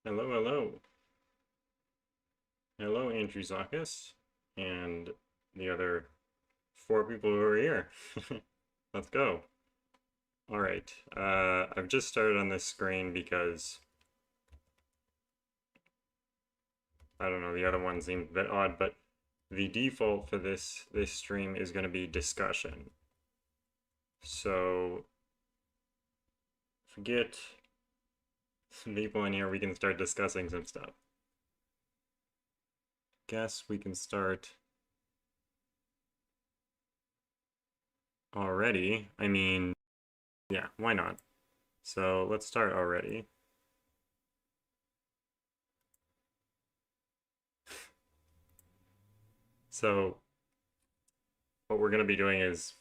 Hello, hello. Hello, Andrew Zakis, and the other four people who are here. Let's go. All right. I've just started on this screen because I don't know, the other one seemed a bit odd, but the default for this stream is going to be discussion. So if we get some people in here, we can start discussing some stuff. Guess we can start already. I mean, yeah, why not? So let's start already. So what we're going to be doing is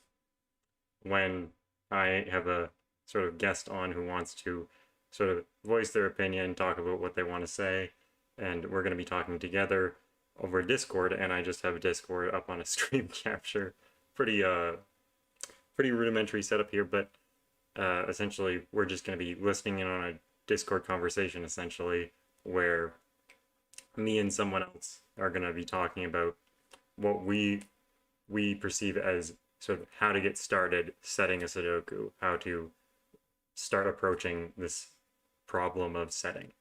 when I have a sort of guest on who wants to sort of voice their opinion, talk about what they want to say, and we're going to be talking together over Discord, and I just have Discord up on a screen capture. Pretty rudimentary setup here, but essentially we're just going to be listening in on a Discord conversation essentially where me and someone else are going to be talking about what we perceive as sort of how to get started setting a Sudoku, how to start approaching this problem of setting.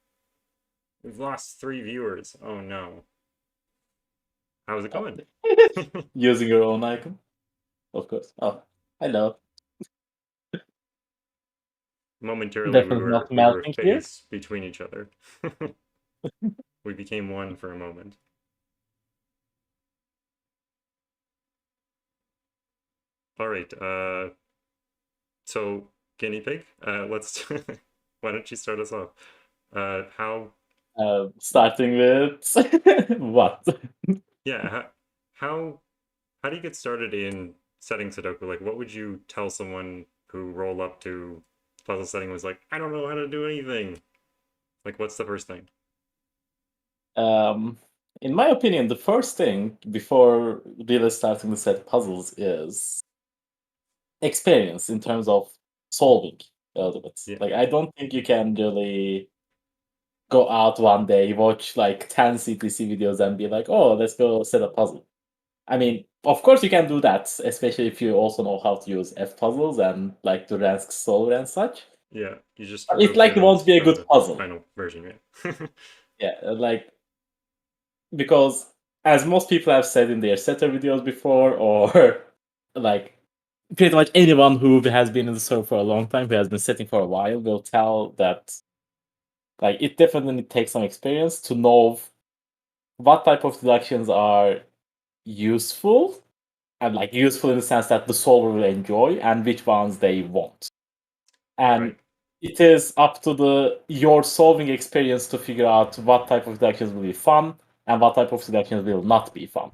We've lost 3 viewers. Oh no. How's it going? Using your own icon, of course. Oh, hello. Momentarily we Definitely were not we were melting here. phased between each other. We became one for a moment. All right, so guinea pig, let's why don't you start us off? How Starting with what? yeah, how how do you get started in setting Sudoku? Like, what would you tell someone who rolled up to puzzle setting was like, I don't know how to do anything? Like, what's the first thing? Um, in my opinion, the first thing before really starting to set puzzles is experience in terms of solving elements. Yeah, Like, I don't think you can really go out one day, watch like 10 CPC videos and be like, oh, let's go set a puzzle. I mean, of course you can do that, especially if you also know how to use F puzzles and like the Ransk solver and such. yeah. You just But it rotate likely them won't be a for good the puzzle. final version, yeah. Yeah, like because as most people have said in their setter videos before, or like pretty much anyone who has been in the server for a long time, who has been setting for a while, will tell that like it definitely takes some experience to know what type of deductions are useful and like useful in the sense that the solver will enjoy and which ones they won't. And Right. it is up to the your solving experience to figure out what type of deductions will be fun and what type of deductions will not be fun.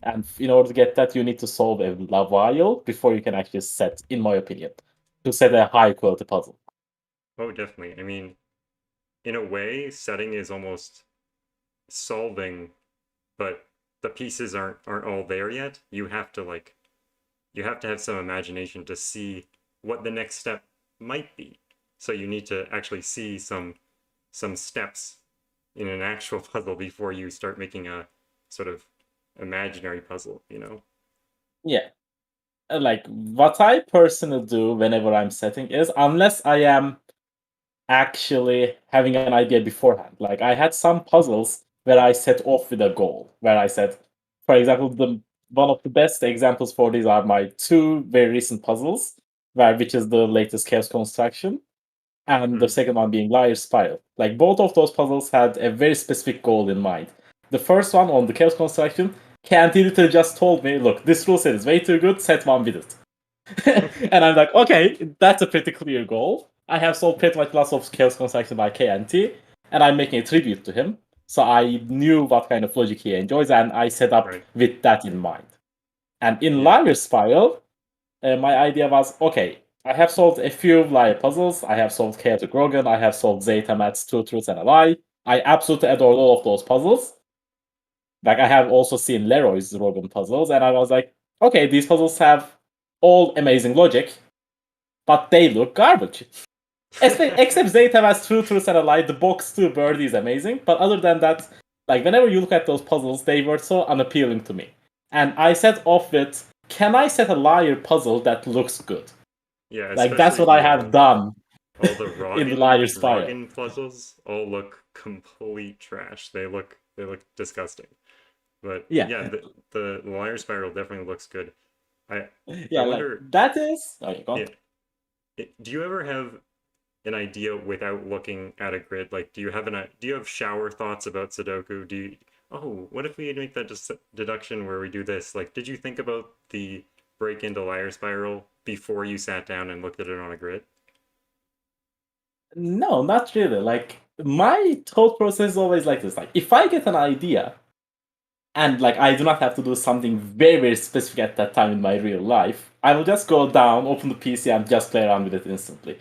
And in order to get that, you need to solve a while before you can actually set, in my opinion, to set a high quality puzzle. Oh, definitely. I mean, in a way, setting is almost solving, but the pieces aren't all there yet. You have to have some imagination to see what the next step might be. So you need to actually see some steps in an actual puzzle before you start making a sort of imaginary puzzle, you know? Yeah. Like what I personally do whenever I'm setting is unless I am actually having an idea beforehand. Like I had some puzzles where I set off with a goal, where I said, for example, the one of the best examples for these are my two very recent puzzles, where which is the latest Chaos Construction, and the Mm. second one being Liar Spiral. Like both of those puzzles had a very specific goal in mind. The first one on the Chaos Construction, Cantility just told me, look, this rule set is way too good, set one with it. And I'm like, okay, that's a pretty clear goal. I have solved pretty much lots of Chaos Construction by KNT, and I'm making a tribute to him. So I knew what kind of logic he enjoys, and I set up Right. with that in mind. And in Yeah. Liar Spiral, my idea was, okay, I have solved a few liar puzzles. I have solved Chaotic Rogan. I have solved zetamath's Two Truths and a Lie. I absolutely adored all of those puzzles. Like I have also seen Leroy's Rogan puzzles, and I was like, okay, these puzzles have all amazing logic, but they look garbage. Except Zeta has True Truth and a Lie, the box 2 birdie is amazing. But other than that, like whenever you look at those puzzles, they were so unappealing to me. And I set off with, can I set a liar puzzle that looks good? Yeah, Like that's especially what I have done all the in the liar spiral. Rogan puzzles all look complete trash. They look disgusting. But Yeah, yeah, the liar spiral definitely looks good. I I yeah, like wonder, that is. Okay, go on. yeah, do you ever have an idea without looking at a grid? Like, do you have shower thoughts about Sudoku? Oh, what if we make that deduction where we do this? Like, did you think about the break into liar spiral before you sat down and looked at it on a grid? No, not really. Like my thought process is always like this. Like if I get an idea and like I do not have to do something very, very specific at that time in my real life, I will just go down, open the PC, and just play around with it instantly.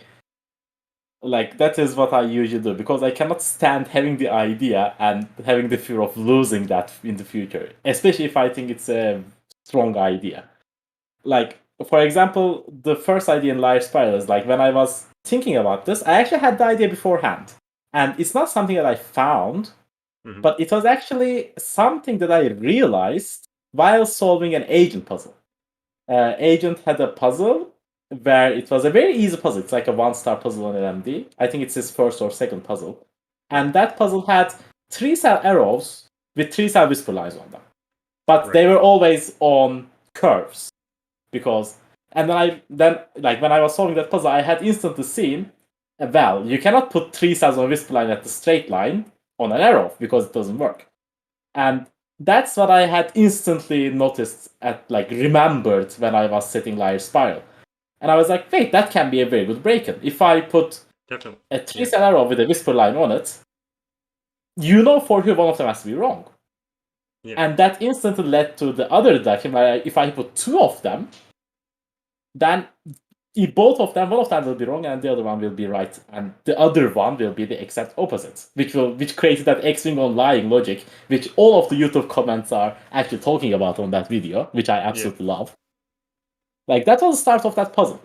Like that is what I usually do because I cannot stand having the idea and having the fear of losing that in the future, especially if I think it's a strong idea. Like for example, the first idea in Liar Spiral is like when I was thinking about this, I actually had the idea beforehand, and it's not something that I found, Hmm. but it was actually something that I realized while solving an agent puzzle. Agent had a puzzle where it was a very easy puzzle. It's like a one-star puzzle on LMD. I think it's his first or second puzzle. Right, And that puzzle had 3-cell arrows with 3-cell whisper lines on them. But right. they were always on curves. Because and then like when I was solving that puzzle, I had instantly seen, well, you cannot put 3 cells on a whisper line at the straight line on an arrow because it doesn't work. And that's what I had instantly noticed at like remembered when I was setting Liar Spiral. And I was like, wait, that can be a very good break-in. If I put Definitely. a Yeah, 3-cell arrow with a whisper line on it, you know for sure one of them has to be wrong. yeah, And that instantly led to the other deduction where if I put 2 of them, then if both of them, one of them will be wrong and the other one will be right, and the other one will be the exact opposite, which created that X-wing on lying logic, which all of the YouTube comments are actually talking about on that video, which I yeah. absolutely love. Like that was the start of that puzzle,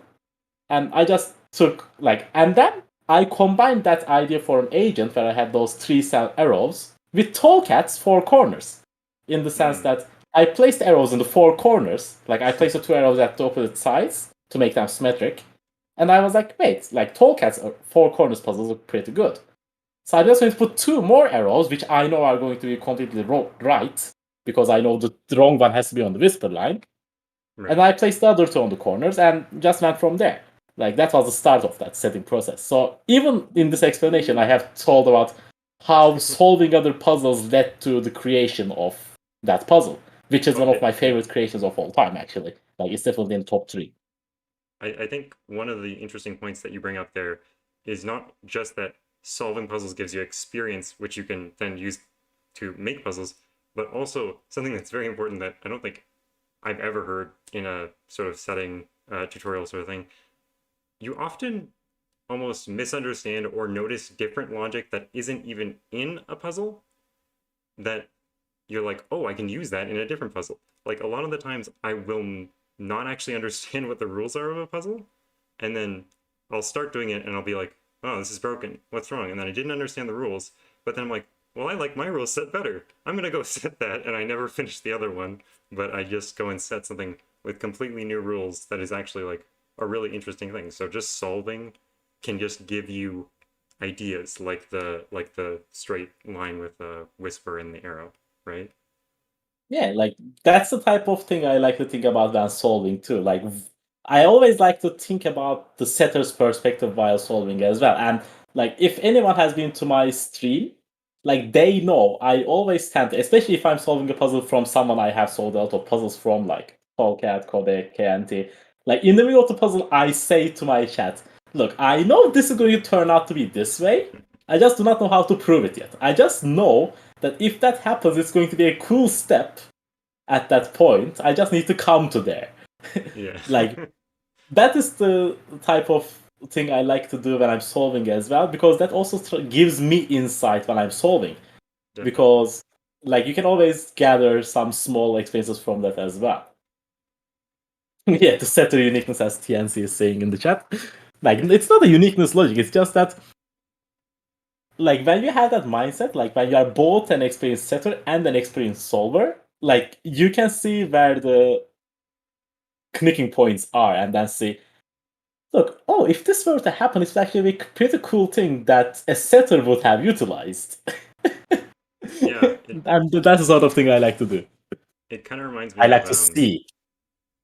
and I just took and then I combined that idea for an agent where I had those 3-cell arrows with Tolkat's 4 corners, in the sense Mm. that I placed arrows in the 4 corners, like I placed the 2 arrows at the opposite sides to make them symmetric, and I was like, wait, like Tolkat's 4 corners puzzles look pretty good. So I just going to put 2 more arrows, which I know are going to be completely right, because I know the wrong one has to be on the whisper line, Right. and I placed the other 2 on the corners and just went from there. Like that was the start of that setting process. So even in this explanation, I have told about how solving other puzzles led to the creation of that puzzle, which is one of Okay, my yeah. favorite creations of all time. Actually, like it's definitely in top 3. I think one of the interesting points that you bring up there is not just that solving puzzles gives you experience, which you can then use to make puzzles, but also something that's very important that I don't think I've ever heard in a sort of setting, tutorial sort of thing. You often almost misunderstand or notice different logic that isn't even in a puzzle that you're like, oh, I can use that in a different puzzle. Like a lot of the times, I will not actually understand what the rules are of a puzzle, and then I'll start doing it, and I'll be like, oh, this is broken. What's wrong? And then I didn't understand the rules, but then I'm like, well, I like my rules set better. I'm gonna go set that, and I never finish the other one, but I just go and set something with completely new rules that is actually like a really interesting thing. So just solving can just give you ideas like the straight line with a whisper in the arrow, right? Yeah, like that's the type of thing I like to think about when solving too. Like I always like to think about the setter's perspective while solving as well. And like if anyone has been to my stream, like they know I always tend to, especially if I'm solving a puzzle from someone I have solved a lot of puzzles from, like Polcat, Kobe, KNT. Like in the middle of the puzzle, I say to my chat, look, I know this is going to turn out to be this way. I just do not know how to prove it yet. I just know that if that happens, it's going to be a cool step at that point. I just need to come to there. Yeah. Like that is the type of thing I like to do when I'm solving as well, because that also gives me insight when I'm solving. Definitely. Because like you can always gather some small experiences from that as well. Yeah, to set the uniqueness as TNC is saying in the chat. Like, Yeah. it's not a uniqueness logic. It's just that, like, when you have that mindset, like when you are both an experienced setter and an experienced solver, like you can see where the clicking points are, and then see, look, oh, if this were to happen, it's actually a pretty cool thing that a setter would have utilized. Yeah. And that's the sort of thing I like to do. It kind of reminds I me like to see.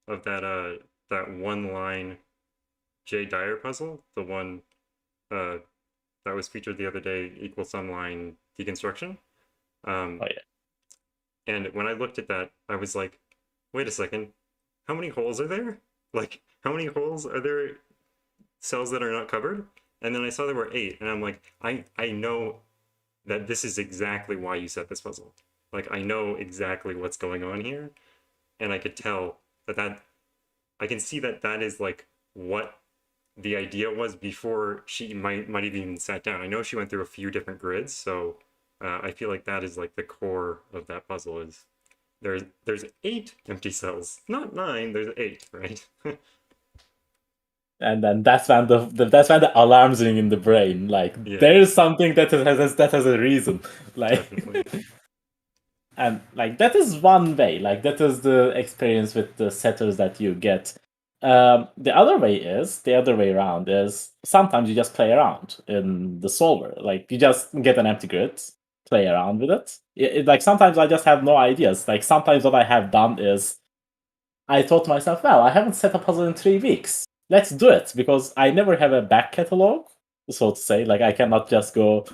of that one line J Dyer puzzle, the one uh that was featured the other day, equal sum line deconstruction. Oh Um, yeah. and when I looked at that, I was like, wait a second, how many holes are there? Like, how many holes are there, cells that are not covered? And then I saw there were 8, and I'm like, I know that this is exactly why you set this puzzle. Like, I know exactly what's going on here, and I could tell that I can see that is like what the idea was before she might have even sat down. I know she went through a few different grids, so I feel like that is like the core of that puzzle. Is there's 8 empty cells, not 9. There's 8, right? And then that's when that's when the alarms ring in the brain. Like Yeah, there is something that has a reason. Like definitely. and like that is one way. Like that is the experience with the setters that you get. The other way is the other way around is sometimes you just play around in the solver. Like you just get an empty grid, play around with it. Like sometimes I just have no ideas. Like sometimes what I have done is I thought to myself, well, I haven't set a puzzle in 3 weeks. Let's do it because I never have a back catalog, so to say. Like I cannot just go,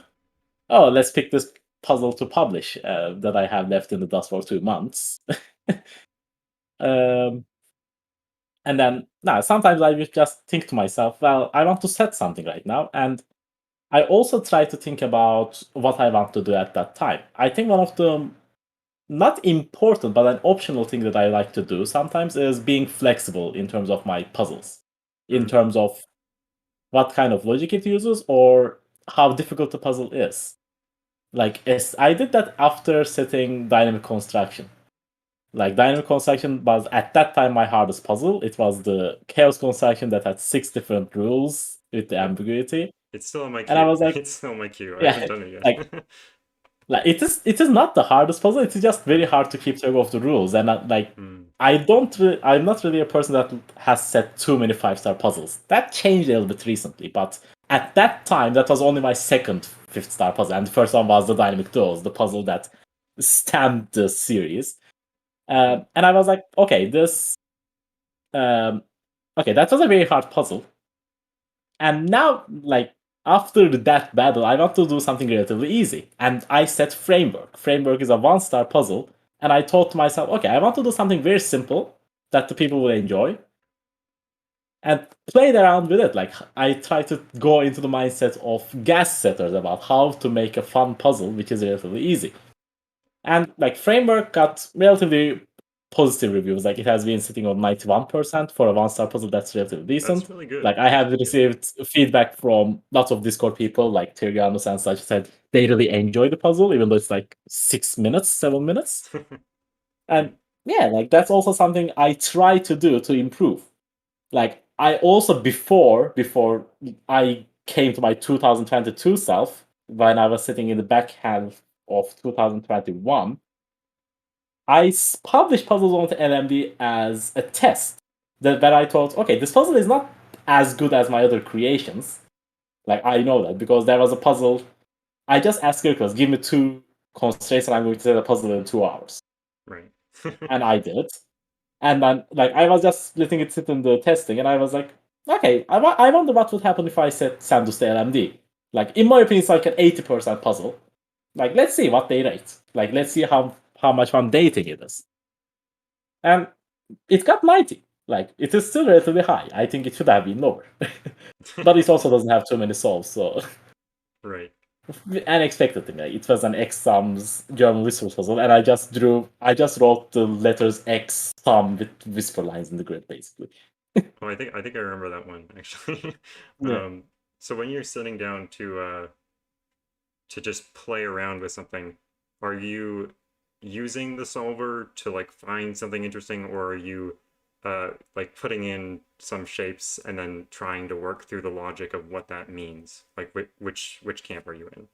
oh, let's pick this puzzle to publish that I have left in the dust for 2 months. um, and then, now sometimes I would just think to myself, well, I want to set something right now, and I also try to think about what I want to do at that time. I think one of the not important, but an optional thing that I like to do sometimes is being flexible in terms of my puzzles, in Mhm. terms of what kind of logic it uses or how difficult the puzzle is. Like, I did that after setting dynamic construction. Like, dynamic construction was at that time my hardest puzzle. It was the chaos construction that had 6 different rules with the Yep, ambiguity. it's still on my And I queue. was like, It's still on my queue. I haven't yeah, done it like yet. it is not the hardest puzzle. It is just very Right. hard to keep track of the rules, and like Mm. I'm not really a person that has set too many 5-star puzzles. That changed a little bit recently, but at that time that was only my second 5th-star puzzle, and the first one was the dynamic duels, the puzzle that stamped the series. Mhm. And I was like, okay, um, okay, that was a very hard puzzle. And now, like, after that battle, I want to do something relatively easy. And I set Framework. Framework is a 1-star puzzle. And I thought to myself, okay, I want to do something very simple that the people will enjoy. And played around with it. Like, I try to go into the mindset of gas setters about how to make a fun puzzle, which is relatively easy. And like Framework got relatively positive reviews. Like it has been sitting on 91% for a 1-star puzzle. That's relatively That's decent. really good. Like I have Yeah. received feedback from lots of Discord people, like Tirganus and such, said they really enjoy the puzzle, even though it's like 6 minutes, 7 minutes. And Right. yeah, like that's also something I try to do to improve. Like I also before I came to my 2022 self, when I was sitting in the back half of 2021, published puzzles onto LMD as a test. That I thought, okay, this puzzle is not as good as my other creations. Like I know that because there was a puzzle. I just asked Kirkos, give me 2 constraints, and I'm going to set a puzzle in 2 hours, Right. and I did. And then, like, I was just letting it sit in the testing, and I was like, okay, I wonder what would happen if I set Sandus to LMD. Like, in my opinion, it's like an 80% puzzle. Like, let's see what they rate. Like, let's see how much fun they think it is. And it got 90. Like, it is still relatively high. I think it should have been lower. But it also doesn't have too many solves, so Right. unexpected thing. Like, it was an X sums German whisper puzzle, and I just wrote the letters X sum with whisper lines in the grid, basically. Oh, I think I remember that one actually. Yeah. So when you're sitting down to just play around with something, are you using the solver to like find something interesting, or are you like putting in some shapes and then trying to work through the logic of what that means. Like which camp are you in?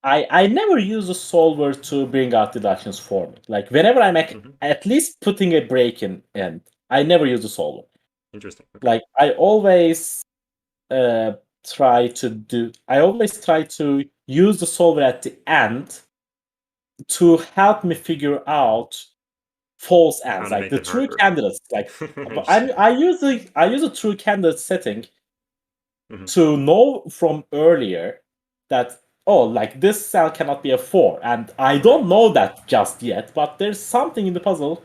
I never use a solver to bring out deductions for me. Like whenever I'm Hmm. at least putting a break in, I never use a solver. Interesting. Okay. Like uh, I always try to use the solver at the end to help me figure out false How ends, to like make the it true harder. candidates. Like, but Interesting. I use a true candidate setting Hmm. to know from earlier that, oh, like this cell cannot be a 4, and I Right. don't know that just yet, but there's something in the puzzle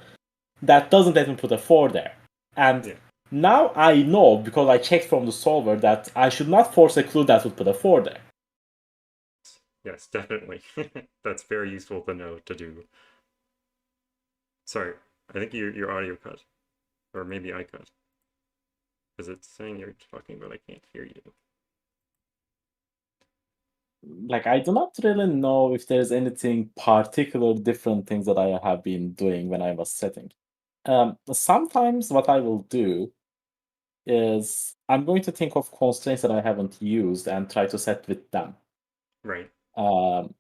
that doesn't let me put a 4 there. And Yeah. now I know, because I checked from the solver, that I should not force a clue that would put a 4 there. Yes, definitely. That's very useful to know to do. Sorry, I think your audio cut, or maybe I cut, because it's saying you're talking, but I can't hear you. Like, I do not really know if there's anything particular different things that I have been doing when I was setting. Sometimes what I will do is I'm going to think of constraints that I haven't used and try to set with them. Right. Um,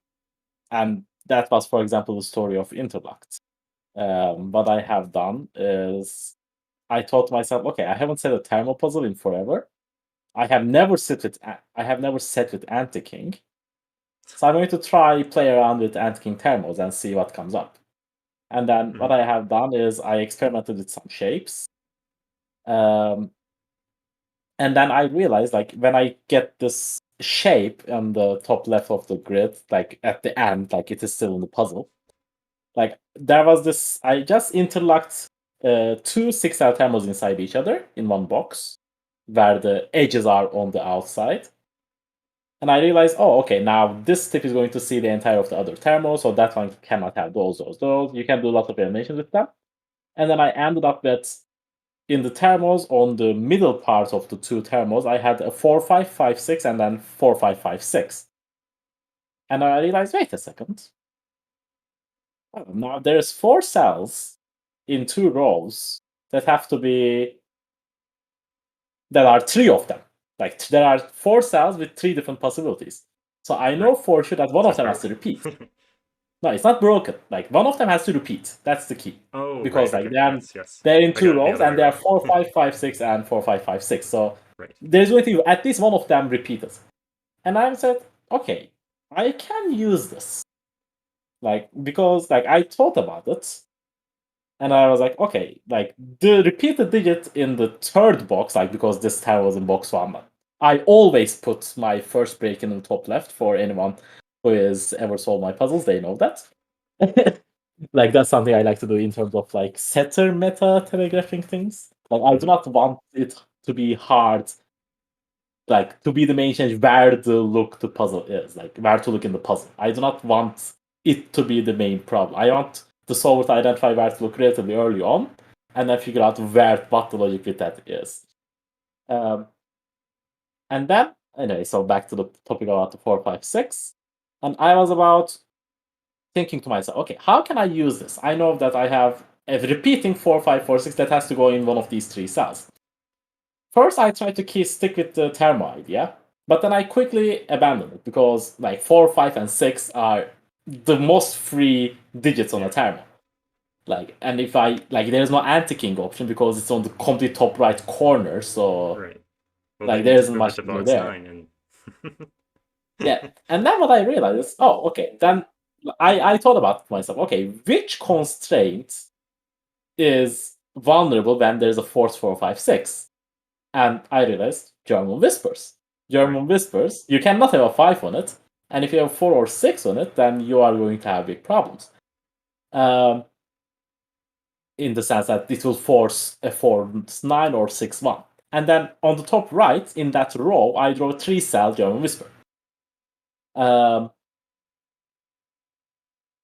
and that was, for example, the story of Interlocked. What I have done is I thought to myself, okay, I haven't set a thermal puzzle in forever. I have never set with anti-king. So I'm going to play around with anti-king thermals and see what comes up. And then Hmm. what I have done is I experimented with some shapes. Um, and then I realized, like, when I get this shape on the top left of the grid, like at the end, like it is still in the puzzle. Like there was this, I just interlocked two 6L thermals inside each other in one box, where the edges are on the outside. And I realized, oh, okay, now this tip is going to see the entire of the other thermal, so that one cannot have those. You can do lots of animations with them. And then I ended up with, in the thermals, on the middle part of the two thermals, I had a 4556 and then 4556. And I realized, wait a second. Oh, now there's 4 cells in 2 rows that have to be, that are 3 of them. Like there are 4 cells with 3 different possibilities. So I know Right. for sure that one So of it's them has to broken. repeat. No, it's not broken. Like one of them has to repeat. That's the key. Oh, right. Because like Okay. Yes. Yes. they're in I two got it the rows other way and they are around. 4556 and 4556. So Right. there's going to be at least one of them repeated. And I said, okay, I can use this. Like, because like I thought about it. And I was like, okay, like the repeated digit in the third box, like because this time was in box 1, I always put my first break in the top left. For anyone who has ever solved my puzzles, they know that. Like that's something I like to do in terms of like setter meta telegraphing things. Like I do Hmm. not want it to be hard, like to be the main change where the puzzle is, like where to look in the puzzle. I do not want it to be the main problem. I want the solver to identify where to look relatively early on, and then figure out what the logic with that is. Um, and then anyway, so back to the topic about the 456, and I was about thinking to myself, okay, how can I use this? I know that I have a repeating 4546 that has to go in one of these 3 cells. First, I tried to stick with the thermo idea, but then I quickly abandoned it because like 4, 5, and 6 are the most free digits on a Yeah. thermo. Like, and if I like, there's no anti-king option because it's on the complete top right corner, so Right. Well, like then you there just isn't move it much to to do box there. 9 and. Yeah, and then what I realized is, oh, okay, then I thought about myself, okay, which constraint is vulnerable when there's a force 456? And I realized German whispers. Right. German whispers, you cannot have a 5 on it. And if you have 4 or 6 on it, then you are going to have big problems. Um, in the sense that it will force a 4-9 or 6-1. And then on the top right, in that row, I draw a 3-cell German whisper. Um,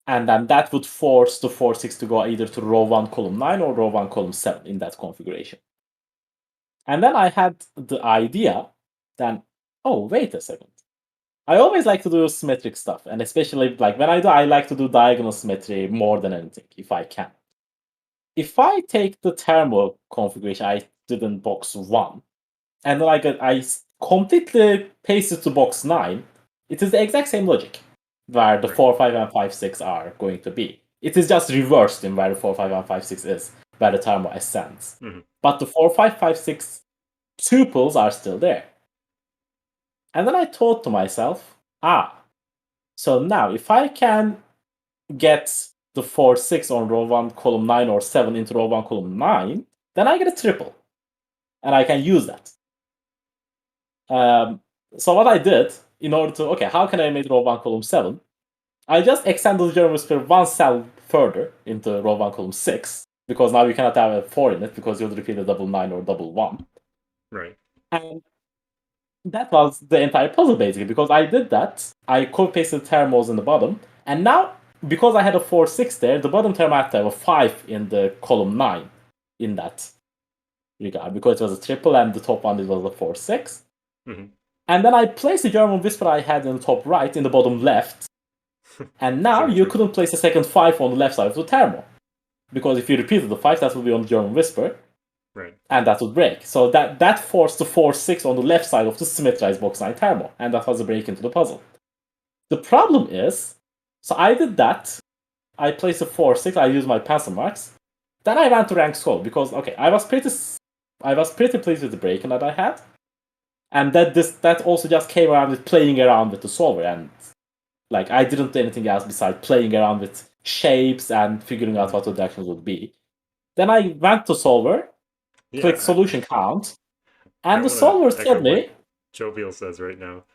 and then that would force the 4-6 to go either to row 1, column 9 or row 1, column 7 in that configuration. And then I had the idea, then, oh, wait a second. I always like to do symmetric stuff, and especially like when I like to do diagonal symmetry more than anything, if I can. if I take the thermal configuration I did in box 1, and then I completely paste it to box 9, it is the exact same logic where the Right. 4, 5, and 5, 6 are going to be. It is just reversed in where the 4, 5, and 5, 6 is, where the thermal ascends. Mm-hmm. But the 4, 5, 5, 6 tuples are still there. And then I thought to myself, so now if I can get the 4, 6 on row 1, column 9, or 7 into row 1, column 9, then I get a triple. And I can use that. So what I did, in order to, how can I make row 1, column 7? I just extended the German whisper one cell further into row 1, column 6, because now you cannot have a 4 in it, because you'll repeat a double 9 or double 1. Right. And that was the entire puzzle, basically, because I did that. I copy-pasted thermals in the bottom, and now, because I had a 4, 6 there, the bottom term had to have a 5 in the column 9 in that regard, because it was a triple, and the top one it was a 4, 6. Mm-hmm. And then I placed the German whisper I had in the top right in the bottom left, and now you couldn't place a second 5 on the left side of the thermal, because if you repeated the 5, that would be on the German whisper. Right. And that would break. So that forced the 4, 6 on the left side of the symmetrized box 9 thermal, and that was a break into the puzzle. The problem is, so I did that. I placed a 4, 6. I used my pencil marks. Then I went to rank solve because I was pretty pleased with the break that I had, and that also just came around with playing around with the solver, and like I didn't do anything else besides playing around with shapes and figuring out what the directions would be. Then I went to solver. Click solution count, and the solver said me. Jovial says right now,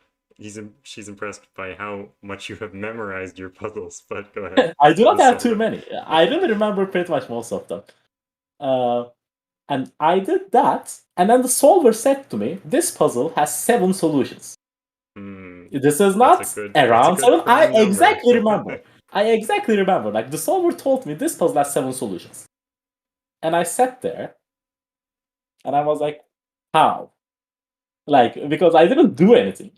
she's impressed by how much you have memorized your puzzles. But go ahead. I do not have too many. I really remember pretty much most of them. And I did that, and then the solver said to me, "This puzzle has 7 solutions. This is not around 7." I exactly remember. Like the solver told me this puzzle has 7 solutions, and I sat there. And I was like, how? Like, because I didn't do anything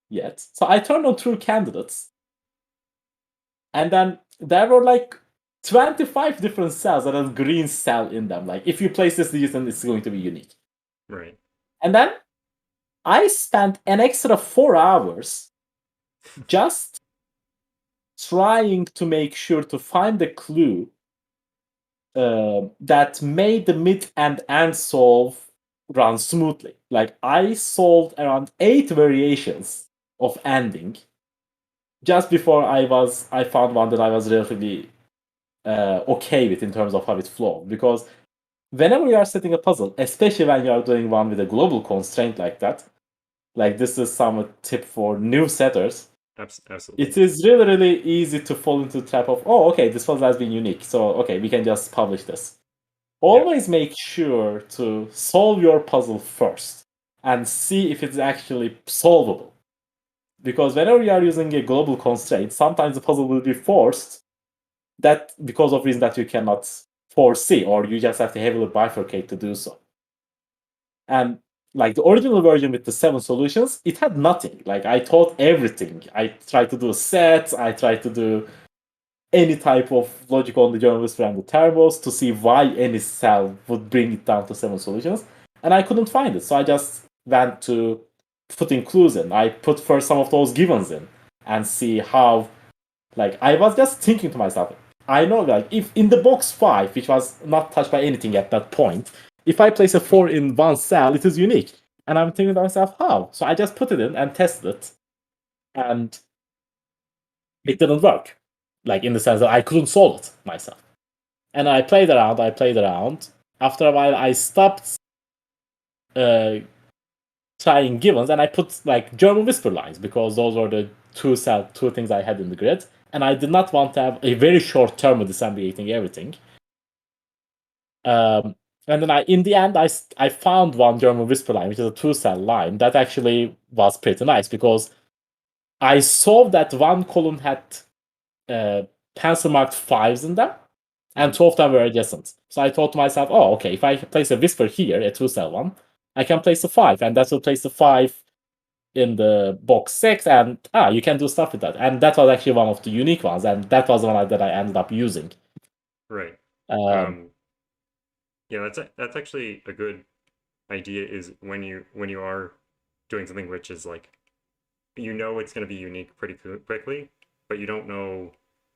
yet. So I turned on true candidates. And then there were like 25 different cells that had a green cell in them. Like, if you place this, then it's going to be unique. Right. And then I spent an extra 4 hours just trying to make sure to find the clue that made the mid and end solve run smoothly. Like I solved around 8 variations of ending just before I found one that I was relatively okay with in terms of how it flowed. Because whenever you are setting a puzzle, especially when you are doing one with a global constraint like that, like this is some tip for new setters. Absolutely. It is really, really easy to fall into the trap of, this puzzle has been unique, so we can just publish this. Always make sure to solve your puzzle first and see if it's actually solvable. Because whenever you are using a global constraint, sometimes the puzzle will be forced that because of reason that you cannot foresee, or you just have to heavily bifurcate to do so. And like the original version with the 7 solutions, it had nothing. Like I taught everything. I tried to do sets, I tried to do any type of logic on the German whisper and the thermals to see why any cell would bring it down to 7 solutions. And I couldn't find it. So I just went to putting clues in. I put first some of those givens in and see how, like, I was just thinking to myself, I know, like, if in the box 5, which was not touched by anything at that point, if I place a 4 in one cell, it is unique. And I'm thinking to myself, how? So I just put it in and tested it. And it didn't work. Like, in the sense that I couldn't solve it myself. And I played around. After a while, I stopped trying givens, and I put, like, German whisper lines, because those were the two things I had in the grid. And I did not want to have a very short term of disaggregating everything. And then in the end, I found one German whisper line, which is a 2-cell line. That actually was pretty nice, because I saw that one column had pencil marked 5s in them, and 2 of them were adjacent. So I thought to myself, if I place a whisper here, a 2-cell one, I can place a 5, and that will place the 5 in the box 6, and you can do stuff with that. And that was actually one of the unique ones, and that was the one that I ended up using. Right. Yeah, that's actually a good idea. Is when you are doing something which is like you know it's going to be unique pretty quickly, but you don't know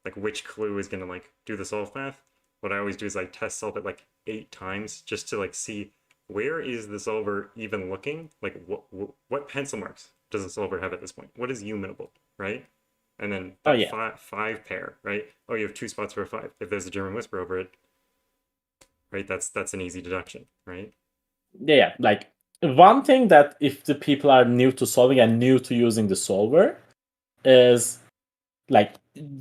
like which clue is going to like do the solve path. What I always do is like test solve it like 8 times just to like see where is the solver even looking. Like what pencil marks does the solver have at this point? What is U mutable, right? And then Oh that yeah, five pair, right? Oh, you have two spots for a five. If there's a German whisper over it, right? That's an easy deduction, right? yeah. Like one thing that if the people are new to solving and new to using the solver is like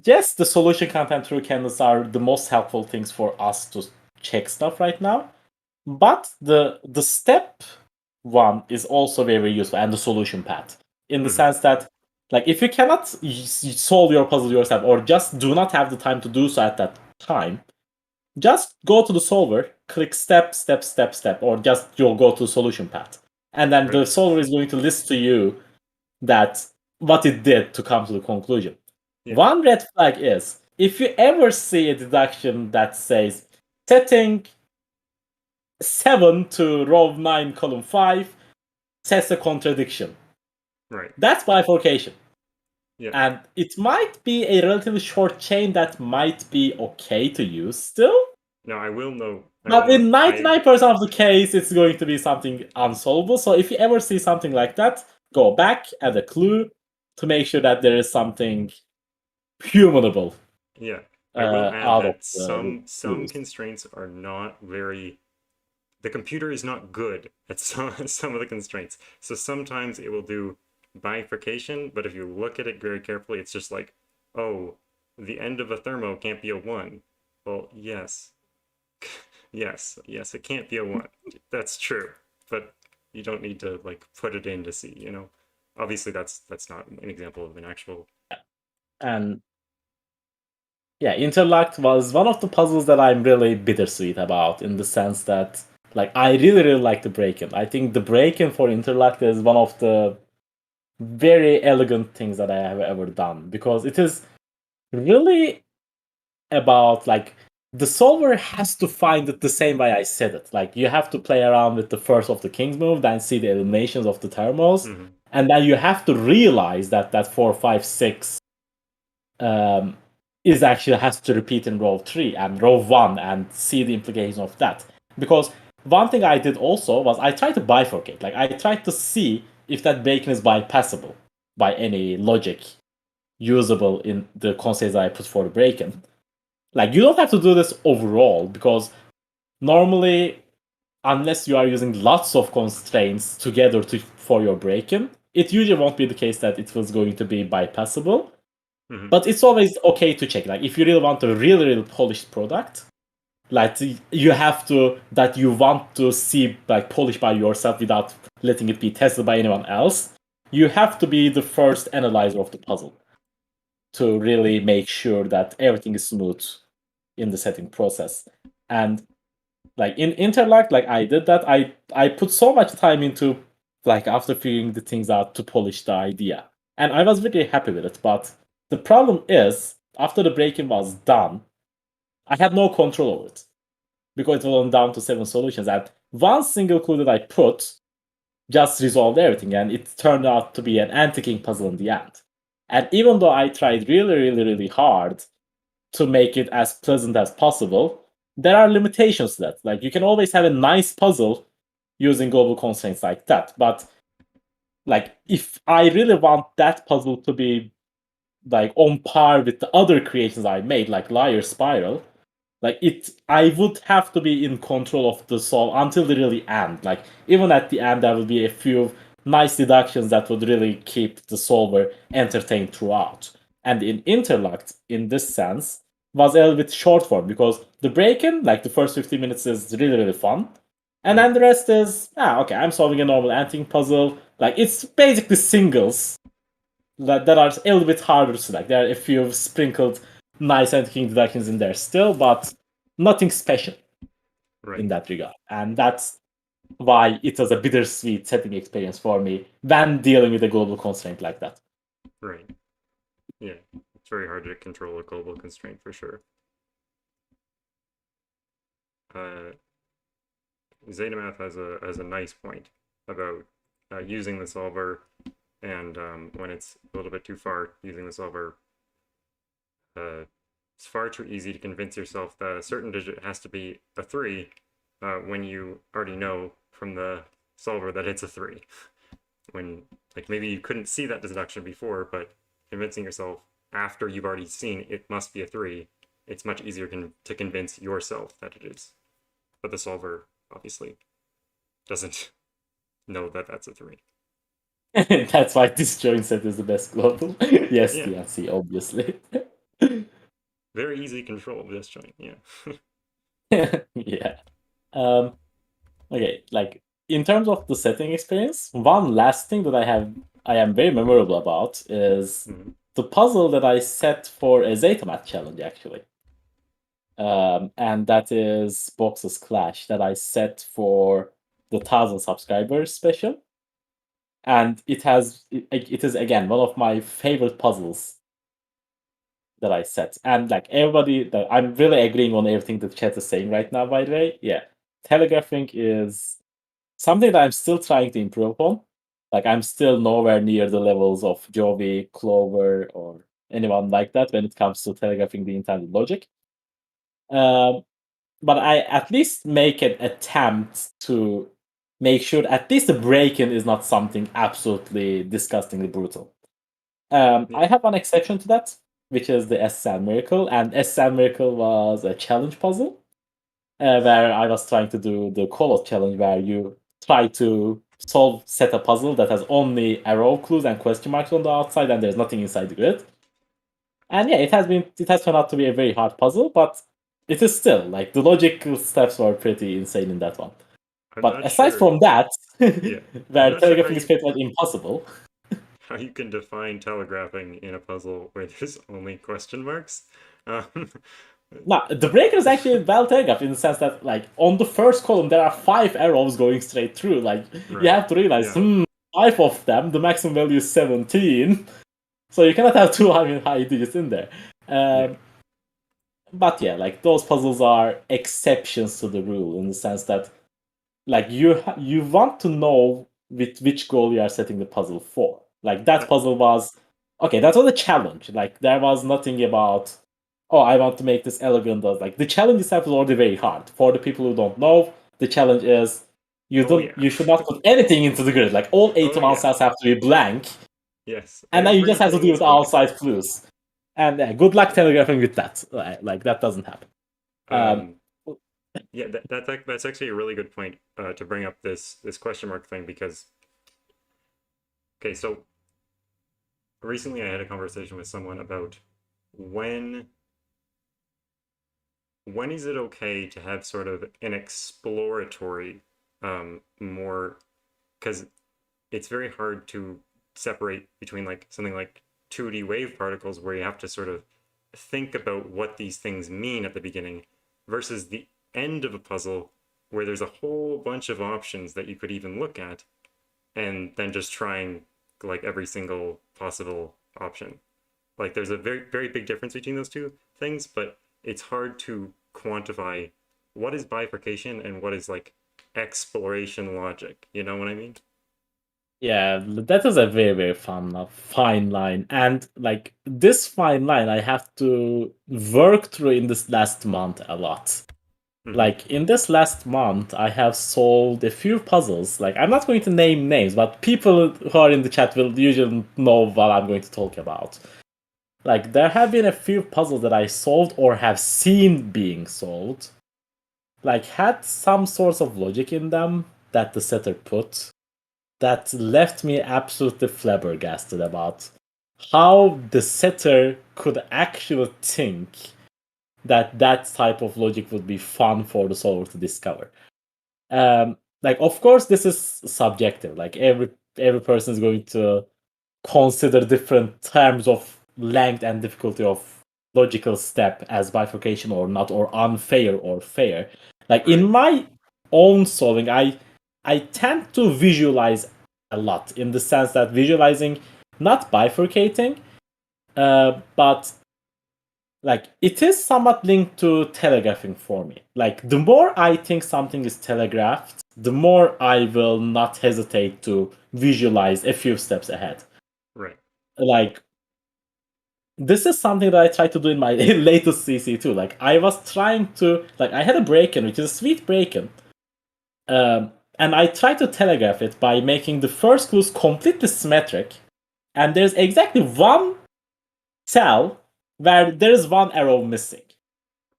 yes, the solution content through candles are the most helpful things for us to check stuff right now. But the step one is also very useful, and the solution path in the Mm-hmm. sense that like if you cannot solve your puzzle yourself or just do not have the time to do so at that time, just go to the solver, click step, step, step, step, or just you'll go to solution path. And then the Right. solver is going to list to you that what it did to come to the conclusion. Yeah. One red flag is if you ever see a deduction that says setting 7 to row 9, column 5, says a contradiction. Right. That's bifurcation. Yeah. And it might be a relatively short chain that might be okay to use still. No, I will know. I will But know. in 99% of the case, it's going to be something unsolvable. So if you ever see something like that, go back, add a clue to make sure that there is something humanable Yeah, I will add out of that the some clues. constraints are not very. The computer is not good at some of the constraints. So sometimes it will do bifurcation, but if you look at it very carefully, it's just like, oh, the end of a thermo can't be a one. Well, yes, yes, it can't be a one. That's true, but you don't need to like put it in to see. Obviously that's not an example of an actual. And yeah, Interlocked was one of the puzzles that I'm really bittersweet about in the sense that like I really really like the break-in. I think the break-in for Interlocked is one of the very elegant things that I have ever done because it is really about like the solver has to find it the same way I said it. Like you have to play around with the first of the king's move, then see the eliminations of the thermals, Mhm. and then you have to realize that that 4, 5, 6 um, is actually has to repeat in row 3 and row 1 and see the implications of that. Because one thing I did also was I tried to bifurcate. Like I tried to see if that bacon is bypassable by any logic usable in the constraints I put for the bacon. Like you don't have to do this overall because normally, unless you are using lots of constraints together for your break-in, it usually won't be the case that it was going to be bypassable. Mhm. But it's always okay to check. Like if you really want a really, really polished product, like you have to that you want to see like polished by yourself without letting it be tested by anyone else. You have to be the first analyzer of the puzzle to really make sure that everything is smooth in the setting process. And like in Interlock, like I did that. I put so much time into like after figuring the things out to polish the idea. And I was really happy with it. But the problem is after the break-in was done, I had no control over it. Because it was down to 7 solutions. And one single clue that I put just resolved everything, and it turned out to be an anti-king puzzle in the end. And even though I tried really, really, really hard to make it as pleasant as possible, there are limitations to that. Like you can always have a nice puzzle using global constraints like that, but like if I really want that puzzle to be like on par with the other creations I made, like Liar Spiral, like it I would have to be in control of the solve until the really end. Like even at the end there will be a few nice deductions that would really keep the solver entertained throughout. And in Interlocked, in this sense, was a little bit short form because the break-in, like the first 15 minutes is really, really fun. And Mhm. then the rest is, okay, I'm solving a normal anti puzzle. Like it's basically singles that are a little bit harder to select. There are a few sprinkled nice anti-king deductions in there still, but nothing special in Right. that regard. And that's why it was a bittersweet setting experience for me when dealing with a global constraint like that. Right. Yeah. It's very hard to control a global constraint for sure. Uh, zetamath has a nice point about using the solver, and when it's a little bit too far, using the solver. It's far too easy to convince yourself that a certain digit has to be a 3 when you already know from the solver that it's a 3. When, like, maybe you couldn't see that deduction before, but convincing yourself after you've already seen it must be a 3, it's much easier to convince yourself that it is. But the solver obviously doesn't know that that's a 3. That's why disjoint set is the best global. Yes, Yeah, DNC, obviously. very easy control disjoint. Yeah. Yeah. Um, okay, like in terms of the setting experience, one last thing that I am very memorable about is Mhm. the puzzle that I set for a zetamath challenge actually. And that is Boxes Clash that I set for the 1,000 subscribers special. And it is again one of my favorite puzzles that I set. And like everybody that I'm really agreeing on everything the chat is saying right now, by the way. Yeah. Telegraphing is something that I'm still trying to improve upon. Like I'm still nowhere near the levels of Jovi, Clover, or anyone like that when it comes to telegraphing the intended logic. Um, but I at least make an attempt to make sure at least the break-in is not something absolutely disgustingly brutal. Yeah. I have one exception to that, which is the SSL Miracle, and SSL Miracle was a challenge puzzle where I was trying to do the Call-Out challenge, where you try to set a puzzle that has only arrow clues and question marks on the outside, and there's nothing inside the grid. And yeah, it has turned out to be a very hard puzzle, but it is still like the logical steps were pretty insane in that one. I'm But not aside sure. from that, Yeah. I'm where not sure telegraphing is pretty much impossible. how you can define telegraphing in a puzzle where there's only question marks. Um, Now, the breaker is actually well telegraphed in the sense that, like, on the first column, there are 5 arrows going straight through. Like, you right. have to realize, Yeah. 5 of them, the maximum value is 17. So you cannot have 200 high digits in there. Yeah. But yeah, like, those puzzles are exceptions to the rule in the sense that, like, you want to know with which goal you are setting the puzzle for. Like, that I, puzzle was, okay, that was a challenge. Like, there was nothing about, oh, I want to make this elegant. Or, like, the challenge itself is already very hard. For the people who don't know, the challenge is oh yeah. you should not put anything into the grid. Like, all Oh 81 yeah. cells have to be blank, Yes. and then you just have to Everything deal is with broken. outside clues. And good luck telegraphing with that. Like, that doesn't happen. Um, Um, yeah. That's actually a really good point to bring up this question mark thing because okay, so recently I had a conversation with someone about when when is it okay to have sort of an exploratory more because it's very hard to separate between like something like 2D wave particles where you have to sort of think about what these things mean at the beginning versus the end of a puzzle where there's a whole bunch of options that you could even look at and then just trying like every single possible option. Like there's a very big difference between those two things, but it's hard to quantify what is bifurcation and what is like exploration logic. You know what I mean? Yeah, that is a very, very fine line. And like this fine line, I have to work through in this last month a lot. Mm-hmm. Like in this last month, I have solved a few puzzles. Like I'm not going to name names, but people who are in the chat will usually know what I'm going to talk about. Like there have been a few puzzles that I solved or have seen being solved. Like had some sorts of logic in them that the setter put that left me absolutely flabbergasted about how the setter could actually think that that type of logic would be fun for the solver to discover. Like, of course, this is subjective. Like every person is going to consider different terms of length and difficulty of logical step as bifurcation or not, or unfair or fair. Like in Right. my own solving, I tend to visualize a lot in the sense that visualizing, not bifurcating, but like it is somewhat linked to telegraphing for me. Like the more I think something is telegraphed, the more I will not hesitate to visualize a few steps ahead. Right. Like, this is something that I tried to do in my latest CC too. Like, I was trying to, like, I had a break-in, which is a sweet break-in. And I tried to telegraph it by making the first clues completely symmetric. And there's exactly one cell where there is one arrow missing.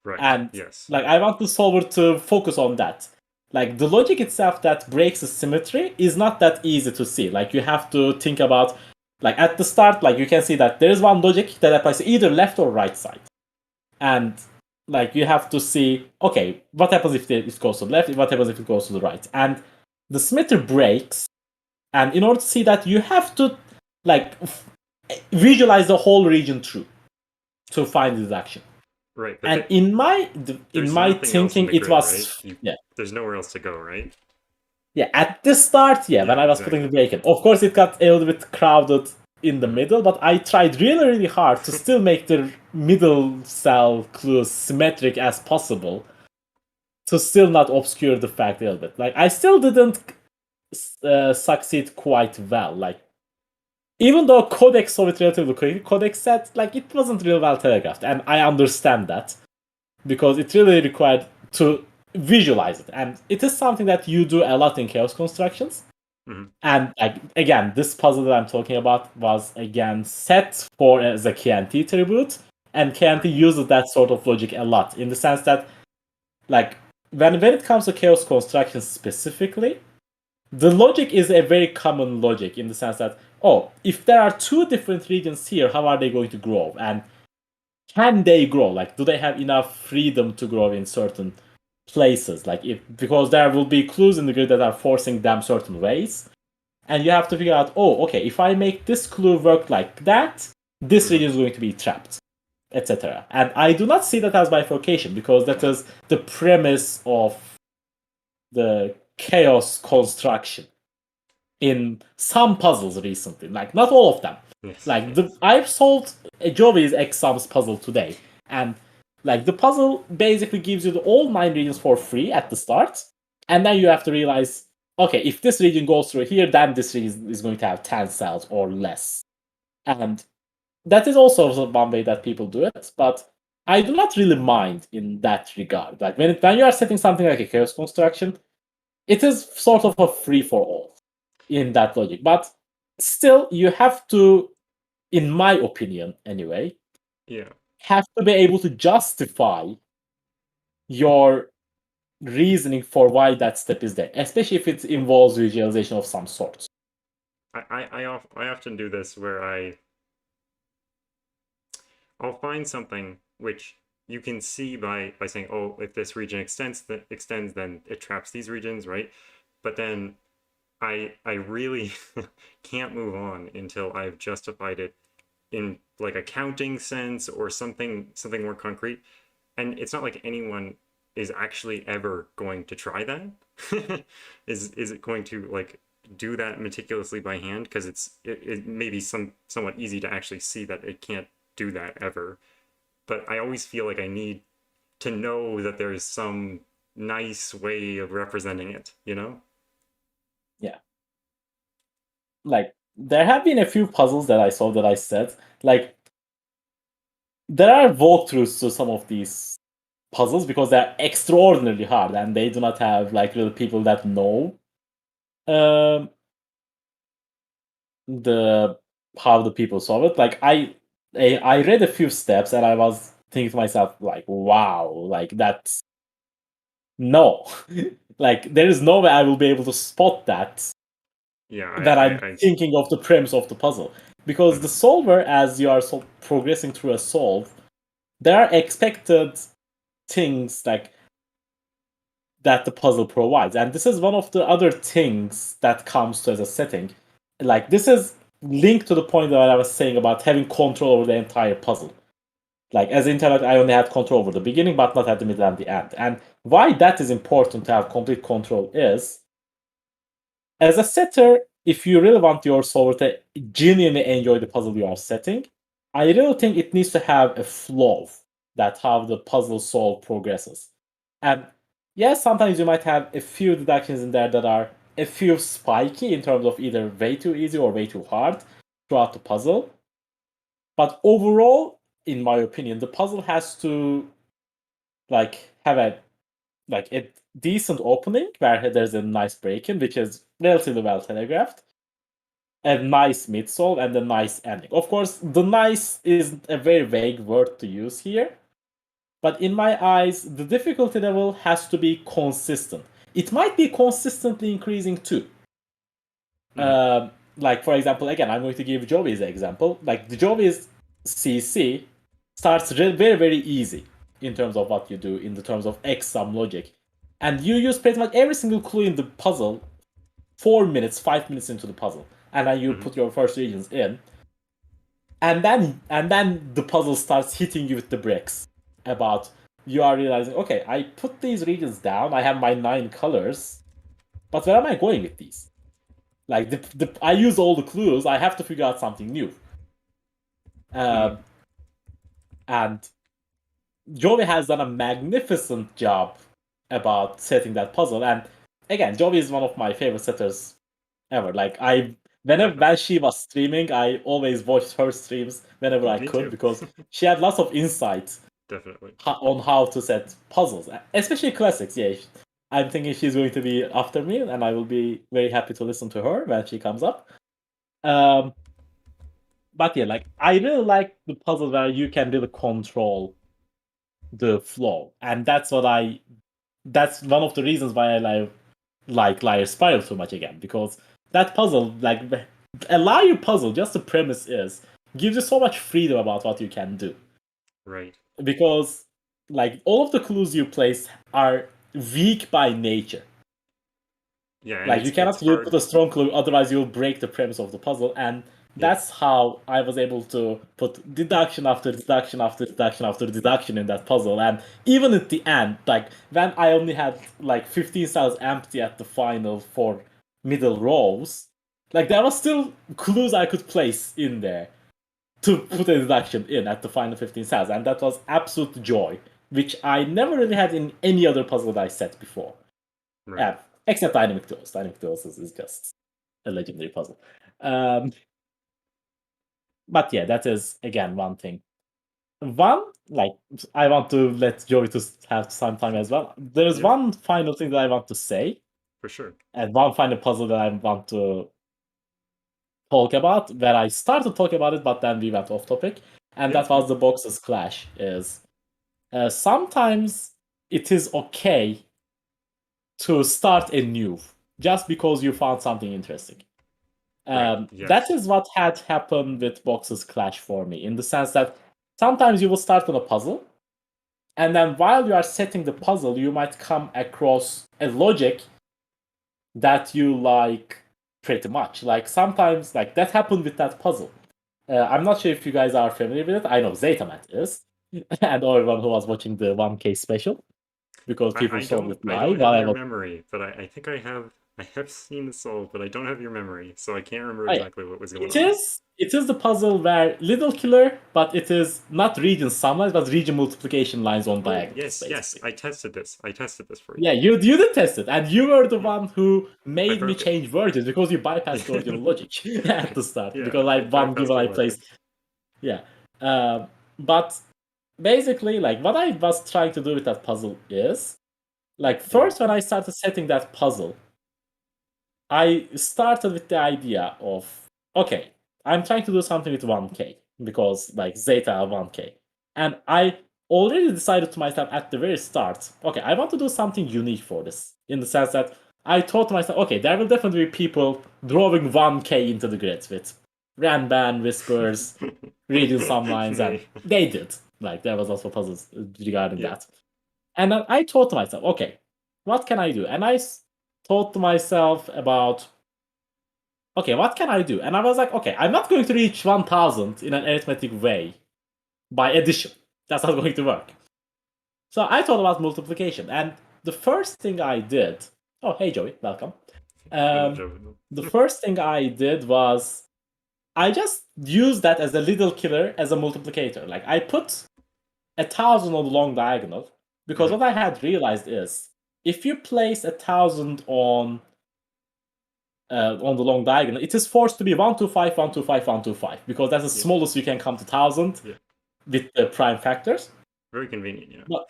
Right. And Yes. like, I want the solver to focus on that. Like, the logic itself that breaks the symmetry is not that easy to see. Like, you have to think about, like, at the start, like, you can see that there is one logic that applies to either left or right side. And like, you have to see, okay, what happens if it goes to the left, what happens if it goes to the right. And the symmetry breaks, and in order to see that, you have to like visualize the whole region through to find this action. Right. But And in my there's nothing else in thinking, the it grid, was right? yeah. There's nowhere else to go, right? Yeah, at the start, yeah, when Yeah, I was exactly. putting the break in. Of course, it got a little bit crowded in the Mhm. middle, but I tried really, really hard to still make the middle cell clues symmetric as possible to still not obscure the fact a little bit. Like, I still didn't succeed quite well. Like, even though Codex saw it relatively quickly, Codex said, like, it wasn't real well telegraphed, and I understand that because it really required to visualize it, and it is something that you do a lot in chaos constructions. Mhm. And like, again, this puzzle that I'm talking about was again set for as a KNT tribute, and KNT Right. uses that sort of logic a lot in the sense that, like, when it comes to chaos construction specifically, the logic is a very common logic in the sense that, oh, if there are two different regions here, how are they going to grow? And can they grow? Like, do they have enough freedom to grow in certain places? Like, if because there will be clues in the grid that are forcing them certain ways, and you have to figure out, oh, okay, if I make this clue work like that, this Mhm. region is going to be trapped, etc. And I do not see that as bifurcation because that is the premise of the chaos construction in some puzzles recently. Like, not all of them. Yes. Like, Yes. I've solved a Jovi's exams puzzle today, and like, the puzzle basically gives you all 9 regions for free at the start, and then you have to realize, okay, if this region goes through here, then this region is going to have 10 cells or less. And that is also one way that people do it, but I do not really mind in that regard. Like, when you are setting something like a chaos construction, it is sort of a free for all in that logic. But still, you have to, in my opinion anyway, Yeah. have to be able to justify your reasoning for why that step is there, especially if it involves visualization of some sort. I often do this where I'll find something which you can see by saying, oh, if this region extends, then it traps these regions, right? But then I really can't move on until I've justified it in like a counting sense or something more concrete. And it's not like anyone is actually ever going to try that. Is it going to like do that meticulously by hand? Because it may be somewhat easy to actually see that it can't do that ever. But I always feel like I need to know that there's some nice way of representing it, you know? Yeah. Like, there have been a few puzzles that I saw that I said, like, there are walkthroughs to some of these puzzles because they're extraordinarily hard and they do not have like real people that know um the how the people solve it. Like, I read a few steps and I was thinking to myself, like, wow, like, that's no. Like, there is no way I will be able to spot that Yeah, when I'm I thinking of the premise of the puzzle. Because the mhm. solver, as you are progressing through a solve, there are expected things like that the puzzle provides. And this is one of the other things that comes to as a setting. Like, this is linked to the point that I was saying about having control over the entire puzzle. Like, as intellect, I only had control over the beginning, but not at the middle and the end. And why that is important to have complete control is, as a setter, if you really want your solver to genuinely enjoy the puzzle you are setting, I really think it needs to have a flow that how the puzzle solve progresses. And yes, sometimes you might have a few deductions in there that are a few spiky in terms of either way too easy or way too hard throughout the puzzle. But overall, in my opinion, the puzzle has to have a decent opening where there's a nice break-in, which is relatively well telegraphed, a nice midsole, and a nice ending. Of course, the nice is a very vague word to use here, but in my eyes, the difficulty level has to be consistent. It might be consistently increasing too. Mm-hmm. For example, again, I'm going to give Joey's example. Like the Joey's CC starts very, very easy in terms of what you do, in the terms of X sum logic. And you use pretty much every single clue in the puzzle 4 minutes, 5 minutes into the puzzle. And then you Mm-hmm. put your first regions in. And then the puzzle starts hitting you with the bricks about you are realizing, okay, I put these regions down, I have my 9 colors, but where am I going with these? Like I use all the clues. I have to figure out something new. Mm-hmm. Um, and Joey has done a magnificent job about setting that puzzle. And again, Joey is one of my favorite setters ever. When Definitely. she was streaming, I always watched her streams whenever I Me could too. because she had lots of insight Definitely. on how to set puzzles, especially classics. Yeah, I'm thinking she's going to be after me, and I will be very happy to listen to her when she comes up. Um, but yeah, I really like the puzzle where you can really control the flow, and that's one of the reasons why I like Liar Spiral so much again, because that puzzle, a liar puzzle, just the premise is gives you so much freedom about what you can do, Right. because all of the clues you place are weak by nature. Yeah, and Like you it's cannot really hard. put a strong clue, otherwise you'll break the premise of the puzzle. And Yeah. that's how I was able to put deduction after deduction after deduction after deduction in that puzzle. And even at the end, like when I only had 15 cells empty at the final for middle rows, there was still clues I could place in there to put a deduction in at the final 15 cells, and that was absolute joy, which I never really had in any other puzzle that I set before. Right. Yeah, except Dynamic Duels. Dynamic Duels is just a legendary puzzle. Um, but yeah, that is again one thing. One, I want to let Joey to have some time as well. There is Yeah, one final thing that I want to say, for sure. and one final puzzle that I want to talk about, where I started talking about it, but then we went off topic, and Yeah. that was the boxes clash. Is sometimes it is okay to start anew just because you found something interesting. Right. That Yes. is what had happened with Boxes Clash for me, in the sense that sometimes you will start on a puzzle, and then while you are setting the puzzle, you might come across a logic that you like pretty much. Like sometimes, that happened with that puzzle. I'm not sure if you guys are familiar with it. I know zetamath is, and everyone who was watching the 1K special, because people I saw don't it I don't live while have I your was. memory, but I think I have seen the soul, but I don't have your memory, so I can't remember Oh, yeah. exactly what was going It on. is. It is the puzzle where little killer, but it is not region sum lines, but region multiplication lines on Oh, diagonals, yes, yes. basically. I tested this. I tested this for you. Yeah, you did test it, and you were the Yeah. one who I made me broke it. change versions because you bypassed the original logic at the start. Yeah, Because I one given bypassed I your logic. placed, yeah. But basically, what I was trying to do with that puzzle is, Yeah. first when I started setting that puzzle, I started with the idea of, okay, I'm trying to do something with 1K because Zeta 1K. And I already decided to myself at the very start, okay, I want to do something unique for this. In the sense that I thought to myself, okay, there will definitely be people drawing 1K into the grid with Ranban, Whispers, reading some lines, and Yay. they did. There was also puzzles regarding Yeah. that. And then I thought to myself, okay, what can I do? And I thought to myself about, okay, what can I do? And I was like, okay, I'm not going to reach 1000 in an arithmetic way by addition. That's not going to work. So I thought about multiplication. And the first thing I did, oh, hey, Joey, welcome. Hello, Um, Joe. the first thing I did was I just used that as a little killer as a multiplicator. I put 1000 on the long diagonal because Hmm. what I had realized is if you place 1,000 on the long diagonal, it is forced to be 125, 125, 125 because that's the smallest you can come to 1,000 with the prime factors. Very convenient, yeah. But,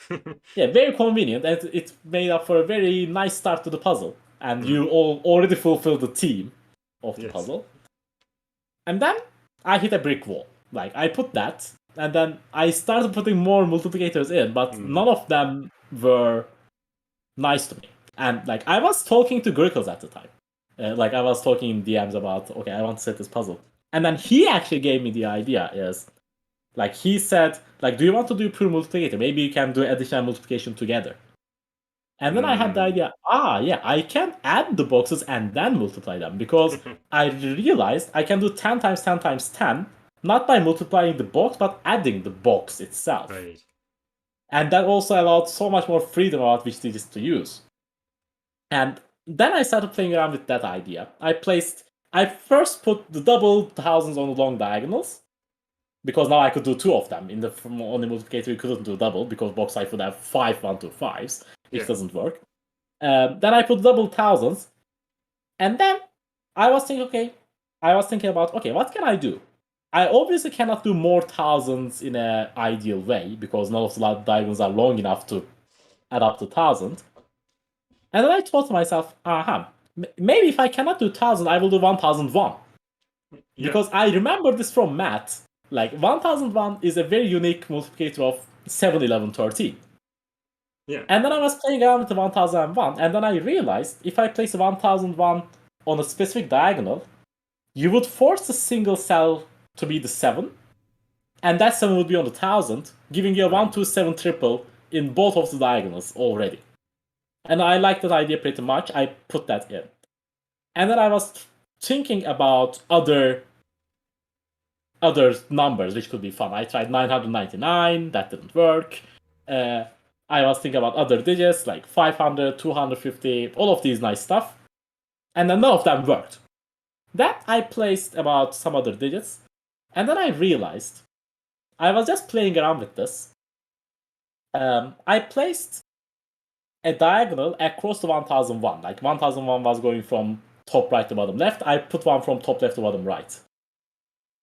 yeah, very convenient, and it's made up for a very nice start to the puzzle. And you all already fulfilled the theme of the puzzle. And then I hit a brick wall. Like, I put that, and then I started putting more multiplicators in, but none of them were nice to me. And like, I was talking to Gurkles at the time. Like, I was talking in DMs about, okay, I want to set this puzzle. And then he actually gave me the idea is, like, he said, like, do you want to do pure multiplicator? Maybe you can do addition and multiplication together. And then I had the idea, yeah, I can add the boxes and then multiply them, because I realized I can do 10 times 10 times 10, not by multiplying the box, but adding the box itself. Right. And that also allowed so much more freedom about which digits to use. And then I started playing around with that idea. I first put the double thousands on the long diagonals, because now I could do two of them. In the only multiplicator, you couldn't do double, because box size would have 5 125s, which doesn't work. Then I put double thousands, and then I was thinking about, okay, what can I do? I obviously cannot do more thousands in an ideal way, because none of the diagonals are long enough to add up to 1,000. And then I thought to myself, maybe if I cannot do 1,000, I will do 1,001. Because I remember this from math. Like, 1,001 is a very unique multiplicator of 7, 11, 13. Yeah. And then I was playing around with the 1,001, and then I realized if I place 1,001 on a specific diagonal, you would force a single cell to be the 7, and that 7 would be on the 1,000, giving you a 127 triple in both of the diagonals already. And I like that idea pretty much. I put that in. And then I was thinking about other numbers which could be fun. I tried 999, that didn't work. I was thinking about other digits like 500, 250, all of these nice stuff. And then none of them worked. Then I placed about some other digits. And then I realized I was just playing around with this. I placed a diagonal across the 1,001. Like, 1,001 was going from top right to bottom left. I put one from top left to bottom right.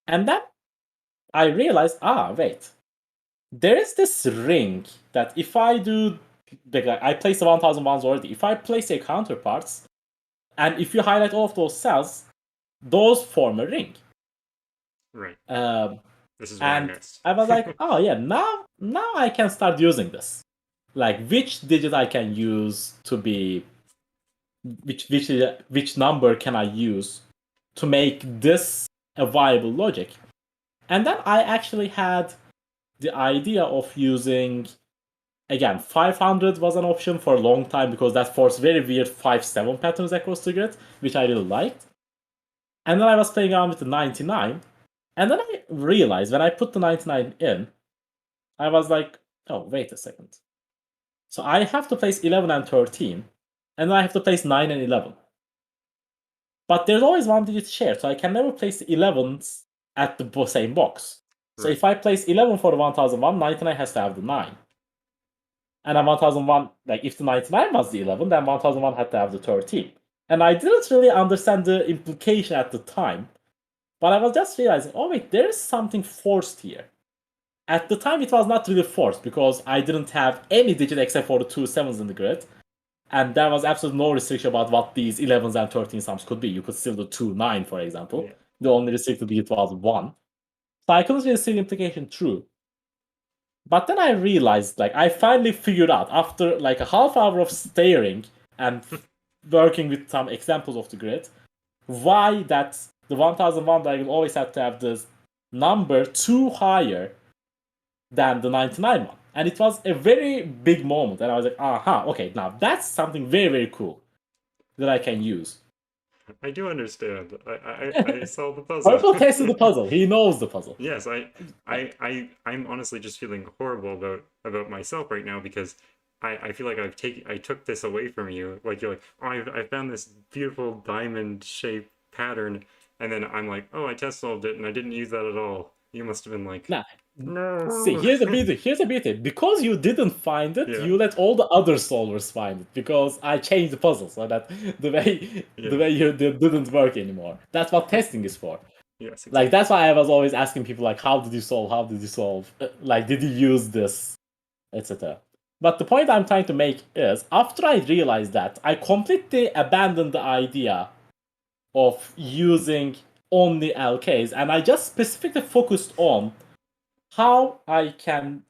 And then I realized, wait. There is this ring that if I do... I placed the 1,001s already. If I place their counterparts, and if you highlight all of those cells, those form a ring. Right. This is what and I missed. I was like, now I can start using this. Like, which digit I can use to be... Which number can I use to make this a viable logic? And then I actually had the idea of using... Again, 500 was an option for a long time, because that forced very weird 5-7 patterns across the grid, which I really liked. And then I was playing around with the 99, and then I realized when I put the 99 in, I was like, oh, wait a second. So I have to place 11 and 13, and then I have to place 9 and 11. But there's always one digit shared, so I can never place the 11s at the same box. So if I place 11 for the 1,001, 99 has to have the 9. And then 1,001, like, if the 99 was the 11, then 1,001 had to have the 13. And I didn't really understand the implication at the time, but I was just realizing, oh wait, there is something forced here. At the time, it was not really forced, because I didn't have any digit except for the 2 7s in the grid. And there was absolutely no restriction about what these 11s and 13 sums could be. You could still do 2, 9, for example. Yeah. The only restricted digit was 1. So I couldn't really see the implication through. But then I realized, like, I finally figured out, after like a half hour of staring and working with some examples of the grid, why that the 1,001 diagonal always had to have this number 2 higher than the 99 one. And it was a very big moment. And I was like, okay, now that's something very, very cool that I can use. I do understand. I solved the puzzle. Purple tested the puzzle. He knows the puzzle. Yes, I'm honestly just feeling horrible about myself right now, because I feel like I took this away from you. Like, you're like, I found this beautiful diamond shaped pattern, and then I'm like, I test solved it and I didn't use that at all. You must have been like, Nah. no. See, here's the beauty. Here's the beauty. Because you didn't find it, Yeah. you let all the other solvers find it. Because I changed the puzzle so that the way you didn't work anymore. That's what testing is for. Yes, exactly. Like, that's why I was always asking people, like, how did you solve? How did you solve? Like, did you use this, etc. But the point I'm trying to make is, after I realized that, I completely abandoned the idea of using only LKs, and I just specifically focused on how I can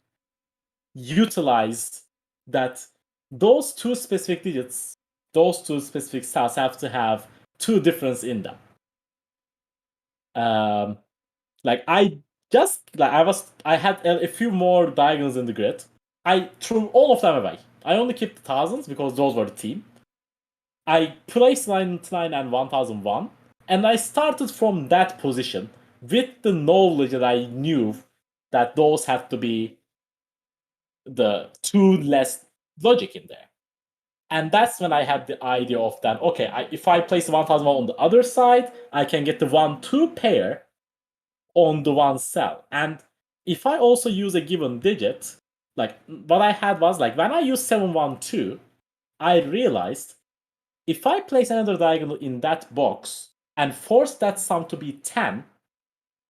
utilize that those two specific digits, those two specific styles have to have two difference in them. Like I had a few more diagonals in the grid. I threw all of them away. I only kept the thousands because those were the team. I placed 99 and 1001, and I started from that position with the knowledge that I knew that those had to be the two less logic in there. And that's when I had the idea of that, okay, if I place the 1001 on the other side, I can get the 1-2 pair on the one cell. And if I also use a given digit, like what I had was like when I used 712, I realized if I place another diagonal in that box and force that sum to be 10,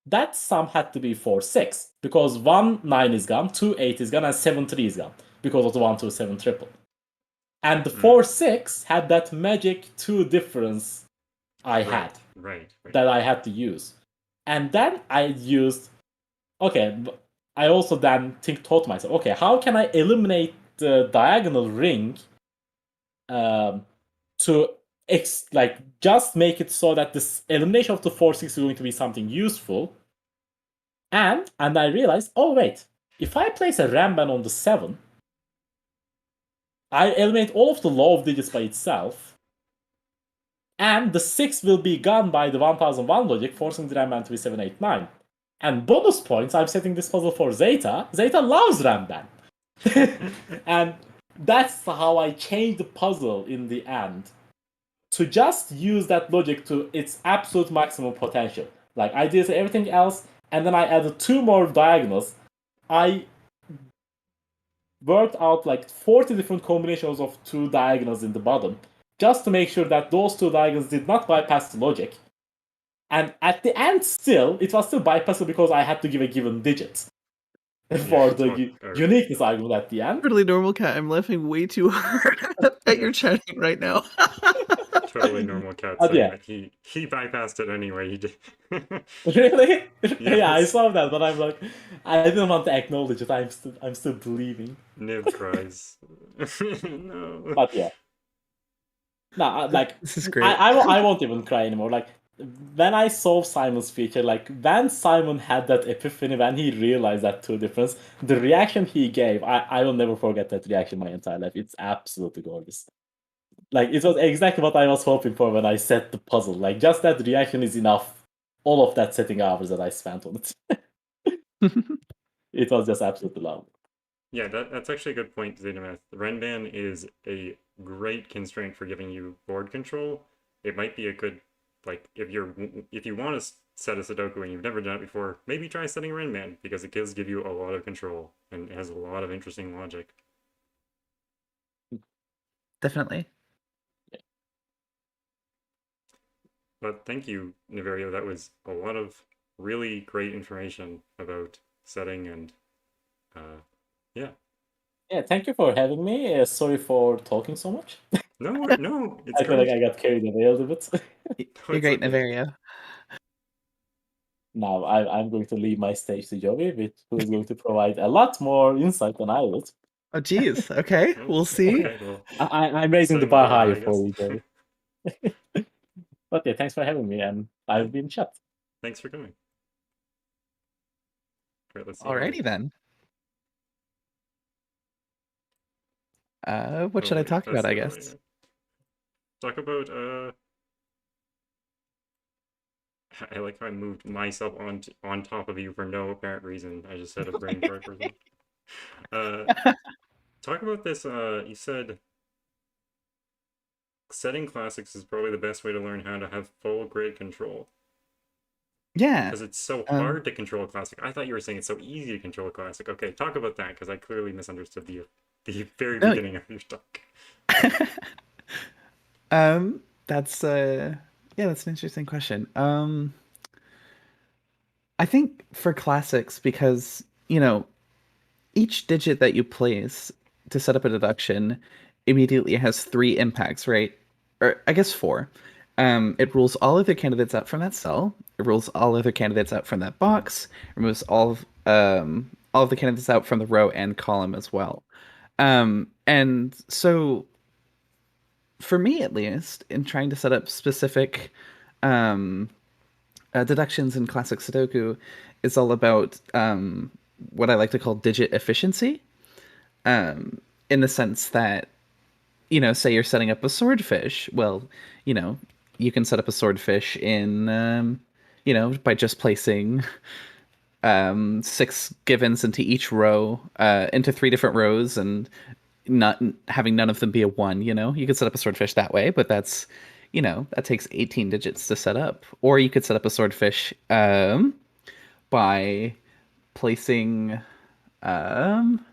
that sum had to be 4-6 because 1-9 is gone, 2-8 is gone, and 7-3 is gone because of the 1-2-7 triple. And the 4-6 had that magic 2 difference I had Right. that I had to use. And then I used, okay, I also then thought to myself, okay, how can I eliminate the diagonal ring to like just make it so that this elimination of the 4-6 is going to be something useful. And I realized, oh wait, if I place a ramban on the 7, I eliminate all of the low digits by itself, and the 6 will be gone by the 1001 logic, forcing the ramban to be 789. And bonus points, I'm setting this puzzle for Zeta. Zeta loves ramban. And that's how I changed the puzzle in the end to just use that logic to its absolute maximum potential. Like I did everything else, and then I added 2 more diagonals. I worked out like 40 different combinations of 2 diagonals in the bottom, just to make sure that those 2 diagonals did not bypass the logic. And at the end, still, it was still bypassable because I had to give a given digit for the uniqueness argument at the end. Totally normal cat. I'm laughing way too hard at your chatting right now. Totally normal cat saying Yeah. that he bypassed it anyway. He did. Really? Yes. Yeah, I saw that, but I'm like, I didn't want to acknowledge it. I'm still believing. Niv cries. No. But yeah. No, like This is great. I won't even cry anymore. Like when I saw Simon's feature, like when Simon had that epiphany, when he realized that 2 difference, the reaction he gave, I will never forget that reaction my entire life. It's absolutely gorgeous. Like it was exactly what I was hoping for when I set the puzzle. Like just that reaction is enough. All of that setting hours that I spent on it. It was just absolutely lovely. Yeah, that's actually a good point, zetamath. Renban is a great constraint for giving you board control. It might be a good, like, if you want to set a Sudoku and you've never done it before, maybe try setting Renban because it does give you a lot of control and it has a lot of interesting logic. Definitely. But thank you, Niverio. That was a lot of really great information about setting and yeah. Yeah, thank you for having me. Sorry for talking so much. No, it's I feel like I got carried away a little bit. You're great, Niverio. Now I'm going to leave my stage to Joey, who is going to provide a lot more insight than I would. Oh, geez. Okay, we'll see. Okay, well, I'm raising the setting bar I higher guess. for you, Joey. But yeah, thanks for having me, and I've been chat. Thanks for coming. Right, let's see. Alrighty then. What should I talk about, I guess? Talk about I like how I moved myself on top of you for no apparent reason. I just said a brain fart or something. Talk about this. You said setting classics is probably the best way to learn how to have full grid control. Yeah. Because it's so Um, hard to control a classic. I thought you were saying it's so easy to control a classic. Okay, talk about that because I clearly misunderstood the very no. beginning of your talk. That's yeah, that's an interesting question. I think for classics, because each digit that you place to set up a deduction immediately has three impacts, right? Or I guess four. It rules all other candidates out from that cell. It rules all other candidates out from that Hmm. box. Removes all of the candidates out from the row and column as well. And so for me at least, in trying to set up specific um, deductions in classic Sudoku, it's all about what I like to call digit efficiency. In the sense that, say you're setting up a swordfish. Well, you know, you can set up a swordfish in, by just placing six givens into each row, into three different rows, and not having none of them be a one. You could set up a swordfish that way, but that takes 18 digits to set up. Or you could set up a swordfish by placing. Um,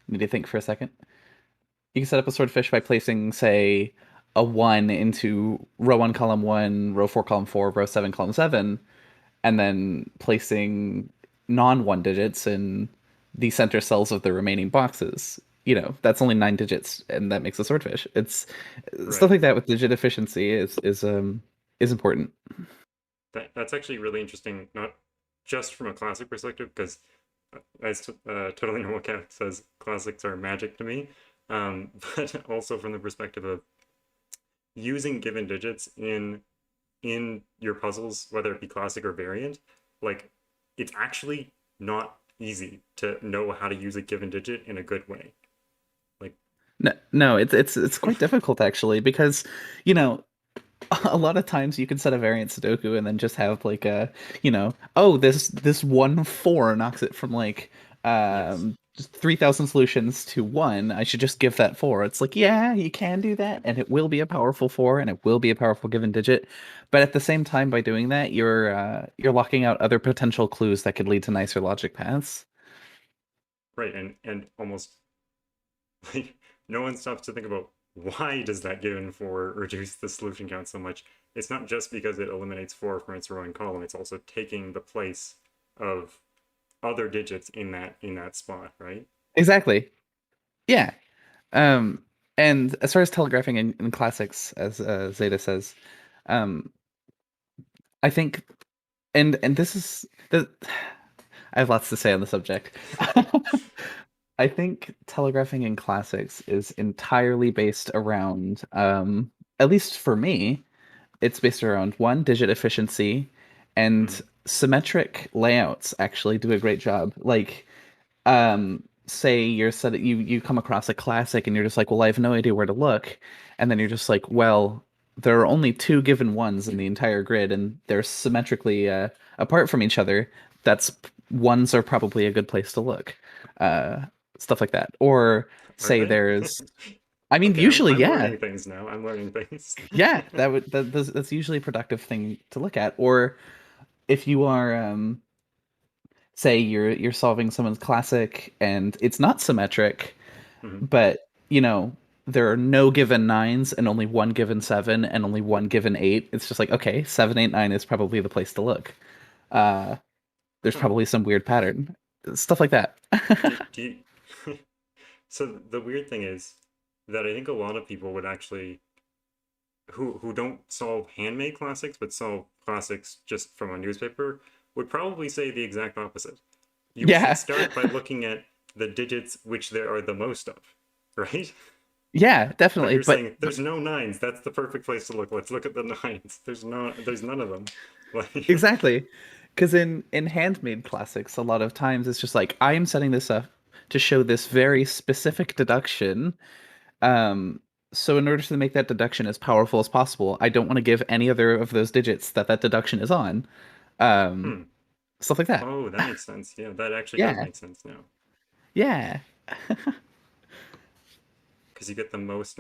Need to think for a second. You can set up a swordfish by placing, say, a one into row one, column one, row four, column four, row seven, column seven, and then placing non-one digits in the center cells of the remaining boxes. That's only 9 digits, and that makes a swordfish. It's stuff Right. like that with digit efficiency is important. That's actually really interesting, not just from a classic perspective, because as Totally Normal Cat says, classics are magic to me, but also from the perspective of using given digits in your puzzles, whether it be classic or variant. Like, it's actually not easy to know how to use a given digit in a good way. Like, No, no, it's quite difficult actually because you know a lot of times you can set a variant Sudoku and then just have like oh, this one four knocks it from like yes, just 3,000 solutions to one. I should just give that four. It's like, yeah, you can do that, and it will be a powerful four, and it will be a powerful given digit. But at the same time, by doing that, you're locking out other potential clues that could lead to nicer logic paths. right, and almost like no one stops to think about why does that given four reduce the solution count so much. It's not just because it eliminates four from its row and column, it's also taking the place of other digits in that spot, right? Exactly. Yeah. Um, and as far as telegraphing in classics, as Zeta says, um, I think, and this is the, I have lots to say on the subject. I think telegraphing in classics is entirely based around, at least for me, it's based around one, digit efficiency, Mm-hmm. and symmetric layouts actually do a great job. Like, say you come across a classic and you're just like, well, I have no idea where to look, and then you're just like, well, there are only two given ones in the entire grid and they're symmetrically apart from each other. That's Ones are probably a good place to look. uh Stuff like that. Or Are say they? there's, I mean, Okay, usually, I'm yeah. learning things now. I'm learning things. Yeah, that's usually a productive thing to look at. Or if you are say you're solving someone's classic and it's not symmetric, Hmm. but there are no given nines and only one given seven and only one given eight. It's just like, okay, 7, 8, 9 is probably the place to look. uh there's Huh. probably some weird pattern, stuff like that. Do you... So the weird thing is that I think a lot of people would actually who don't solve handmade classics but solve classics just from a newspaper would probably say the exact opposite. You should Yeah, start by looking at the digits which there are the most of, right? yeah, But definitely. you're But saying there's no nines. That's the perfect place to look. Let's look at the nines. There's none of them. Like, exactly, because in handmade classics, a lot of times it's just like, I am setting this up to show this very specific deduction. Um, so in order to make that deduction as powerful as possible, I don't want to give any other of those digits that deduction is on. Um, hmm. Stuff like that. Oh, that makes sense. Yeah, that actually does Yeah, make sense now. yeah, Because you get the most.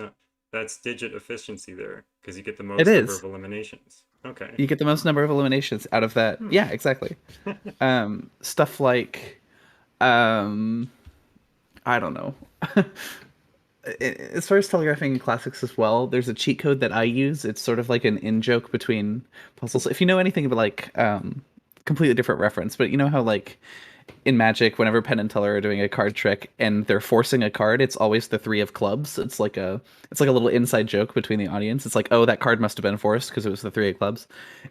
That's digit efficiency there. Because you get the it most number is. of eliminations. Okay. You get the most number of eliminations out of that. Hmm. Yeah, exactly. Stuff like, um, I don't know. As far as telegraphing in classics as well, there's a cheat code that I use. It's sort of like an in joke between puzzles. If you know anything about like completely different reference, but you know how like in Magic, whenever Penn and Teller are doing a card trick and they're forcing a card, it's always the three of clubs. It's like a little inside joke between the audience. It's like, oh, that card must have been forced because it was the three of clubs.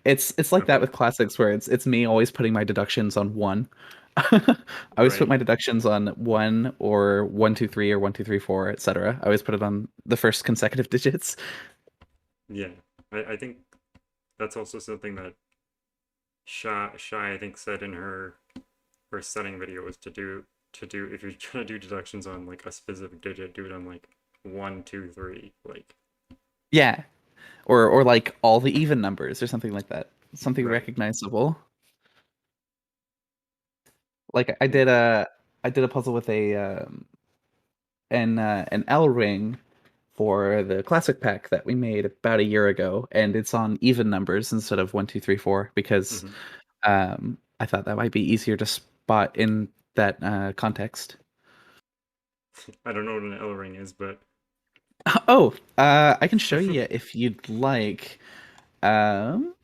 It's like that Okay. with classics where it's me always putting my deductions on one. I always put Right. my deductions on one or 1 2 3 or 1 2 3 4, etc. I always put it on the first consecutive digits. Yeah. I think that's also something that Shy I think said in her setting video was to do if you're trying to do deductions on like a specific digit, do it on like 1 2 3, like Yeah, or like all the even numbers or something like that. Something right. recognizable. Like Yeah. I did a puzzle with an L ring for the classic pack that we made about a year ago, and it's on even numbers instead of 1 2 3 4 because Hmm. I thought that might be easier to spot in that context. I don't know what an L ring is, but Oh, I can show you if you'd like. Um,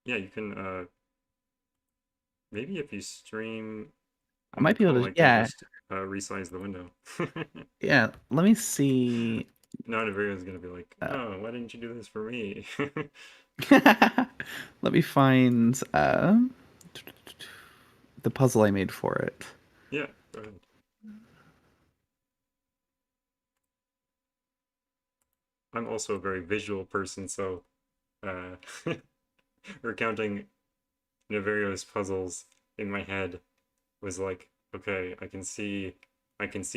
yeah, you can maybe if you stream I on the might be call, able to. I can Yeah, just resize the window. yeah. Let me see. Now Niverio is gonna be like, Uh, "Oh, why didn't you do this for me?" let me find the puzzle I made for it. Yeah, go ahead. I'm also a very visual person, so uh, recounting Niverio's puzzles in my head was like, okay, I can see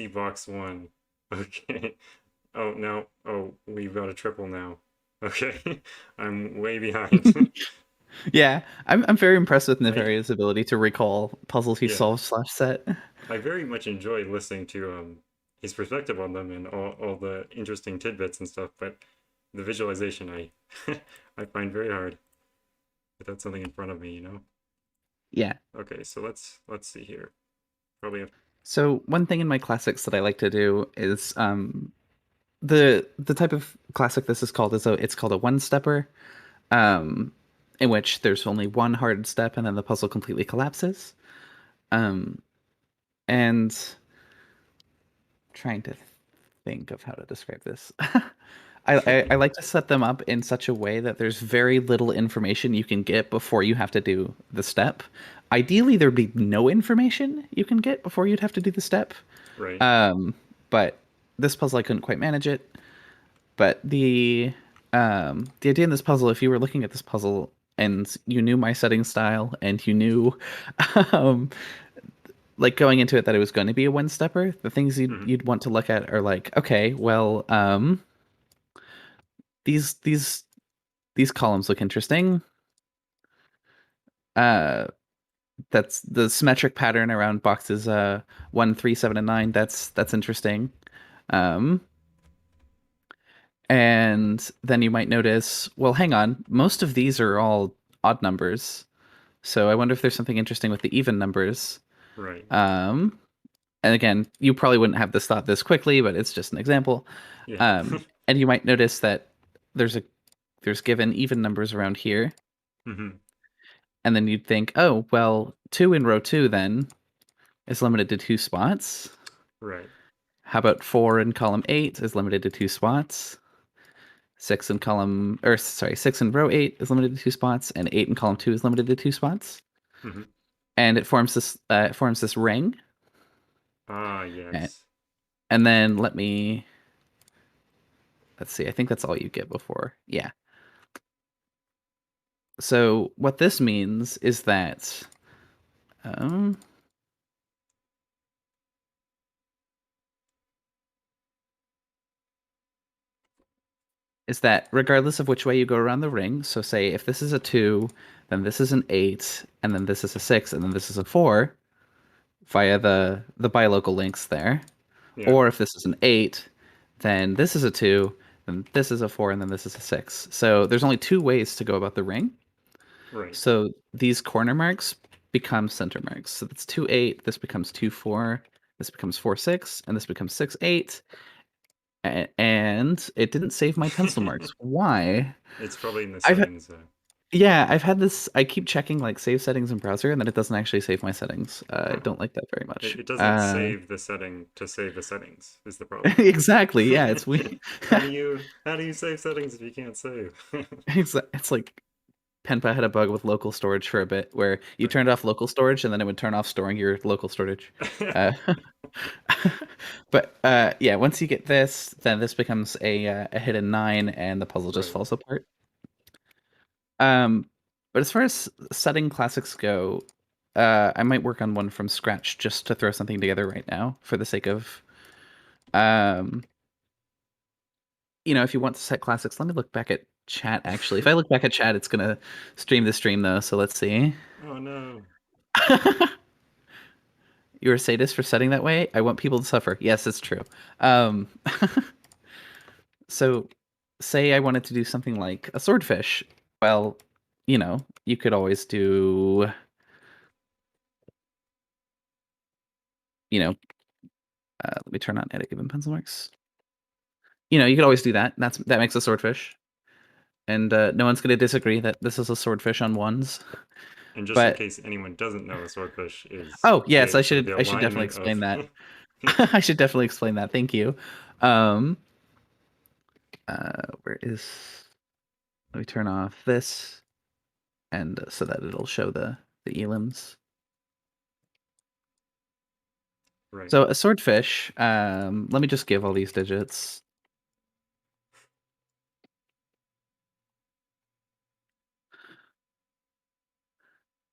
box one. Okay. Oh no. Oh, we've got a triple now. Okay. I'm way behind. Yeah, I'm very impressed with I Niverio's ability to recall puzzles he yeah. solves slash set. I very much enjoy listening to his perspective on them and all the interesting tidbits and stuff, but the visualization I I find very hard without something in front of me. Yeah. Okay, so let's see here. Probably have So one thing in my classics that I like to do is the type of classic this is called is it's called a one stepper, um, in which there's only one hard step and then the puzzle completely collapses. Um, and trying to think of how to describe this. I like to set them up in such a way that there's very little information you can get before you have to do the step. Ideally, there'd be no information you can get before you'd have to do the step. right. Um, but this puzzle, I couldn't quite manage it. But the idea in this puzzle, if you were looking at this puzzle and you knew my setting style and you knew um, like going into it that it was going to be a one stepper, the things Hmm. you'd want to look at are like, okay, well, these these these columns look interesting. Uh, that's the symmetric pattern around boxes 1, 3, 7, and 9. That's interesting. Um, and then you might notice, well, hang on, most of these are all odd numbers. So I wonder if there's something interesting with the even numbers. Right. Um, and again, you probably wouldn't have this thought this quickly, but it's just an example. Yeah. And you might notice that there's given even numbers around here, Hmm. and then you'd think, oh, well, 2 in row 2 then is limited to 2 spots. Right. How about 4 in column 8 is limited to 2 spots? 6 in row 8 is limited to 2 spots, and 8 in column 2 is limited to 2 spots. Hmm. And it forms this ring. Ah, And, yes. and then let's see, I think that's all you get before. Yeah. So what this means um, is that regardless of which way you go around the ring, so say if this is a 2, then this is an 8, and then this is a 6, and then this is a 4 via the bilocal links there. Yeah. Or if this is an 8, then this is a 2, then this is a 4, and then this is a 6. So there's only 2 ways to go about the ring. Right. So these corner marks become center marks. So that's 2, 8. This becomes 2, 4. This becomes 4, 6, and this becomes 6, 8. And it didn't save my pencil marks. Why? It's probably in the I've settings. Yeah, I've had this. I keep checking like save settings in browser, and then it doesn't actually save my settings. I don't like that very much. It doesn't save the setting to save the settings is the problem. Exactly. Yeah, it's weird. how do you save settings if you can't save? It's like Penpa had a bug with local storage for a bit, where you Right. turned off local storage, and then it would turn off storing your local storage. But yeah, once you get this, then this becomes a hidden 9, and the puzzle just Right. falls apart. But as far as setting classics go, I might work on one from scratch just to throw something together right now for the sake of, if you want to set classics, let me look back at chat. Actually, if I look back at chat, it's gonna stream the stream though. So let's see. Oh no. You're a sadist for setting that way. I want people to suffer. Yes, it's true. Um, so, say I wanted to do something like a swordfish. Well, you could always do, let me turn on edit given pencil marks. You could always do that. That makes a swordfish, and no one's going to disagree that this is a swordfish on ones. And just in But case anyone doesn't know, a swordfish is oh yes, I should the definitely alignment explain of... that. I should definitely explain that. Thank you. Where is? Let me turn off this, and so that it'll show the elims. Right. So a swordfish. Let me just give all these digits.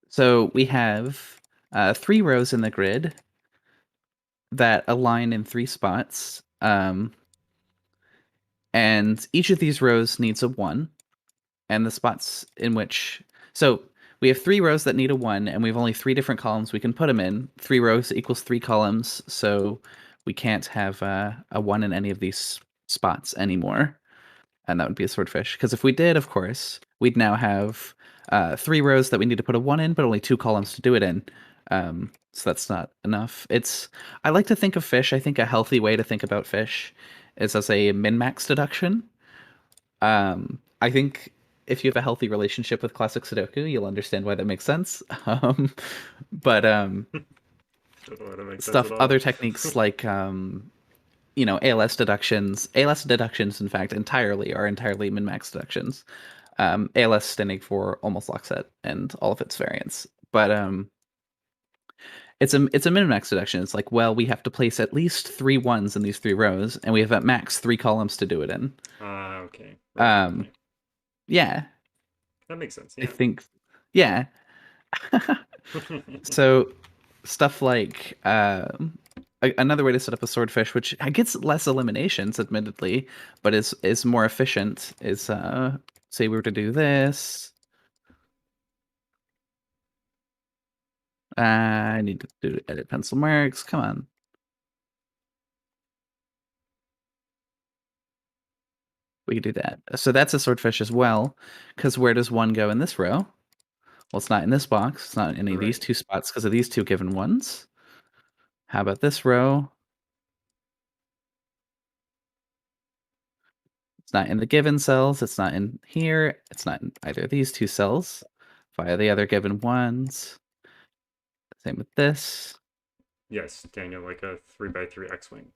So we have 3 rows in the grid that align in 3 spots. And each of these rows needs a 1. And the spots in which... So we have 3 rows that need a 1, and we have only 3 different columns we can put them in. 3 rows equals 3 columns, so we can't have a 1 in any of these spots anymore. And that would be a swordfish. Because if we did, of course, we'd now have 3 rows that we need to put a 1 in, but only 2 columns to do it in. So that's not enough. I like to think of fish. I think a healthy way to think about fish is as a min-max deduction. I think if you have a healthy relationship with classic Sudoku, you'll understand why that makes sense. But other techniques like ALS deductions. ALS deductions, in fact, are entirely min-max deductions. ALS standing for almost lock set and all of its variants. But it's a min-max deduction. It's like, well, we have to place at least 3 1s in these 3 rows, and we have at max 3 columns to do it in. Okay. Right. Yeah. That makes sense. I Yeah. think, yeah. So stuff like another way to set up a swordfish, which gets less eliminations, admittedly, but is more efficient, is say we were to do this. I need to do edit pencil marks. Come on. We could do that. So that's a swordfish as well, because where does 1 go in this row? Well, it's not in this box. It's not in any of these 2 spots because of these 2 given ones. How about this row? It's not in the given cells. It's not in here. It's not in either of these 2 cells via the other given ones. Same with this. Yes, Daniel, like a 3x3 X-wing.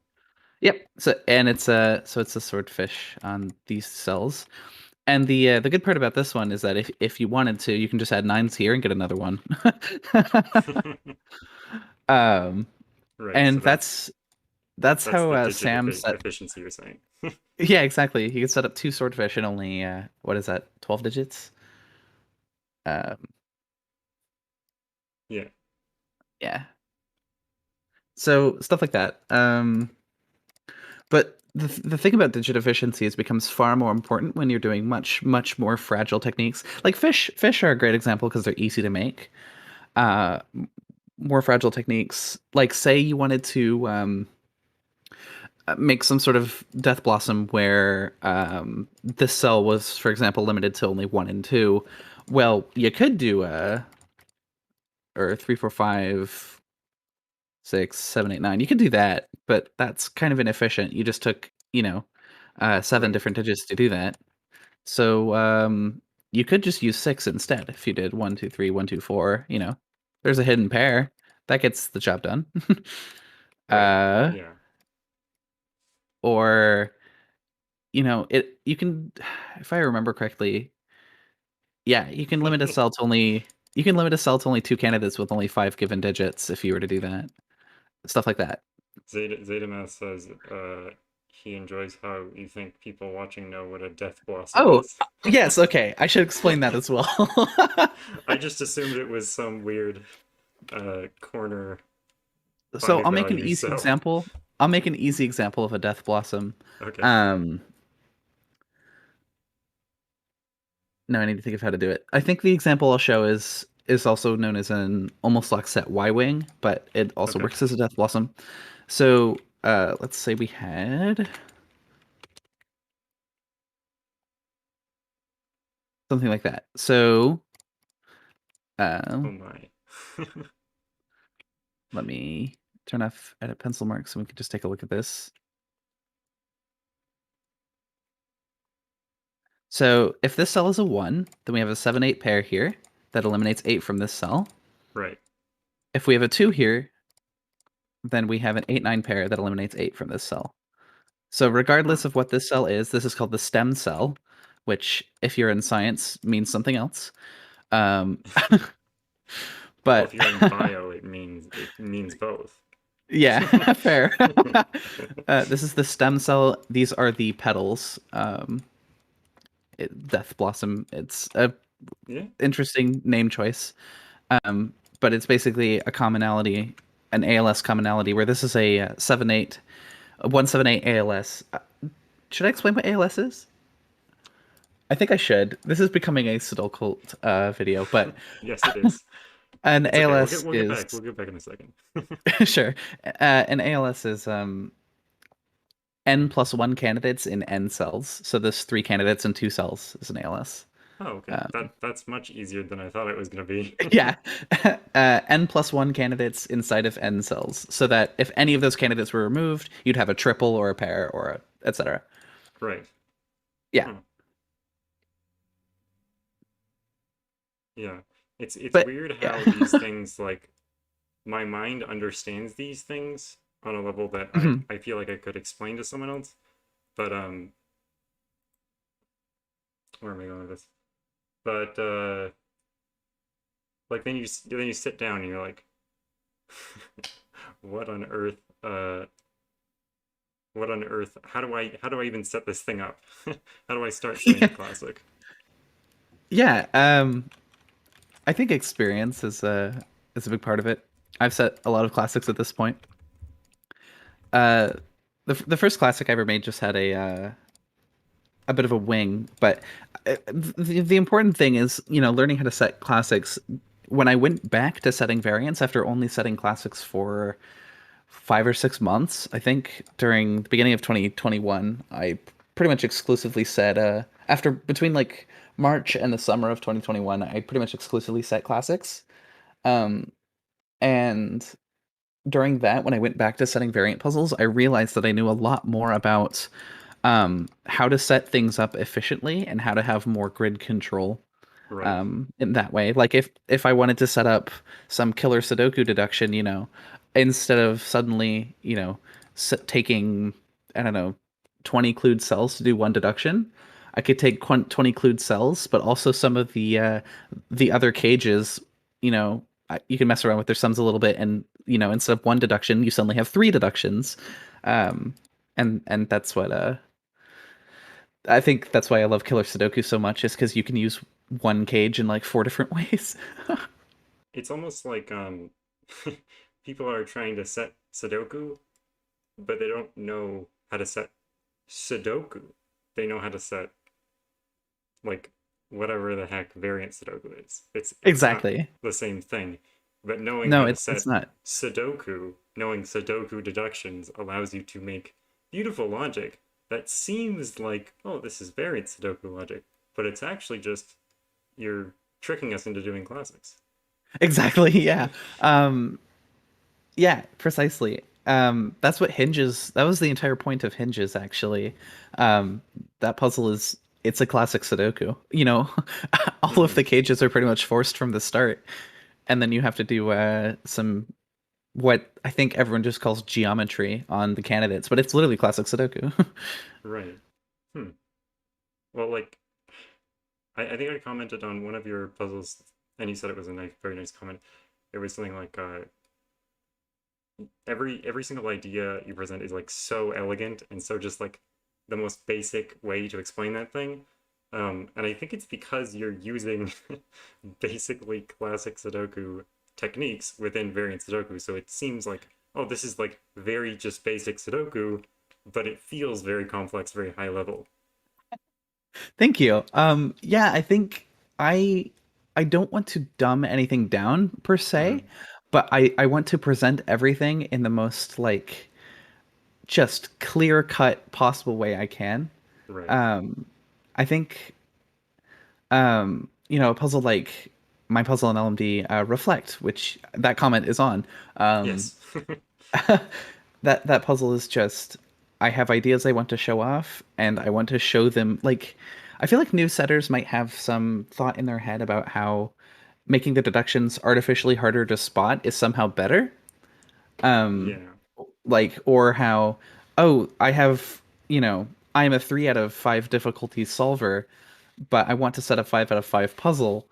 Yep. So it's a swordfish on these cells. And the good part about this one is that if you wanted to, you can just add 9s here and get another one. Right. And So that's how the digit Sam set. efficiency you're saying. Yeah, exactly. He can set up 2 swordfish in only what is that? 12 digits. Yeah. Yeah. So stuff like that. But the thing about digit efficiency is becomes far more important when you're doing much more fragile techniques. Like fish are a great example because they're easy to make. More fragile techniques, like say you wanted to make some sort of death blossom where this cell was, for example, limited to only 1 and 2. Well, you could do or 3, 4, 5, 6, 7, 8, 9. You could do that, but that's kind of inefficient. You just took, 7 Right. different digits to do that. So you could just use 6 instead if you did 1, 2, 3, 1, 2, 4. There's a hidden pair that gets the job done. Right. uh, Yeah. or you can, if I remember correctly, yeah, you can limit a cell to only 2 candidates with only 5 given digits if you were to do that. Stuff like that. Zetamath says he enjoys how you think people watching know what a death blossom Oh, is. yes, okay. I should explain that as well. I just assumed it was some weird corner So by I'll make an value easy cell. example. I'll make an easy example of a death blossom. Okay. Um, no, I need to think of how to do it. I think the example I'll show is also known as an almost lock set Y wing, but it also Okay. works as a death blossom. So let's say we had something like that. So Oh my. let me turn off edit pencil marks so we can just take a look at this. So if this cell is a 1, then we have a 7-8 pair here that eliminates 8 from this cell. Right. If we have a 2 here, then we have an 8-9 pair that eliminates 8 from this cell. So regardless of what this cell is, this is called the stem cell, which, if you're in science, means something else. Well, But if you're in bio, it means both. yeah, fair. This is the stem cell. These are the petals. Death blossom. It's a Yeah. interesting name choice. But it's basically a commonality, an ALS commonality, where this is a 7-8, a 178 ALS. Should I explain what ALS is? I think I should. This is becoming a Sudoku video, but Yes, it is. an It's okay. ALS We'll get is back. We'll get back in a second. sure. An ALS is n plus 1 candidates in n cells. So there's 3 candidates in 2 cells is an ALS. Oh, okay. That's much easier than I thought it was gonna be. Yeah. N plus 1 candidates inside of n cells, so that if any of those candidates were removed, you'd have a triple or a pair or etc. Right. Yeah. Huh. Yeah. It's But weird yeah. how these things, like, my mind understands these things on a level that Mhm. I feel like I could explain to someone else. But where am I going with this? But like then you sit down and you're like, what on earth? What on earth? How do I even set this thing up? How do I start setting up Classic? Yeah, I think experience is a big part of it. I've set a lot of classics at this point. The first classic I ever made just had a bit of a wing, but the important thing is, learning how to set classics. When I went back to setting variants after only setting classics for 5 or 6 months, I think during the beginning of 2021, I pretty much exclusively set after between like March and the summer of 2021, I pretty much exclusively set classics. Um, and during that, when I went back to setting variant puzzles, I realized that I knew a lot more about how to set things up efficiently and how to have more grid control Right. in that way. Like if I wanted to set up some killer Sudoku deduction, instead of suddenly, taking, I don't know, 20 clued cells to do one deduction, I could take 20 clued cells, but also some of the other cages, you can mess around with their sums a little bit, and instead of one deduction, you suddenly have 3 deductions, and that's what I think that's why I love Killer Sudoku so much, is because you can use one cage in like 4 different ways. It's almost like people are trying to set Sudoku, but they don't know how to set Sudoku. They know how to set, like, whatever the heck variant Sudoku is. It's not Exactly. the same thing. But knowing No, how to it's set not. Sudoku, knowing Sudoku deductions allows you to make beautiful logic that seems like, oh, this is variant Sudoku logic, but it's actually just you're tricking us into doing classics. Exactly, yeah. Um, yeah, precisely. That's what Hinges, that was the entire point of Hinges, actually. Um, that puzzle is, it's a classic Sudoku. You know, all of Mm-hmm. the cages are pretty much forced from the start. And then you have to do some, what I think everyone just calls geometry on the candidates, but it's literally classic Sudoku. Right. Hmm. Well, like, I think I commented on one of your puzzles, and you said it was a nice, very nice comment. It was something like, every single idea you present is like so elegant and so just like the most basic way to explain that thing. And I think it's because you're using basically classic Sudoku techniques within variant Sudoku. So it seems like, oh, this is like very just basic Sudoku, but it feels very complex, very high level. Thank you. Yeah, I think I I don't want to dumb anything down per se, Hmm. but I want to present everything in the most like just clear cut possible way I can. Right. Um, I think you know, a puzzle like my puzzle in LMD, Reflect, which that comment is on. Um, Yes. that puzzle is just, I have ideas I want to show off, and I want to show them. Like, I feel like new setters might have some thought in their head about how making the deductions artificially harder to spot is somehow better. Um, Yeah. like, or how, oh, I have, you know, I'm a 3 out of 5 difficulty solver, but I want to set a 5 out of 5 puzzle.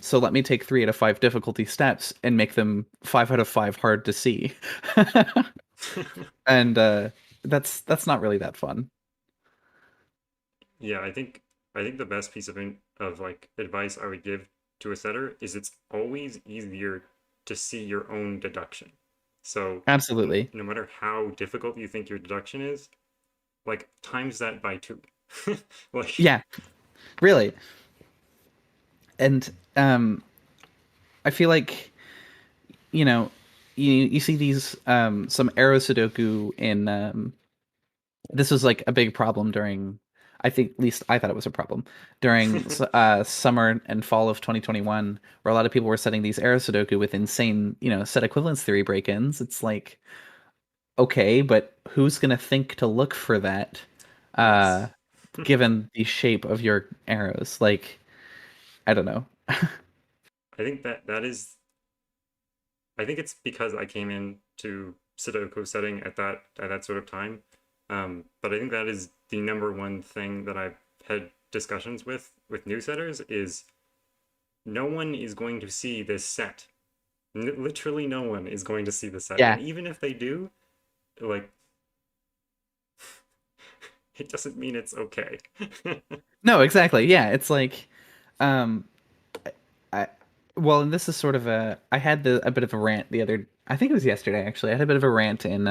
So let me take 3 out of 5 difficulty steps and make them 5 out of 5 hard to see. And that's not really that fun. Yeah, I think the best piece of of like advice I would give to a setter is it's always easier to see your own deduction. So Absolutely. no matter how difficult you think your deduction is, like times that by two. Like, Yeah, really. And I feel like, you know, you see these some arrow Sudoku in this was like a big problem during, I think, at least I thought it was a problem during summer and fall of 2021, where a lot of people were setting these arrow Sudoku with insane, you know, set equivalence theory break-ins. It's like, okay, but who's gonna think to look for that, uh, yes. given the shape of your arrows? Like, I don't know. I think that is I think it's because I came into Sudoku setting at that sort of time. But I think that is the number one thing that I've had discussions with new setters is no one is going to see this set. Literally no one is going to see the set. And Yeah. even if they do, like it doesn't mean it's okay. No, exactly. Yeah, it's like, um, I well, and this is sort of I had a bit of a rant the other. I think it was yesterday actually. I had a bit of a rant in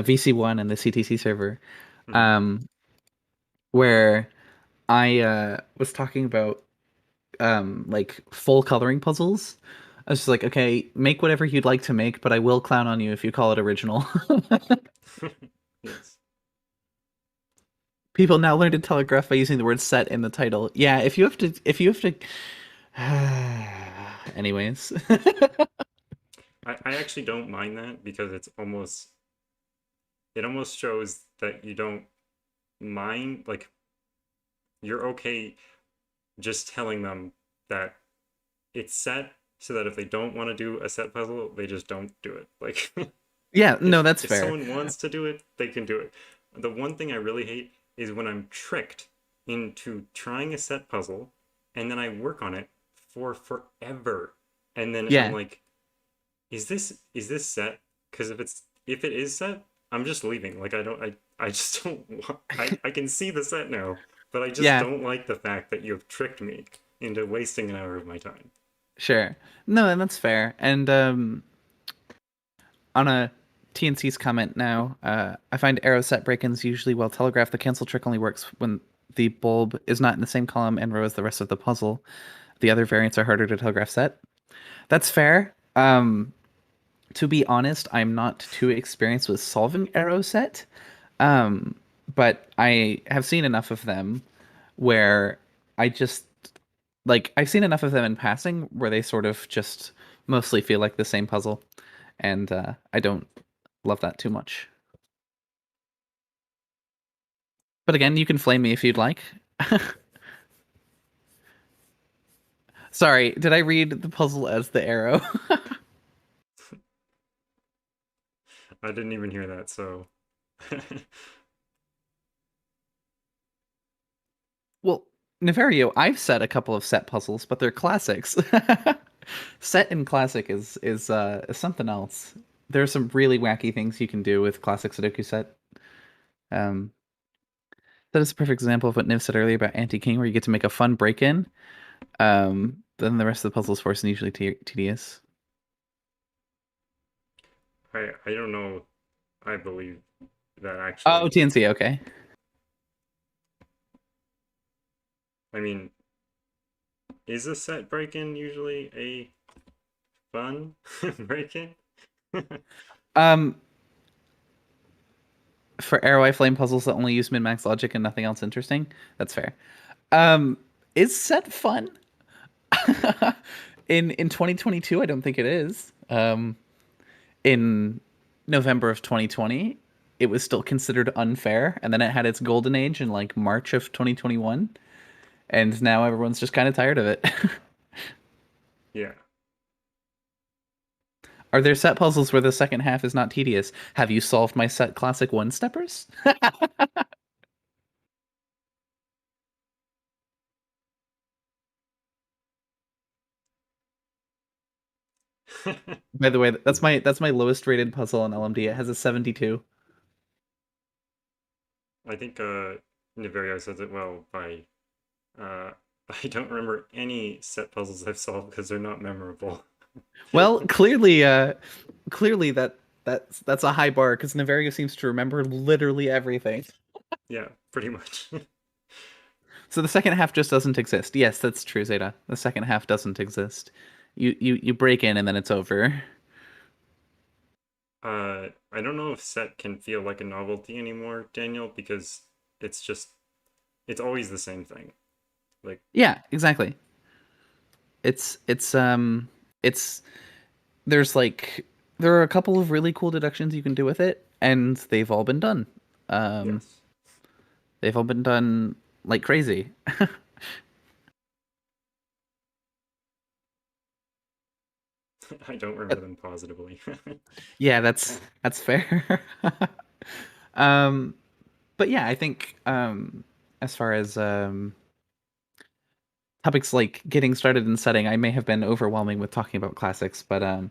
VC1 and the CTC server, Mhm. um, where I was talking about like full coloring puzzles. I was just like, okay, make whatever you'd like to make, but I will clown on you if you call it original. Yes. People now learn to telegraph by using the word set in the title. Yeah, if you have to anyways. I actually don't mind that because it almost shows that you don't mind, like you're okay just telling them that it's set so that if they don't want to do a set puzzle, they just don't do it. Like Yeah, no, if that's if fair. someone wants to do it, they can do it. The one thing I really hate is when I'm tricked into trying a set puzzle and then I work on it for forever. And then I'm Yeah. like, is this set? Because if it is set, I'm just leaving. Like I just don't want, I can see the set now, but I just Yeah, don't like the fact that you have tricked me into wasting an hour of my time. sure. No, and that's fair. And on a TNC's comment now, I find arrow set break-ins usually well telegraphed. The cancel trick only works when the bulb is not in the same column and row as the rest of the puzzle. The other variants are harder to telegraph set. That's fair. to be honest, I'm not too experienced with solving arrow set. Um, but I have seen enough of them where I just like I've seen enough of them in passing where they sort of just mostly feel like the same puzzle, and I don't love that too much. But again, you can flame me if you'd like. Sorry, did I read the puzzle as the arrow? I didn't even hear that, so. Well, Niverio, I've set a couple of set puzzles, but they're classics. Set in classic is something else. There are some really wacky things you can do with classic Sudoku set. Um, that is a perfect example of what Niv said earlier about Anti-King, where you get to make a fun break-in. Then the rest of the puzzles force and usually tedious. I don't know. I believe that Oh, actually. TNC, okay. I mean, is a set break-in usually a fun break-in? Um, for Arrow Flame puzzles that only use min-max logic and nothing else interesting, that's fair. Um, is set fun? In 2022, I don't think it is. In November of 2020, it was still considered unfair, and then it had its golden age in like March of 2021, and now everyone's just kind of tired of it. Yeah. Are there set puzzles where the second half is not tedious? Have you solved my set classic one-steppers? By the way, that's my lowest rated puzzle on LMD. It has a 72. I think Niverio says it well by uh, I don't remember any set puzzles I've solved because they're not memorable. Well, clearly that's a high bar because Niverio seems to remember literally everything. Yeah, pretty much. So the second half just doesn't exist. Yes, that's true, Zeta. The second half doesn't exist. You break in and then it's over. I don't know if set can feel like a novelty anymore, Daniel, because it's just it's always the same thing. Like, Yeah, exactly. It's there's like there are a couple of really cool deductions you can do with it, and they've all been done. Um, yes. they've all been done like crazy. I don't remember them positively. Yeah, that's fair. um, but yeah, I think as far as topics like getting started in setting, I may have been overwhelming with talking about classics, but and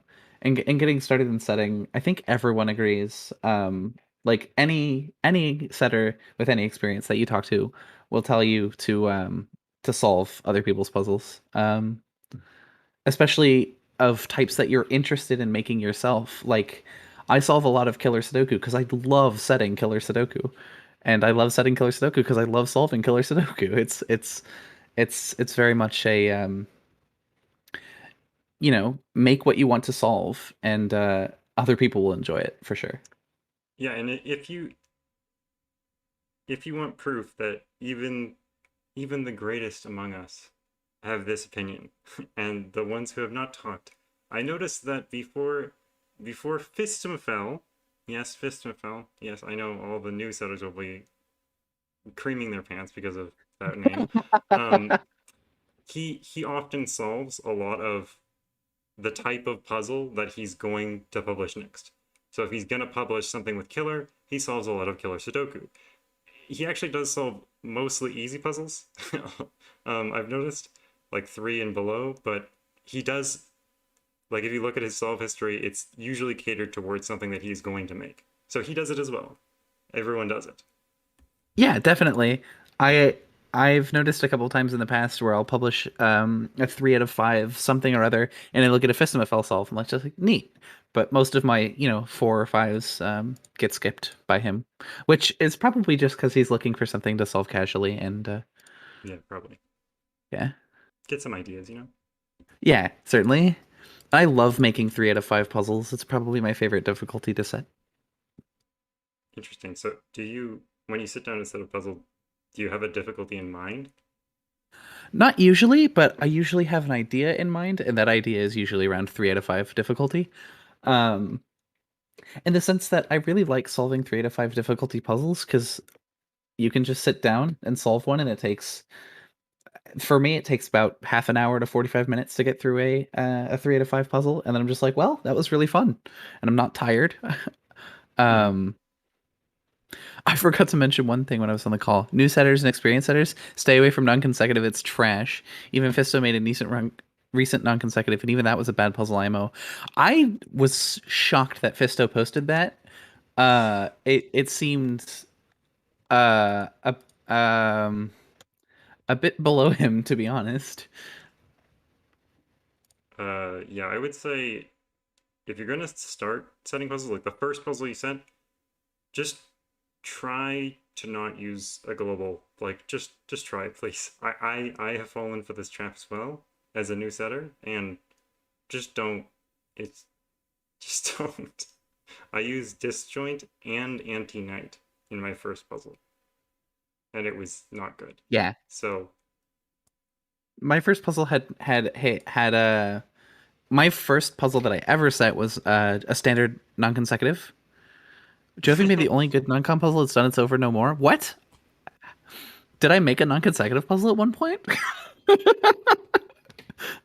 getting started in setting, I think everyone agrees. Like any setter with any experience that you talk to will tell you to solve other people's puzzles. Especially of types that you're interested in making yourself. Like I solve a lot of killer Sudoku because I love setting killer Sudoku. And I love setting killer Sudoku because I love solving killer Sudoku. It's very much a make what you want to solve, and other people will enjoy it for sure. Yeah, and if you want proof that even the greatest among us have this opinion, and the ones who have not talked, I noticed that before Fistamfell, yes, Fistamfell, yes, I know all the new setters will be creaming their pants because of that name. Um, he often solves a lot of the type of puzzle that he's going to publish next. So if he's going to publish something with killer, he solves a lot of killer Sudoku. He actually does solve mostly easy puzzles. I've noticed like 3 and below, but he does like if you look at his solve history, it's usually catered towards something that he's going to make. So he does it as well. Everyone does it. Yeah, definitely. I've noticed a couple times in the past where I'll publish a 3 out of 5 something or other, and I look at a Fistama fell solve and just like neat. But most of my 4 or 5s get skipped by him, which is probably just because he's looking for something to solve casually, and Yeah, probably. yeah, Get some ideas, you know? yeah, certainly. I love making 3 out of 5 puzzles. It's probably my favorite difficulty to set. Interesting. So, when you sit down to set a puzzle, do you have a difficulty in mind? Not usually, but I usually have an idea in mind, and that idea is usually around 3 out of 5 difficulty. Um, in the sense that I really like solving 3 out of 5 difficulty puzzles because you can just sit down and solve one, and for me, it takes about half an hour to 45 minutes to get through a 3 out of 5 puzzle, and then I'm just like, well, that was really fun, and I'm not tired. Mhm. um, I forgot to mention one thing when I was on the call. New setters and experienced setters, stay away from non-consecutive. It's trash. Even Fisto made a recent non-consecutive, and even that was a bad puzzle IMO. I was shocked that Fisto posted that. It seemed uh a um a bit below him, to be honest. Yeah, I would say if you're gonna start setting puzzles, like the first puzzle you set, just try to not use a global. Like, just try it, please. I have fallen for this trap as well as a new setter, and just don't. It's just don't. I used disjoint and anti-knight in my first puzzle, and it was not good. Yeah, So, my first puzzle had a my first puzzle that I ever set was a standard non-consecutive. Jovi made the only good non-con puzzle that's done its over no more. What? Did I make a non-consecutive puzzle at one point?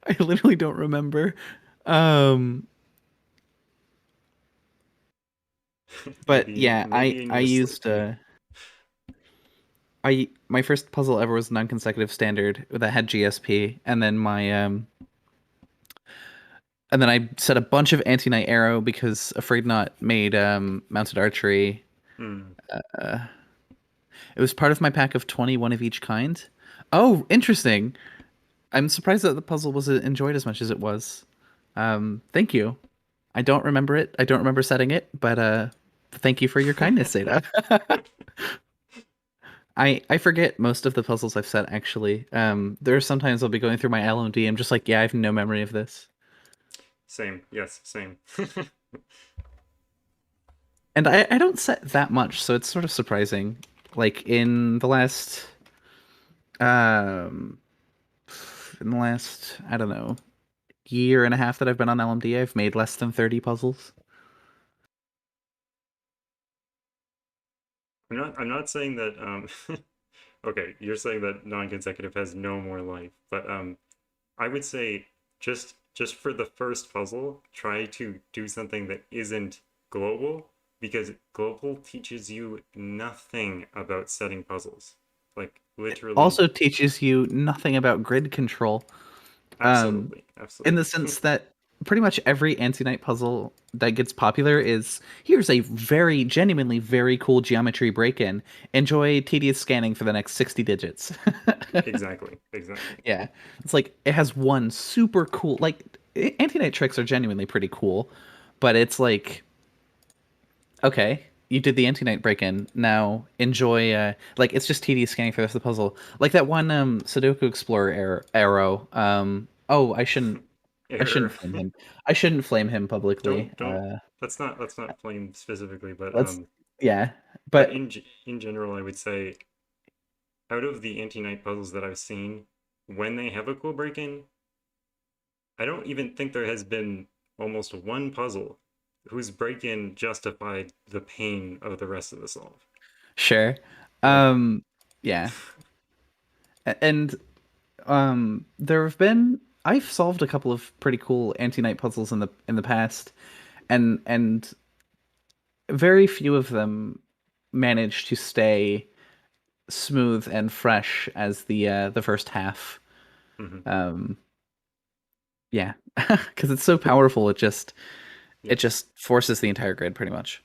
I literally don't remember. Um, but yeah, maybe in I your sleep. used I my first puzzle ever was non-consecutive standard that had GSP, and then I set a bunch of anti-knight arrow because Afraid Not made mounted archery. Hmm. Uh, it was part of my pack of 21 of each kind. Oh, interesting. I'm surprised that the puzzle was enjoyed as much as it was. Thank you. I don't remember it. I don't remember setting it, but thank you for your kindness, Seda. I forget most of the puzzles I've set actually. There are sometimes I'll be going through my LMD. I'm just like, yeah, I have no memory of this. Same. Yes, same. And I don't set that much, so it's sort of surprising. Like um in the last, I don't know, year and a half that I've been on LMD, I've made less than 30 puzzles. I'm not saying that okay, you're saying that non-consecutive has no more life, but I would say just for the first puzzle, try to do something that isn't global because global teaches you nothing about setting puzzles. Like literally, Also teaches you nothing about grid control. Um, absolutely, in the absolutely. sense that pretty much every anti-knight puzzle that gets popular is here's a very genuinely very cool geometry break-in. Enjoy tedious scanning for the next 60 digits. Exactly, exactly. Yeah. It's like it has one super cool like anti-knight tricks are genuinely pretty cool, but it's like okay, you did the anti-knight break-in. Now enjoy like it's just tedious scanning for the rest of the puzzle. Like that one Sudoku Explorer arrow. Oh, I shouldn't Error. flame him. I shouldn't flame him publicly. Don't. Let's not flame specifically, but Let's yeah. but But in general, I would say out of the anti-knight puzzles that I've seen, when they have a cool break-in, I don't even think there has been almost one puzzle whose break-in justified the pain of the rest of the solve. sure. Like, Um yeah. And there have been I've solved a couple of pretty cool anti-knight puzzles in the past, and very few of them manage to stay smooth and fresh as the first half. mhm, Um, yeah, because it's so powerful. It yes, just forces the entire grid pretty much.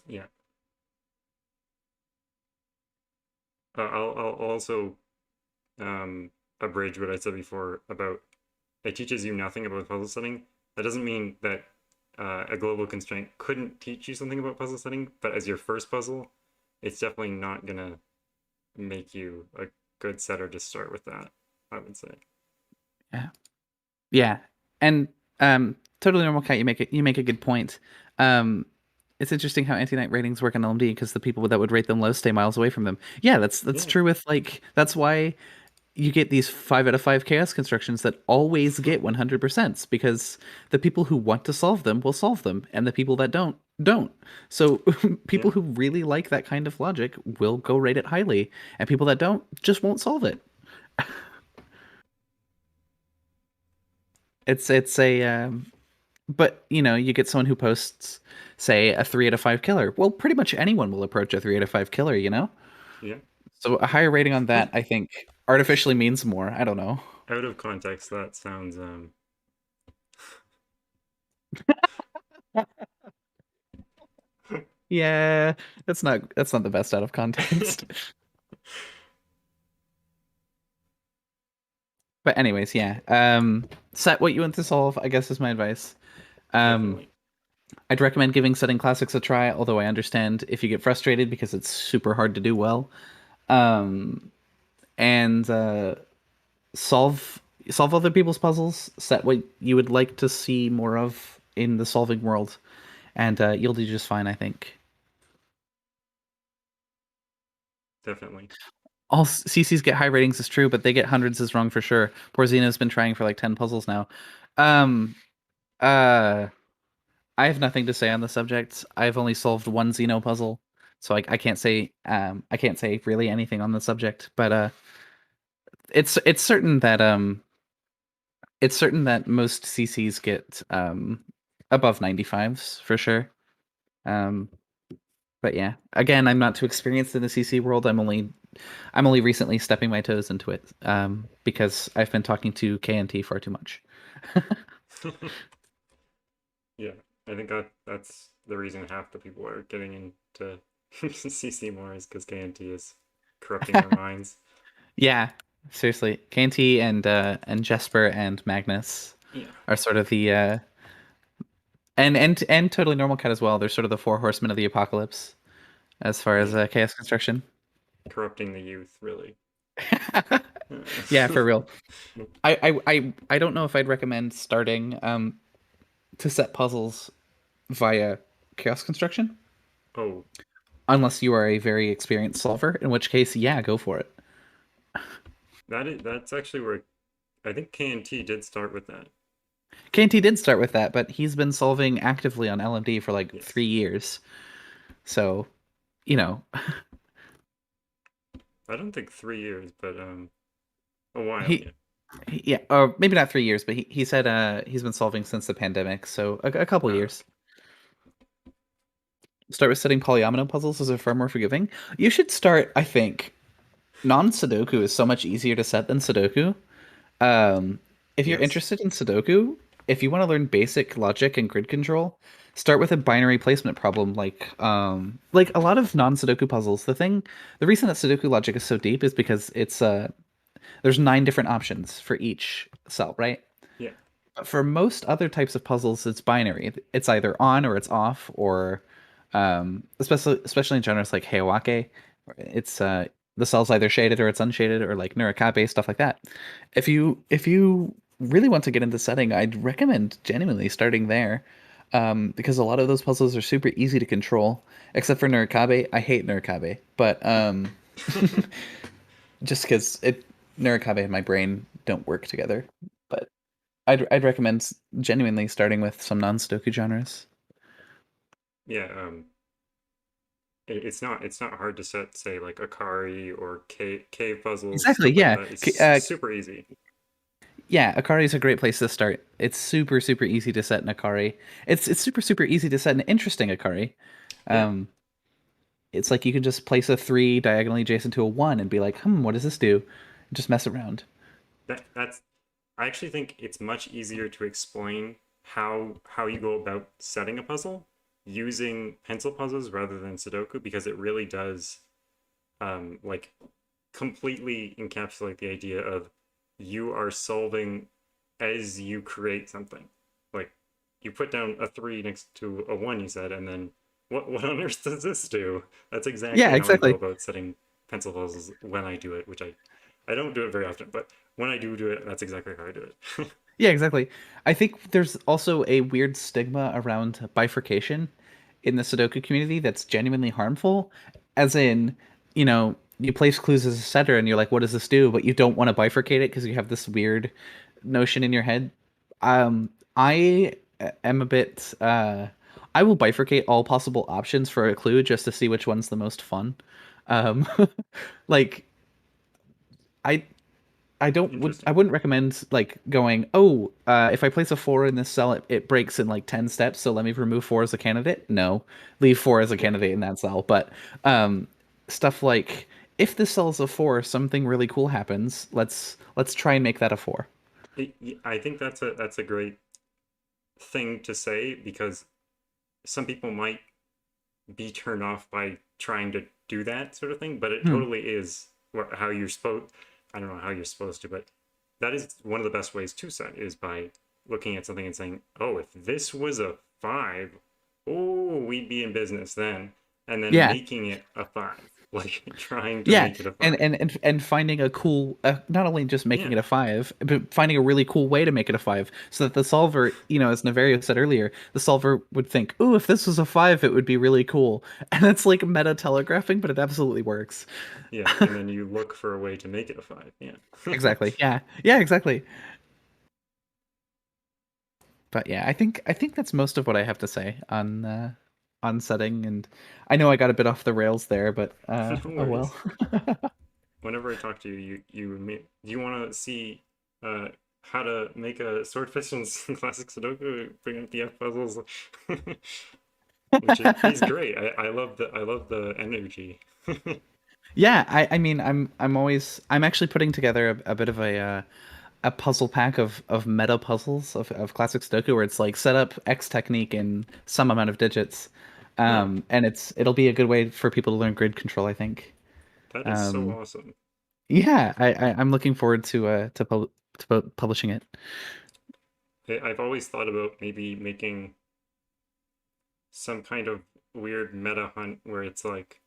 yeah. I'll also um, abridge what I said before about it teaches you nothing about puzzle setting. That doesn't mean that a global constraint couldn't teach you something about puzzle setting, but as your first puzzle, it's definitely not gonna make you a good setter to start with that, I would say. Yeah, yeah, and Totally normal cat. You make a good point. Um, it's interesting how anti-night ratings work in LMD because the people that would rate them low stay miles away from them. Yeah, that's Yeah. true with like that's why you get these 5 out of 5 chaos constructions that always get 100% because the people who want to solve them will solve them, and the people that don't. So Yeah. people who really like that kind of logic will go rate it highly, and people that don't just won't solve it. It's a but you know, you get someone who posts, say, a 3 out of 5 killer. Well, pretty much anyone will approach a 3 out of 5 killer, you know. Yeah. So a higher rating on that, I think, artificially means more. I don't know. Out of context, that sounds Yeah, that's not the best out of context. But anyways, yeah. Set what you want to solve, I guess is my advice. Um, definitely. I'd recommend giving setting classics a try, although I understand if you get frustrated because it's super hard to do well. Um, and solve other people's puzzles, set what you would like to see more of in the solving world, and you'll do just fine, I think. Definitely. All CCs get high ratings is true, but they get hundreds is wrong for sure. Poor Xeno's been trying for like 10 puzzles now. Um, uh, I have nothing to say on the subject. I've only solved one Xeno puzzle, so I can't say really anything on the subject. But it's certain that it's certain that most CCs get above 95s for sure. Um, but yeah, again, I'm not too experienced in the CC world. I'm only recently stepping my toes into it because I've been talking to KNT far too much. Yeah. I think that's the reason half the people are getting into CC more is because KNT is corrupting their minds. Yeah, seriously, KNT and Jesper and Magnus Yeah. are sort of the and totally normal cat as well. They're sort of the four horsemen of the apocalypse as far as Yeah. chaos construction. Corrupting the youth, really. Yeah, for real. I don't know if I'd recommend starting to set puzzles via chaos construction Oh, unless you are a very experienced solver, in which case, yeah, go for it. that's actually where I think KNT did start with that. KNT did start with that, but he's been solving actively on LMD for like Yes. 3 years. So, you know, I don't think 3 years, but a while, he yeah. yeah, or maybe not 3 years, but he said he's been solving since the pandemic, so a couple Ah, years. Start with setting polyomino puzzles as a far more forgiving. You should start, I think. Non-Sudoku is so much easier to set than Sudoku. Um, if you're yes. interested in Sudoku, if you want to learn basic logic and grid control, start with a binary placement problem like a lot of non-Sudoku puzzles. The reason that Sudoku logic is so deep is because it's there's 9 different options for each cell, right? Yeah. But for most other types of puzzles, it's binary. It's either on or it's off, or especially in genres like Heiwake, it's the cell's either shaded or it's unshaded, or like Nurikabe, stuff like that. If you really want to get into setting, I'd recommend genuinely starting there. Because a lot of those puzzles are super easy to control, except for Nurikabe. I hate Nurikabe, but just because it Nurikabe and my brain don't work together. But I'd recommend genuinely starting with some non-Sudoku genres. Yeah, it's not hard to set, say, like Akari or cave puzzles, Exactly, stuff like yeah. that. It's super easy. Yeah, Akari is a great place to start. It's super easy to set an Akari. It's super easy to set an interesting Akari. Yeah. Um, it's like you can just place a 3 diagonally adjacent to a 1 and be like, what does this do? Just mess around. That's I actually think it's much easier to explain how you go about setting a puzzle using pencil puzzles rather than Sudoku because it really does like completely encapsulate the idea of you are solving as you create something. Like you put down a 3 next to a 1 you said, and then what on earth does this do? That's Yeah, exactly how I go exactly. about setting pencil puzzles when I do it, which I don't do it very often, but when I do it, that's exactly how I do it. Yeah, exactly. I think there's also a weird stigma around bifurcation in the Sudoku community that's genuinely harmful. As in, you place clues as a setter and you're like, what does this do? But you don't want to bifurcate it because you have this weird notion in your head. I am a bit I will bifurcate all possible options for a clue just to see which one's the most fun. Um like I I Interesting. wouldn't recommend like going, oh, if I place a 4 in this cell, it breaks in like 10 steps, so let me remove 4 as a candidate. No, leave 4 as a Yeah. candidate in that cell. But um stuff like, if this cell is a 4, something really cool happens. Let's try and make that a 4. I think that's a great thing to say because some people might be turned off by trying to do that sort of thing, but it Hmm. totally is how you're supposed. I don't know how you're supposed to, but that is one of the best ways to set is by looking at something and saying, "Oh, if this was a 5, oh, we'd be in business then," and then Yeah. making it a 5, like trying to Yeah, make it a and 5. and finding a cool, not only just making Yeah, it a 5, but finding a really cool way to make it a 5, so that the solver, as Niverio said earlier, the solver would think, "Ooh, if this was a 5, it would be really cool," and it's like meta telegraphing, but it absolutely works. yeah, and then you look for a way to make it a 5. Yeah. Exactly. Yeah. Yeah. Exactly. But yeah, I think that's most of what I have to say on setting, and I know I got a bit off the rails there, but No oh well. worries. Whenever I talk to you, do you want to see uh, how to make a swordfish in classic Sudoku? Bring up the F puzzles, which is great. I love the energy. Yeah, I mean, I'm actually putting together a bit of a puzzle pack of meta puzzles of classic Sudoku, where it's like set up X technique in some amount of digits, Oh, and it'll be a good way for people to learn grid control, I think. that is so Um, awesome. yeah, I'm looking forward to publishing it. I've always thought about maybe making some kind of weird meta hunt where it's like,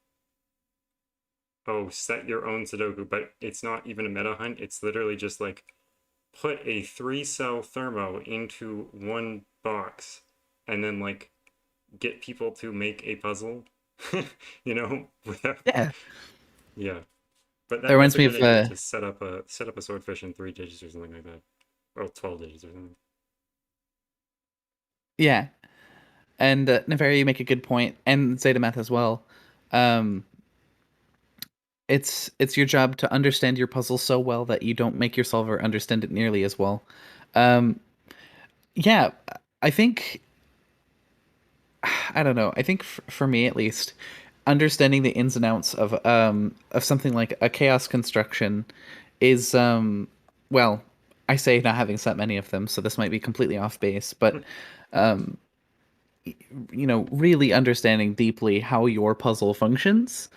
oh, set your own Sudoku, but it's not even a meta hunt. It's literally just like put a 3 cell thermo into one box and then like get people to make a puzzle, without, Yeah, yeah. But that that's reminds a me good of idea to set up a swordfish in 3 digits or something like that, or 12 digits or something. yeah, and Navari, you make a good point, and zetamath as well. Um, it's your job to understand your puzzle so well that you don't make your solver understand it nearly as well. Um, yeah, I think I don't know. I think for me at least, understanding the ins and outs of something like a chaos construction is well, I say not having set many of them, so this might be completely off base, but um really understanding deeply how your puzzle functions,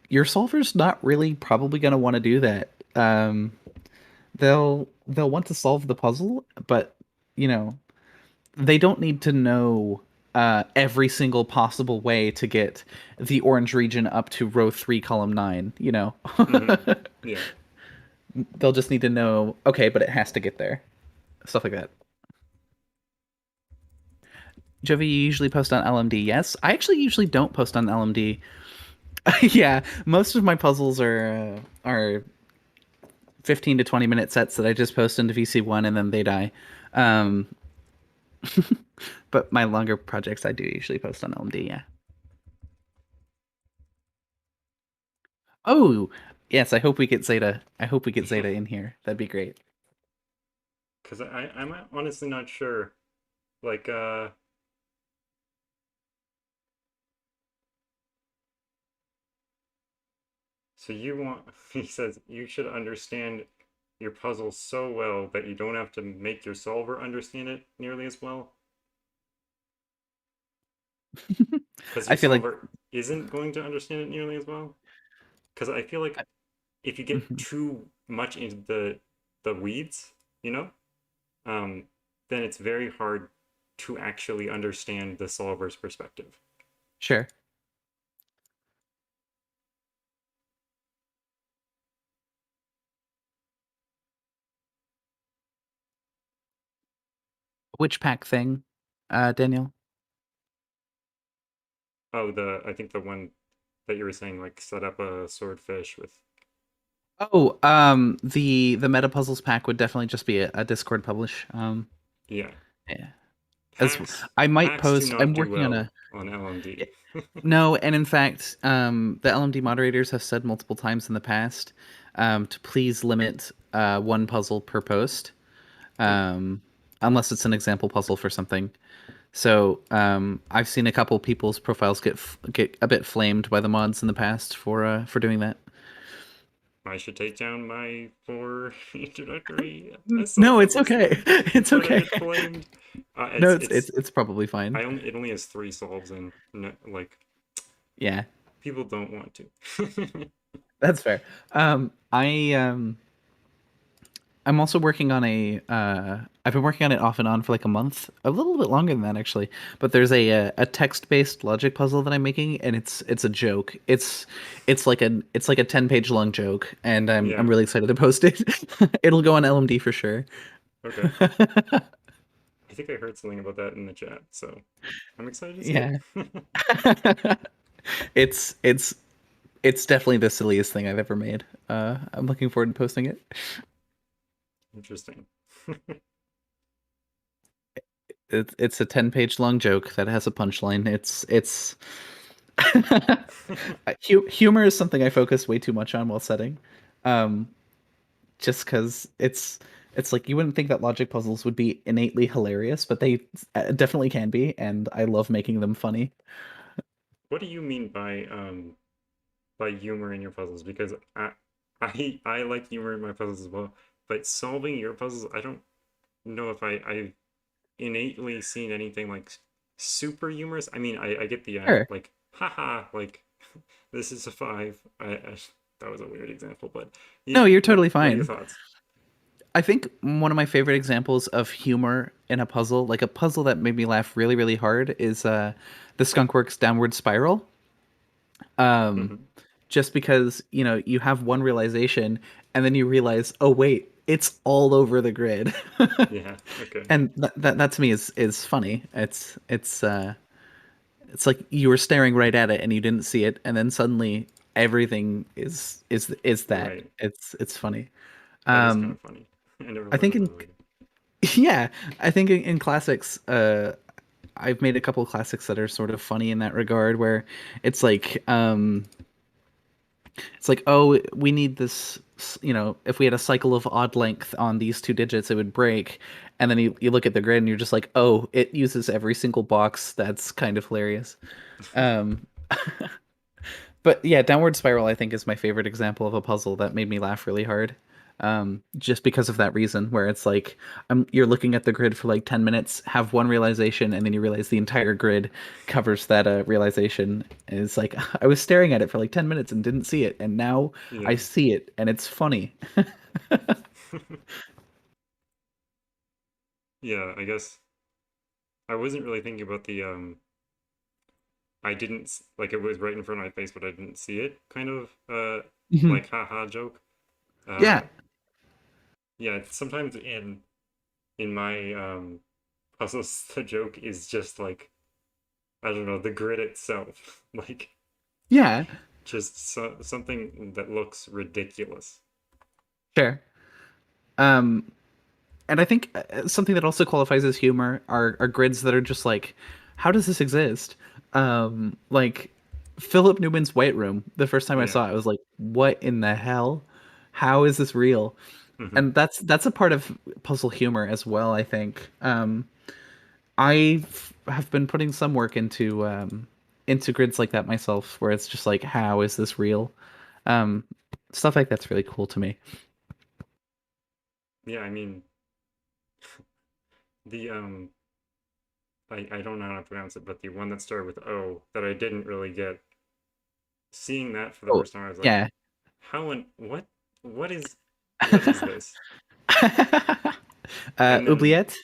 your solver's not really probably going to want to do that. They'll want to solve the puzzle, but you know they don't need to know every single possible way to get the orange region up to row 3 column 9. Hmm. Yeah. They'll just need to know, okay, but it has to get there, stuff like that. Jovi, you usually post on LMD? Yes, I actually usually don't post on LMD. Yeah, most of my puzzles are 15 to 20 minute sets that I just post into VC1 and then they die. Um, but my longer projects I do usually post on LMD. Yeah. Oh, yes. I hope we get Zeta. I hope we get Zeta in here. That'd be great. Because I'm honestly not sure. Like, so you want, he says, you should understand your puzzle so well that you don't have to make your solver understand it nearly as well. Because I your feel like. solver isn't going to understand it nearly as well. Because I feel like if you get Mhm. too much into the weeds, you know, um, then it's very hard to actually understand the solver's perspective. Sure. Which pack thing, Daniel? Oh, I think the one that you were saying, like set up a swordfish with. Oh, the meta puzzles pack would definitely just be a Discord publish. Yeah, Yeah. As hacks I might hacks do post, not I'm do working on well a on LMD. no, and in fact, the LMD moderators have said multiple times in the past, to please limit one puzzle per post, Yeah, unless it's an example puzzle for something. So I've seen a couple people's profiles get a bit flamed by the mods in the past for doing that. I should take down my 4 introductory No, it's SLs okay. then It's when I okay. get flamed. No, It's it's probably fine. it only has 3 solves and no, like Yeah, people don't want to. that's fair. I'm also working on a. I've been working on it off and on for like a month, a little bit longer than that actually. But there's a text-based logic puzzle that I'm making, and it's a joke. It's like a 10-page long joke, and I'm Yeah. really excited to post it. It'll go on LMD for sure. Okay. I think I heard something about that in the chat, so I'm excited to see Yeah, it. it's it's it's definitely the silliest thing I've ever made. I'm looking forward to posting it. Interesting. It's a 10-page long joke that has a punchline. It's humor is something I focus way too much on while setting. Um, just because it's like you wouldn't think that logic puzzles would be innately hilarious, but they definitely can be, and I love making them funny. What do you mean by humor in your puzzles? Because I like humor in my puzzles as well, but solving your puzzles, I don't know if I've innately seen anything like super humorous. I mean, I get the Sure. like haha like this is a 5. That was a weird example, but No, you're totally what are your fine. thoughts? I think one of my favorite examples of humor in a puzzle, like a puzzle that made me laugh really, really hard, is the Skunkworks Downward Spiral. Um, Hmm. just because, you know, you have one realization and then you realize, oh wait, it's all over the grid. Yeah, okay. And that to me is funny. It's like you were staring right at it and you didn't see it, and then suddenly everything is that. Right. It's funny. That is kind Um of funny. I never I thought think of it in that way. yeah, I think in classics, I've made a couple classics that are sort of funny in that regard, where it's like it's like, oh, we need this, you know, if we had a cycle of odd length on these two digits, it would break. And then you look at the grid and you're just like, oh, it uses every single box. That's kind of hilarious. Um, but yeah, Downward Spiral, I think, is my favorite example of a puzzle that made me laugh really hard. Just because of that reason, where it's like you're looking at the grid for like 10 minutes, have one realization, and then you realize the entire grid covers that realization. And it's like I was staring at it for like 10 minutes and didn't see it, and now I Yeah. see it, and it's funny. Yeah, I guess I wasn't really thinking about the I didn't like it was right in front of my face, but I didn't see it kind of Mhm. like haha joke. Uh Yeah, yeah, sometimes in my puzzles the joke is just like I don't know, the grid itself. Like yeah, just something that looks ridiculous. sure. Um, and I think something that also qualifies as humor are grids that are just like, how does this exist? Like Philip Newman's White Room. The first time I Yeah. saw it, I was like, what in the hell? How is this real? Hmm. And that's a part of puzzle humor as well, I think. I have been putting some work into grids like that myself, where it's just like, how is this real? Um, Stuff like that's really cool to me. Yeah, I mean the I don't know how to pronounce it, but the one that started with O that I didn't really get. Seeing that for the Oh, first time, I was like, yeah. how and what is what is this? And then Oubliette.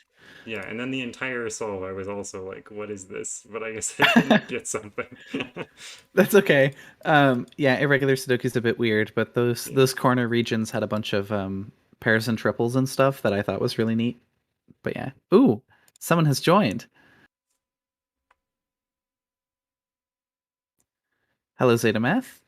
yeah, and then the entire solve, I was also like, what is this? But I guess I didn't get something. That's okay. Yeah, irregular Sudoku's a bit weird, but Yeah. those corner regions had a bunch of pairs and triples and stuff that I thought was really neat. But yeah. Ooh. Someone has joined. Hello, zetamath.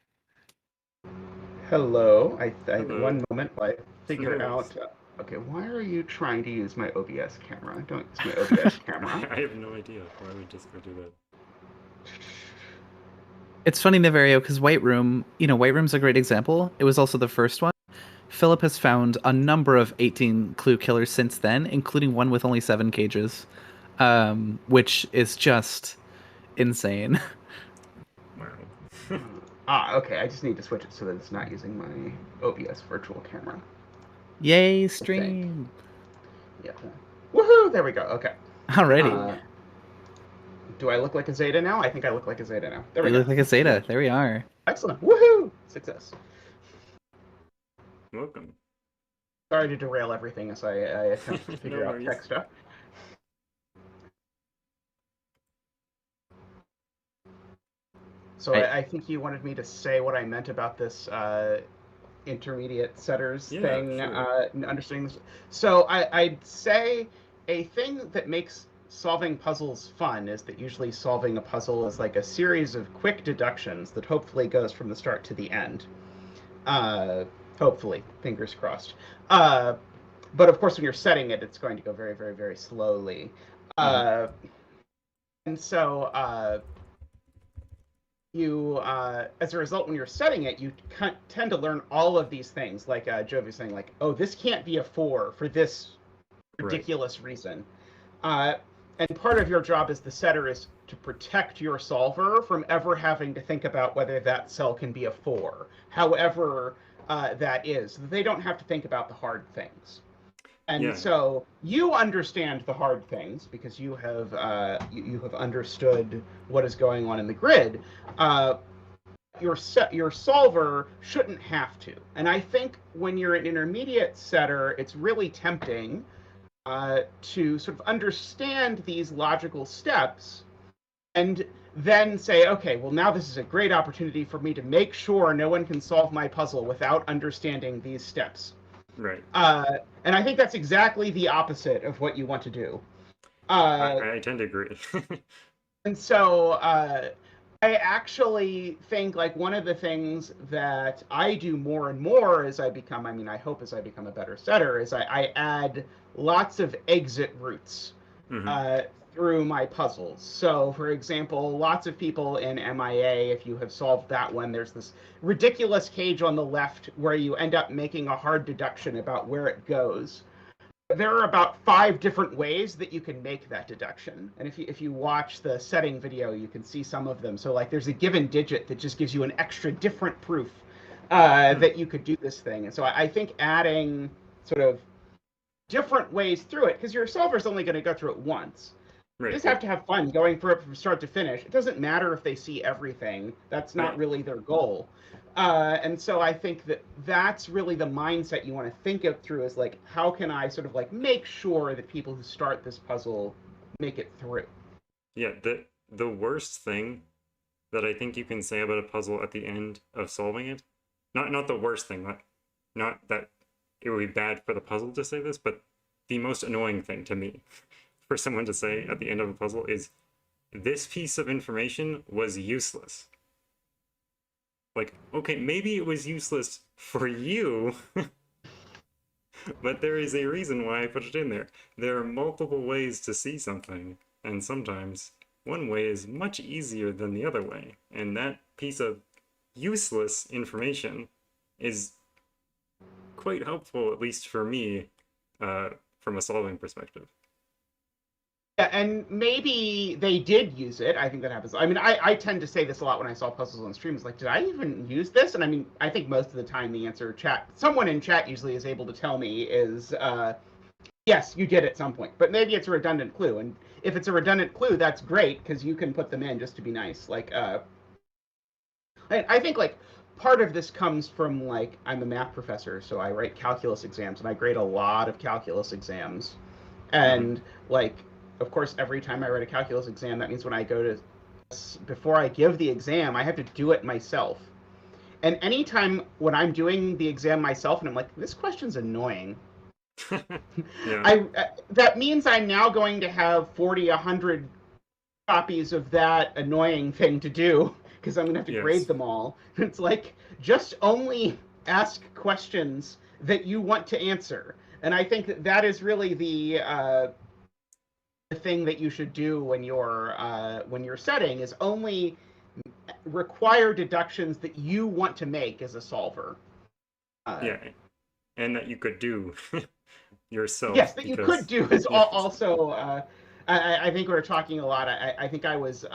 Hello. Hello. One moment while I figure No out. worries. Okay, why are you trying to use my OBS camera? Don't use my OBS camera. I have no idea why we just go do that. It's funny, Niverio, because White Room's a great example. It was also the first one. Philip has found a number of 18 clue killers since then, including one with only 7 cages, which is just insane. Wow. Okay. I just need to switch it so that it's not using my OBS virtual camera. Yay, I think. stream! Yeah. Woohoo! There we go. Okay. Alrighty. Do I look like a Zeta now? I think I look like a Zeta now. There we You go. look like a Zeta. There we are. Excellent. Woohoo! Success. Welcome. Sorry to derail everything as I attempt to figure No out worries. tech stuff. So I think you wanted me to say what I meant about this intermediate setters thing, sure. understanding this. So I'd say a thing that makes solving puzzles fun is that usually solving a puzzle is like a series of quick deductions that hopefully goes from the start to the end. Hopefully, fingers crossed. But of course, when you're setting it, it's going to go very, very, very slowly. And so you, as a result, when you're setting it, you tend to learn all of these things. Like Jovi's saying, like, oh, this can't be a 4 for this ridiculous reason. And part of your job as the setter is to protect your solver from ever having to think about whether that cell can be a 4, however that is. They don't have to think about the hard things. And so you understand the hard things because you have understood what is going on in the grid. Your solver shouldn't have to. And I think when you're an intermediate setter, it's really tempting to sort of understand these logical steps and then say, okay, well, now this is a great opportunity for me to make sure no one can solve my puzzle without understanding these steps. Right. And I think that's exactly the opposite of what you want to do. I tend to agree. And so I actually think like one of the things that I do more and more as I become, I hope as I become a better setter, is I add lots of exit routes through my puzzles. So, for example, lots of people in MIA, if you have solved that one, there's this ridiculous cage on the left where you end up making a hard deduction about where it goes. There are about 5 different ways that you can make that deduction. And if you watch the setting video, you can see some of them. So like there's a given digit that just gives you an extra different proof that you could do this thing. And so I think adding sort of different ways through it, because your solver's only going to go through it once. Right. You just have to have fun going through it from start to finish. It doesn't matter if they see everything. That's not really their goal. And so I think that that's really the mindset you want to think it through is like, how can I sort of like make sure that people who start this puzzle make it through? Yeah, the worst thing that I think you can say about a puzzle at the end of solving it, not the worst thing, not that it would be bad for the puzzle to say this, but the most annoying thing to me for someone to say at the end of a puzzle is, this piece of information was useless. Like, okay, maybe it was useless for you, but there is a reason why I put it in there. There are multiple ways to see something, and sometimes one way is much easier than the other way, and that piece of useless information is quite helpful, at least for me, from a solving perspective. Yeah, and maybe they did use it. I think that happens. I mean, I tend to say this a lot when I solve puzzles on streams. Like, did I even use this? And I mean, I think most of the time the answer someone in chat usually is able to tell me is, yes, you did at some point. But maybe it's a redundant clue. And if it's a redundant clue, that's great because you can put them in just to be nice. Like, I think like part of this comes from like, I'm a math professor, so I write calculus exams and I grade a lot of calculus exams. And like, of course, every time I write a calculus exam, that means when I go to, before I give the exam, I have to do it myself. And anytime when I'm doing the exam myself and I'm like, this question's annoying, Yeah. That means I'm now going to have 40, 100 copies of that annoying thing to do because I'm going to have to grade Yes. them all. It's like, just only ask questions that you want to answer. And I think that is really the thing that you should do when you're setting is only require deductions that you want to make as a solver. Yeah. And that you could do yourself Yes, that you could because do is yes. also. I think we were talking a lot. I think I was.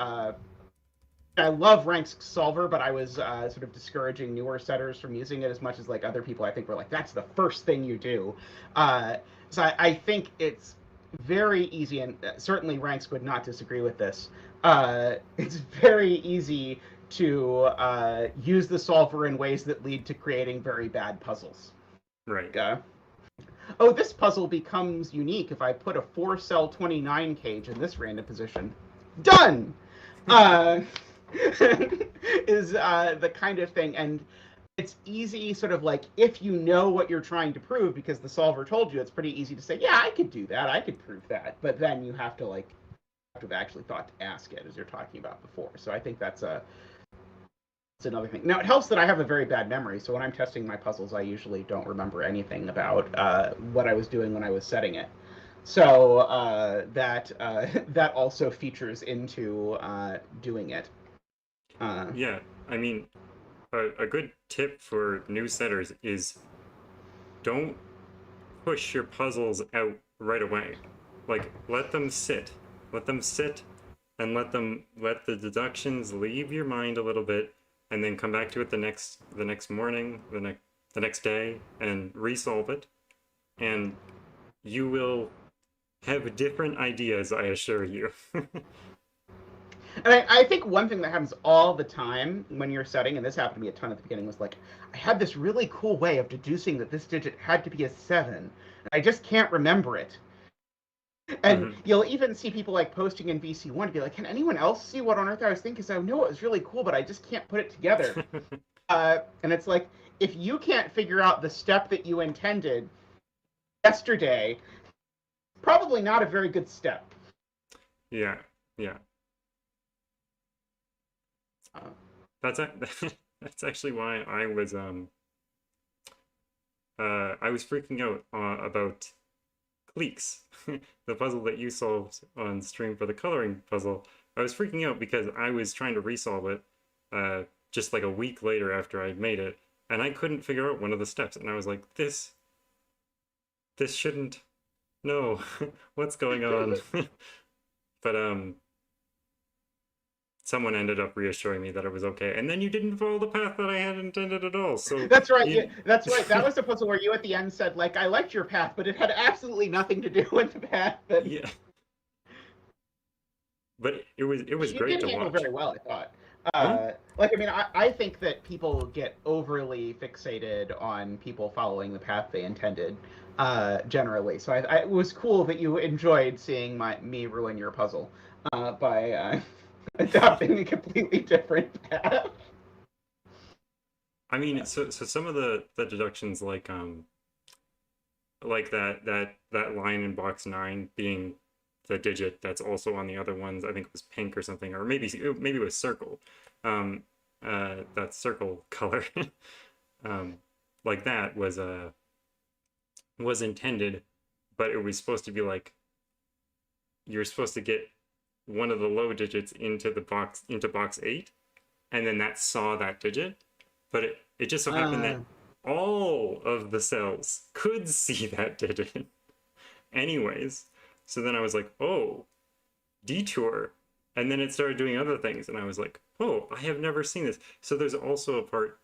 I love Rank's solver, but I was sort of discouraging newer setters from using it as much as like other people. I think were like, that's the first thing you do. So I think it's very easy, and certainly Ranks would not disagree with this. It's very easy to use the solver in ways that lead to creating very bad puzzles. Right. Oh, this puzzle becomes unique if I put a 4-cell 29 cage in this random position. Done! Uh, is the kind of thing, and it's easy, sort of like, if you know what you're trying to prove, because the solver told you, it's pretty easy to say, yeah, I could do that, I could prove that, but then you have to, like, have actually thought to ask it, as you're talking about before. So I think that's another thing. Now, it helps that I have a very bad memory, so when I'm testing my puzzles, I usually don't remember anything about what I was doing when I was setting it. So that also features into doing it. Yeah. I mean, a good tip for new setters is don't push your puzzles out right away. Like, let them sit. Let them sit and let the deductions leave your mind a little bit and then come back to it the next morning, the next day and resolve it. And you will have different ideas, I assure you. And I think one thing that happens all the time when you're setting, and this happened to me a ton at the beginning, was like, I had this really cool way of deducing that this digit had to be a 7. And I just can't remember it. And you'll even see people like posting in VC1 to be like, can anyone else see what on earth I was thinking? Because I know it was really cool, but I just can't put it together. And it's like, if you can't figure out the step that you intended yesterday, probably not a very good step. Yeah, yeah. That's actually why I was freaking out about cliques, the puzzle that you solved on stream for the coloring puzzle. I was freaking out because I was trying to resolve it just like a week later after I'd made it, and I couldn't figure out one of the steps, and I was like, this shouldn't, no, what's going on? But someone ended up reassuring me that it was okay, and then you didn't follow the path that I had intended at all. So that's right. Yeah, that's right. That was the puzzle where you at the end said, like, I liked your path, but it had absolutely nothing to do with the path. That... Yeah. But it was you great did to handle watch. very well, I thought. Like, I mean, I think that people get overly fixated on people following the path they intended, generally. So it was cool that you enjoyed seeing me ruin your puzzle by adopting a completely different path. I mean, so some of the deductions, like that line in box 9 being the digit that's also on the other ones. I think it was pink or something, or maybe it was circle. That circle color, like that was intended, but it was supposed to be like you're supposed to get one of the low digits into box 8, and then that saw that digit, but it just so happened that all of the cells could see that digit anyways. So then I was like, oh, detour. And then it started doing other things, and I was like, oh, I have never seen this. So there's also a part,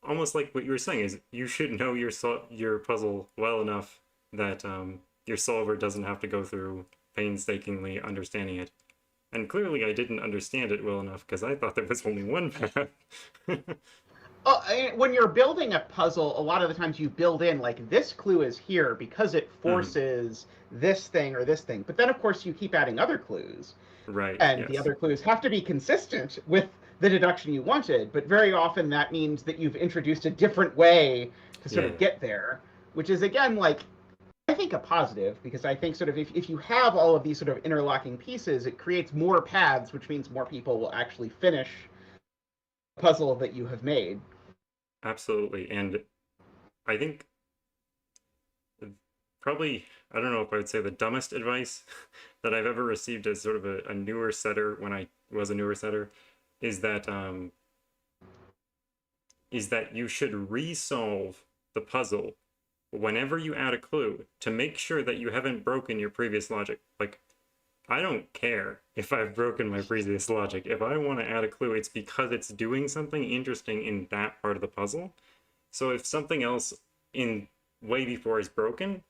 almost like what you were saying, is you should know your puzzle well enough that your solver doesn't have to go through painstakingly understanding it. And clearly I didn't understand it well enough, because I thought there was only one path. When you're building a puzzle, a lot of the times you build in, like, this clue is here because it forces this thing or this thing. But then, of course, you keep adding other clues. Right. And yes. the other clues have to be consistent with the deduction you wanted. But very often that means that you've introduced a different way to sort of get there, which is, again, like, I think a positive, because I think sort of if you have all of these sort of interlocking pieces, it creates more paths, which means more people will actually finish the puzzle that you have made. Absolutely. And I think probably, I don't know if I would say the dumbest advice that I've ever received as sort of a newer setter when I was a newer setter is that you should resolve the puzzle whenever you add a clue to make sure that you haven't broken your previous logic. Like, I don't care if I've broken my previous logic. If I want to add a clue, it's because it's doing something interesting in that part of the puzzle. So if something else in way before is broken,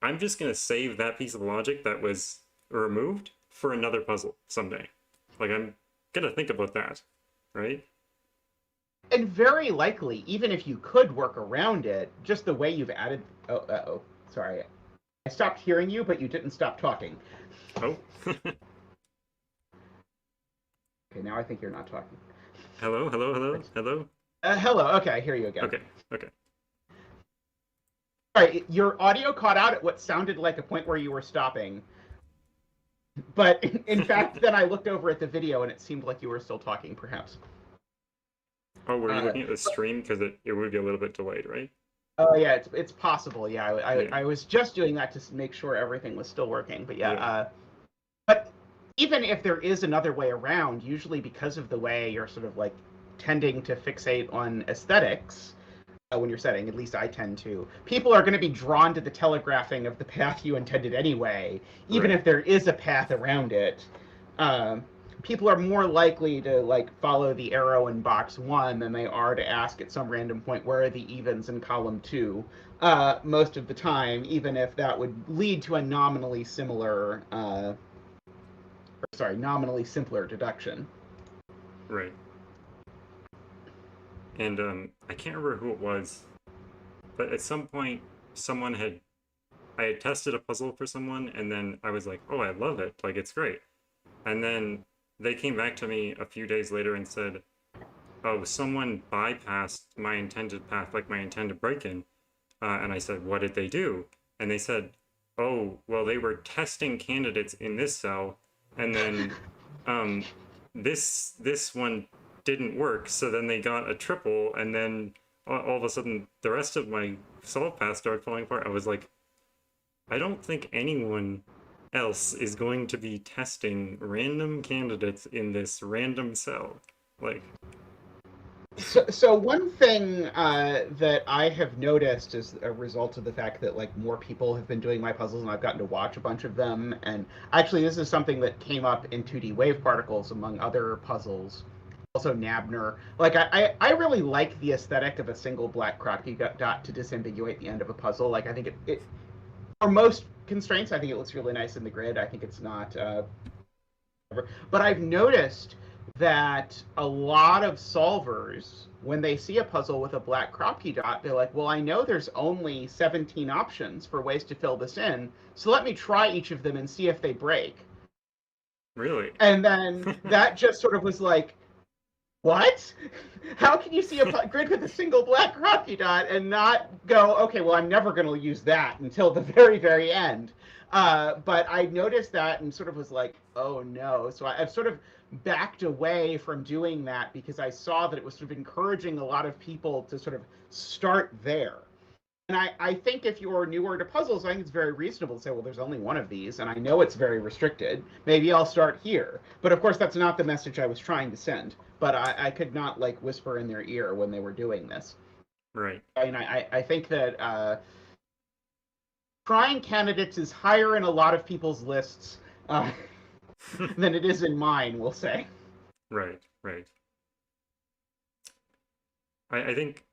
I'm just going to save that piece of logic that was removed for another puzzle someday. Like, I'm going to think about that, right? And very likely, even if you could work around it, just the way you've added... Oh, sorry. I stopped hearing you, but you didn't stop talking. Oh. Okay, now I think you're not talking. Hello, hello, hello, hello? Hello, okay, I hear you again. Okay, okay. All right, your audio caught out at what sounded like a point where you were stopping. But in fact, then I looked over at the video and it seemed like you were still talking, perhaps. Oh, were you looking at the stream? Because it would be a little bit delayed, right? Oh, yeah, it's possible. Yeah, Yeah. I was just doing that to make sure everything was still working. But yeah, Yeah. but even if there is another way around, usually because of the way you're sort of like tending to fixate on aesthetics when you're setting, at least I tend to, people are going to be drawn to the telegraphing of the path you intended anyway, even Right. if there is a path around it. People are more likely to like follow the arrow in box 1 than they are to ask at some random point where are the evens in column 2 most of the time, even if that would lead to a nominally simpler deduction. Right. And I can't remember who it was, but at some point I had tested a puzzle for someone, and then I was like, oh, I love it, like it's great. And then they came back to me a few days later and said, oh, someone bypassed my intended path, like my intended break-in. And I said, what did they do? And they said, oh, well, they were testing candidates in this cell, and then this one didn't work, so then they got a triple, and then all of a sudden the rest of my solve path started falling apart. I was like, I don't think anyone else is going to be testing random candidates in this random cell. Like, So one thing that I have noticed as a result of the fact that like more people have been doing my puzzles and I've gotten to watch a bunch of them, and actually this is something that came up in 2D wave particles among other puzzles, also Nabner. Like I really like the aesthetic of a single black crocky dot to disambiguate the end of a puzzle. Like I think it for most constraints, I think it looks really nice in the grid. I think it's not but I've noticed that a lot of solvers, when they see a puzzle with a black croppy dot, they're like, well, I know there's only 17 options for ways to fill this in, so let me try each of them and see if they break. really? And then that just sort of was like, what? How can you see a grid with a single black croppy dot and not go, okay, well, I'm never going to use that until the very, very end? But I noticed that and sort of was like, oh no. So I've sort of backed away from doing that because I saw that it was sort of encouraging a lot of people to sort of start there. And I think if you're newer to puzzles, I think it's very reasonable to say, well, there's only one of these, and I know it's very restricted. Maybe I'll start here. But of course, that's not the message I was trying to send. But I could not like whisper in their ear when they were doing this. Right. I mean, I think that trying candidates is higher in a lot of people's lists than it is in mine, we'll say. Right, right. I think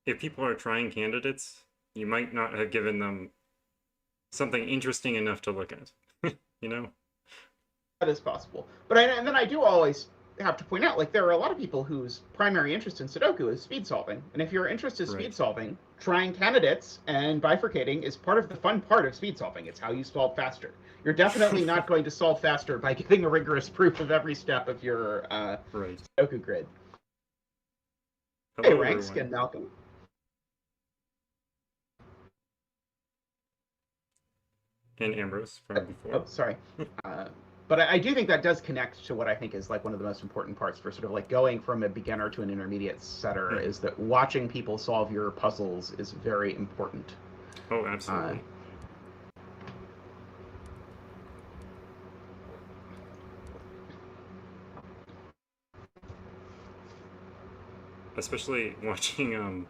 if people are trying candidates, you might not have given them something interesting enough to look at, you know? That is possible. But and then I do always have to point out, like, there are a lot of people whose primary interest in Sudoku is speed solving. And if your interest is speed solving, trying candidates and bifurcating is part of the fun part of speed solving. It's how you solve faster. You're definitely not going to solve faster by giving a rigorous proof of every step of your Sudoku grid. Hello, Hey, Ranks everyone. and Malcolm. And Ambrose from before. Oh, sorry. But I do think that does connect to what I think is like one of the most important parts for sort of like going from a beginner to an intermediate setter, is that watching people solve your puzzles is very important. Oh, absolutely. Especially watching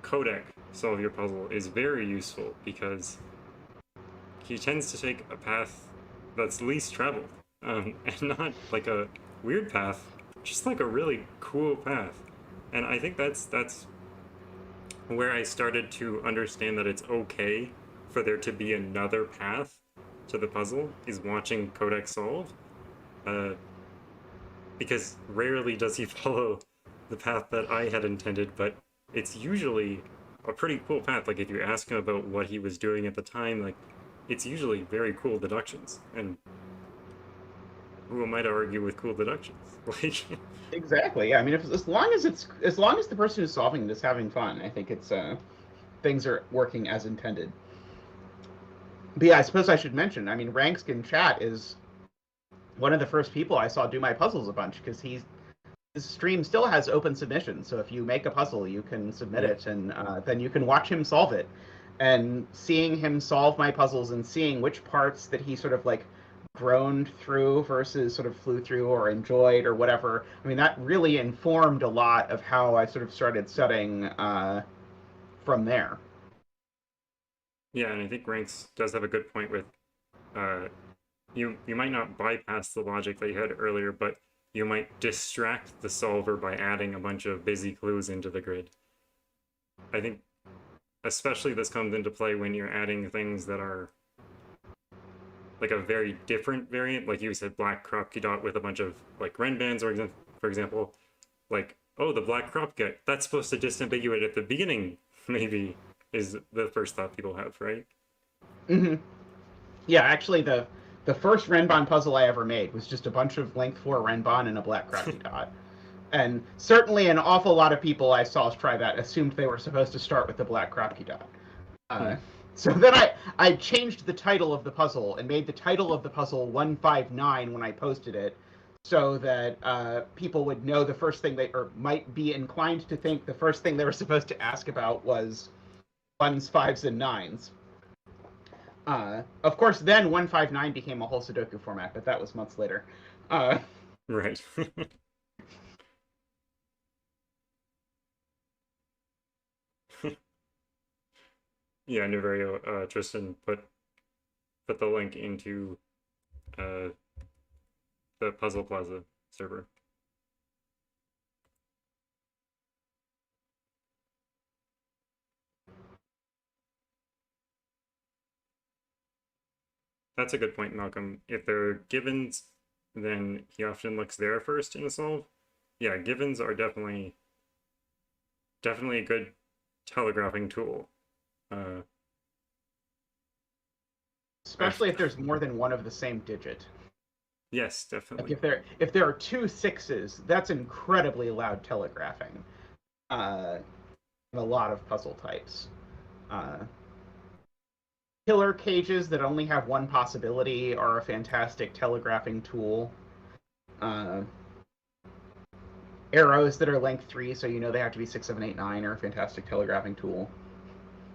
Kodak solve your puzzle is very useful, because he tends to take a path that's least traveled, and not like a weird path, just like a really cool path. And I think that's where I started to understand that it's okay for there to be another path to the puzzle, is watching Kodak solve. Because rarely does he follow the path that I had intended, but it's usually a pretty cool path. Like, if you ask him about what he was doing at the time, like, it's usually very cool deductions. And who am I to argue with cool deductions? Like, Exactly. Yeah. I mean, as long as the person who's solving it is having fun, I think it's things are working as intended. But yeah, I suppose I should mention. I mean, Ranks in chat is one of the first people I saw do my puzzles a bunch, because his stream still has open submissions. So if you make a puzzle, you can submit it, and then you can watch him solve it. And seeing him solve my puzzles and seeing which parts that he sort of like groaned through versus sort of flew through or enjoyed or whatever, I mean, that really informed a lot of how I sort of started studying from there. yeah, and I think Ranks does have a good point with you might not bypass the logic that you had earlier, but you might distract the solver by adding a bunch of busy clues into the grid. I think especially this comes into play when you're adding things that are like a very different variant, like you said, black crop dot with a bunch of like Ren bands, or for example, like, oh, the black crop gut, that's supposed to disambiguate at the beginning, maybe, is the first thought people have, right? Mm-hmm. Yeah, actually, the first Renbon puzzle I ever made was just a bunch of length 4 Renbon and a black crafty dot. And certainly an awful lot of people I saw try that assumed they were supposed to start with the black crafty dot. So then I changed the title of the puzzle and made the title of the puzzle 159 when I posted it, so that people would know the first thing or might be inclined to think the first thing they were supposed to ask about was 1s, 5s, and 9s. Of course, then 159 became a whole Sudoku format, but that was months later. Right. Yeah, Niverio, Tristan put the link into the Puzzle Plaza server. That's a good point, Malcolm. If they're givens, then he often looks there first in a solve. Yeah, givens are definitely a good telegraphing tool. Especially if there's more than one of the same digit. Yes, definitely. Like if there are 2 6s, that's incredibly loud telegraphing. In a lot of puzzle types. Killer cages that only have one possibility are a fantastic telegraphing tool. Arrows that are length 3, so you know they have to be 6, 7, 8, 9, are a fantastic telegraphing tool.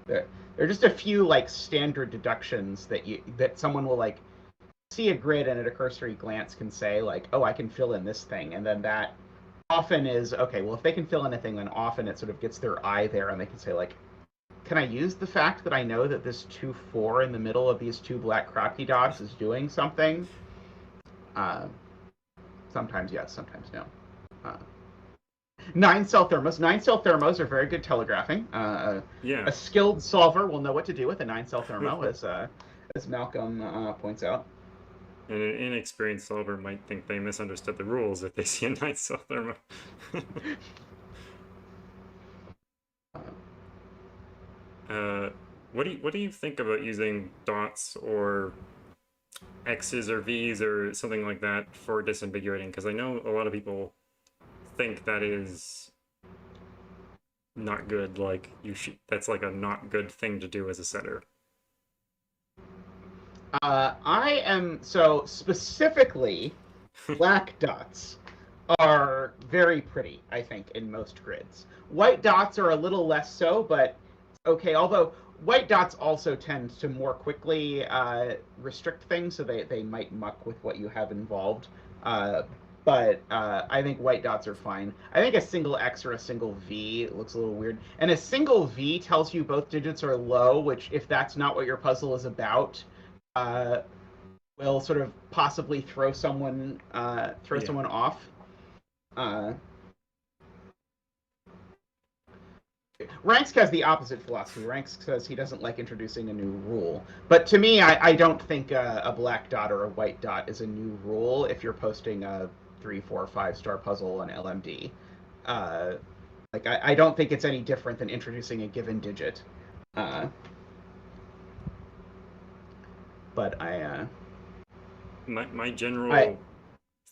There are just a few like standard deductions that someone will like see a grid and at a cursory glance can say like, oh, I can fill in this thing, and then that often is okay. Well, if they can fill in a thing, then often it sort of gets their eye there, and they can say like, can I use the fact that I know that this 2-4 in the middle of these 2 black crocky dots is doing something? Sometimes yes, sometimes no. 9-cell thermos. 9-cell thermos are very good telegraphing. Yeah. A skilled solver will know what to do with a 9-cell thermo, as Malcolm points out. And an inexperienced solver might think they misunderstood the rules if they see a 9-cell thermo. What do you think about using dots or X's or V's or something like that for disambiguating? Because I know a lot of people think that is not good. Like, that's like a not good thing to do as a setter. I am so specifically black dots are very pretty, I think, in most grids. White dots are a little less so, but okay. Although white dots also tend to more quickly restrict things, so they might muck with what you have involved. Uh, but I think white dots are fine. I think a single X or a single V looks a little weird. And a single V tells you both digits are low, which, if that's not what your puzzle is about, uh, will sort of possibly throw Yeah. someone off. Uh, Ranks has the opposite philosophy. Ranks says he doesn't like introducing a new rule. But to me, I don't think a black dot or a white dot is a new rule if you're posting a 3, 4, 5 star puzzle on LMD. Uh, I don't think it's any different than introducing a given digit. Uh, but My I general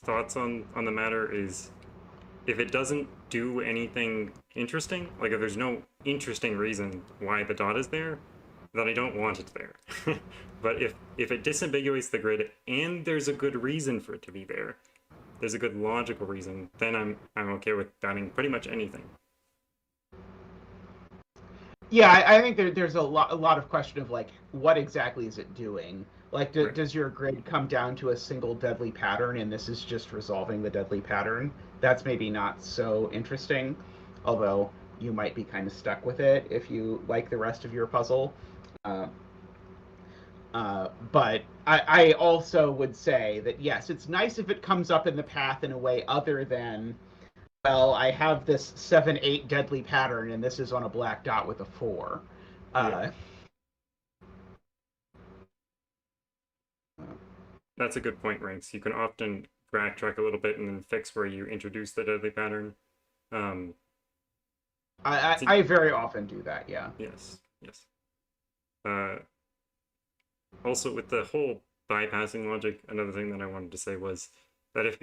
thoughts on the matter is, if it doesn't do anything interesting, like if there's no interesting reason why the dot is there, then I don't want it there. But if it disambiguates the grid and there's a good reason for it to be there, there's a good logical reason, then I'm okay with banning pretty much anything. Yeah, I think there's a lot of question of like what exactly is it doing? Like, Right. does your grid come down to a single deadly pattern, and this is just resolving the deadly pattern? That's maybe not so interesting, although you might be kind of stuck with it if you like the rest of your puzzle. Uh, but I also would say that yes, it's nice if it comes up in the path in a way other than, well, I have this 7-8 deadly pattern, and this is on a black dot with a 4. Yeah. Uh, That's a good point, Ranks. You can often backtrack a little bit and then fix where you introduce the deadly pattern. Um, I very often do that. Yeah. yes, yes. Uh, Also, with the whole bypassing logic, another thing that I wanted to say was that if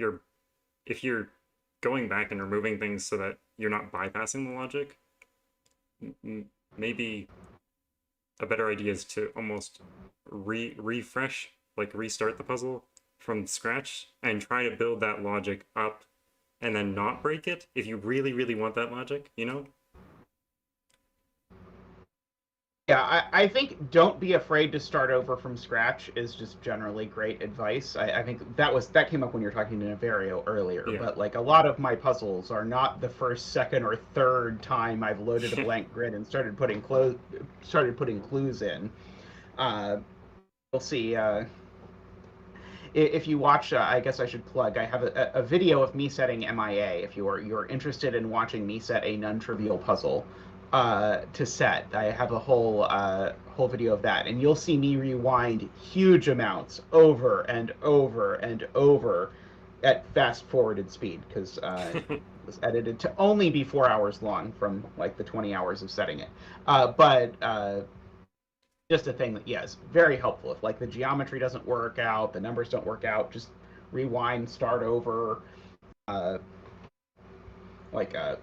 you're going back and removing things so that you're not bypassing the logic, maybe a better idea is to almost refresh, like restart the puzzle from scratch and try to build that logic up and then not break it if you really, really want that logic, you know? Yeah, I think don't be afraid to start over from scratch is just generally great advice. I think that came up when you were talking to Niverio earlier, Yeah. but like a lot of my puzzles are not the first, second, or third time I've loaded a blank grid and started putting clues in. Uh, we'll see. If you watch, I guess I should plug. I have a video of me setting MIA. If you're interested in watching me set a non-trivial puzzle to set, I have a whole video of that, and you'll see me rewind huge amounts over and over and over at fast forwarded speed because it was edited to only be 4 hours long from like the 20 hours of setting it. But just a thing that, yes, very helpful. If like the geometry doesn't work out, the numbers don't work out, just rewind, start over. Uh, like a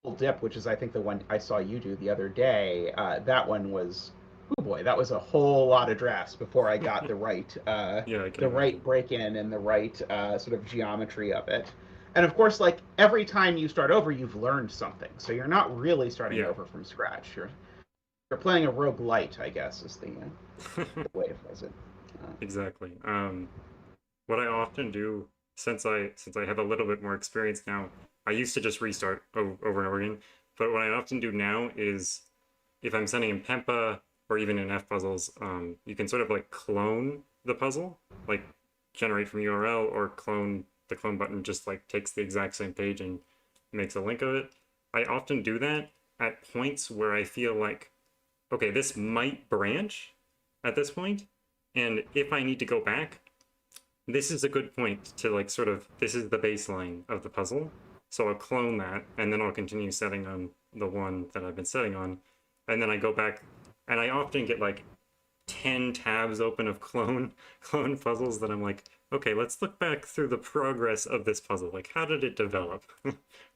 full dip, which is I think the one I saw you do the other day. That one was, oh boy, that was a whole lot of drafts before I got Yeah, I can the right imagine. break in and the right sort of geometry of it. And of course, like every time you start over, you've learned something, so you're not really starting Yeah. over from scratch. You're playing a rogue light, I guess, is the way to phrase it. Exactly. What I often do, since I have a little bit more experience now, I used to just restart over and over again. But what I often do now is, if I'm sending in Pempa or even in F puzzles, you can sort of like clone the puzzle, like generate from URL, or clone. The clone button just like takes the exact same page and makes a link of it. I often do that at points where I feel like, okay, this might branch at this point, and if I need to go back, this is a good point to like sort of, this is the baseline of the puzzle. So I'll clone that and then I'll continue setting on the one that I've been setting on. And then I go back and I often get like 10 tabs open of clone puzzles that I'm like, okay, let's look back through the progress of this puzzle. Like, how did it develop?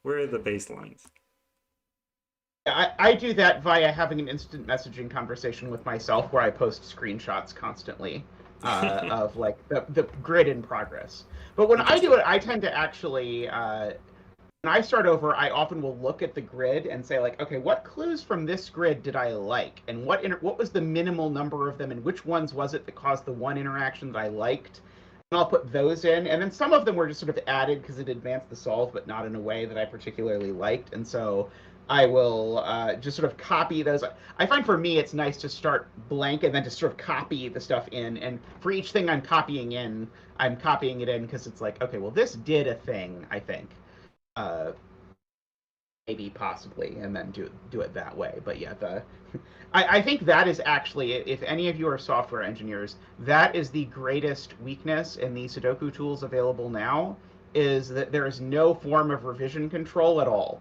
Where are the baselines? I do that via having an instant messaging conversation with myself where I post screenshots constantly of like the grid in progress. But when I do Interesting. it, I tend to actually when I start over, I often will look at the grid and say like, okay, what clues from this grid did I like, and what was the minimal number of them, and which ones was it that caused the one interaction that I liked, and I'll put those in, and then some of them were just sort of added because it advanced the solve, but not in a way that I particularly liked, and so I will just sort of copy those. I find for me it's nice to start blank and then to sort of copy the stuff in, and for each thing I'm copying it in because it's like, okay, well this did a thing, I think. Uh, Maybe possibly, and then do it that way. But yeah, I think that is actually, if any of you are software engineers, that is the greatest weakness in the Sudoku tools available now, is that there is no form of revision control at all.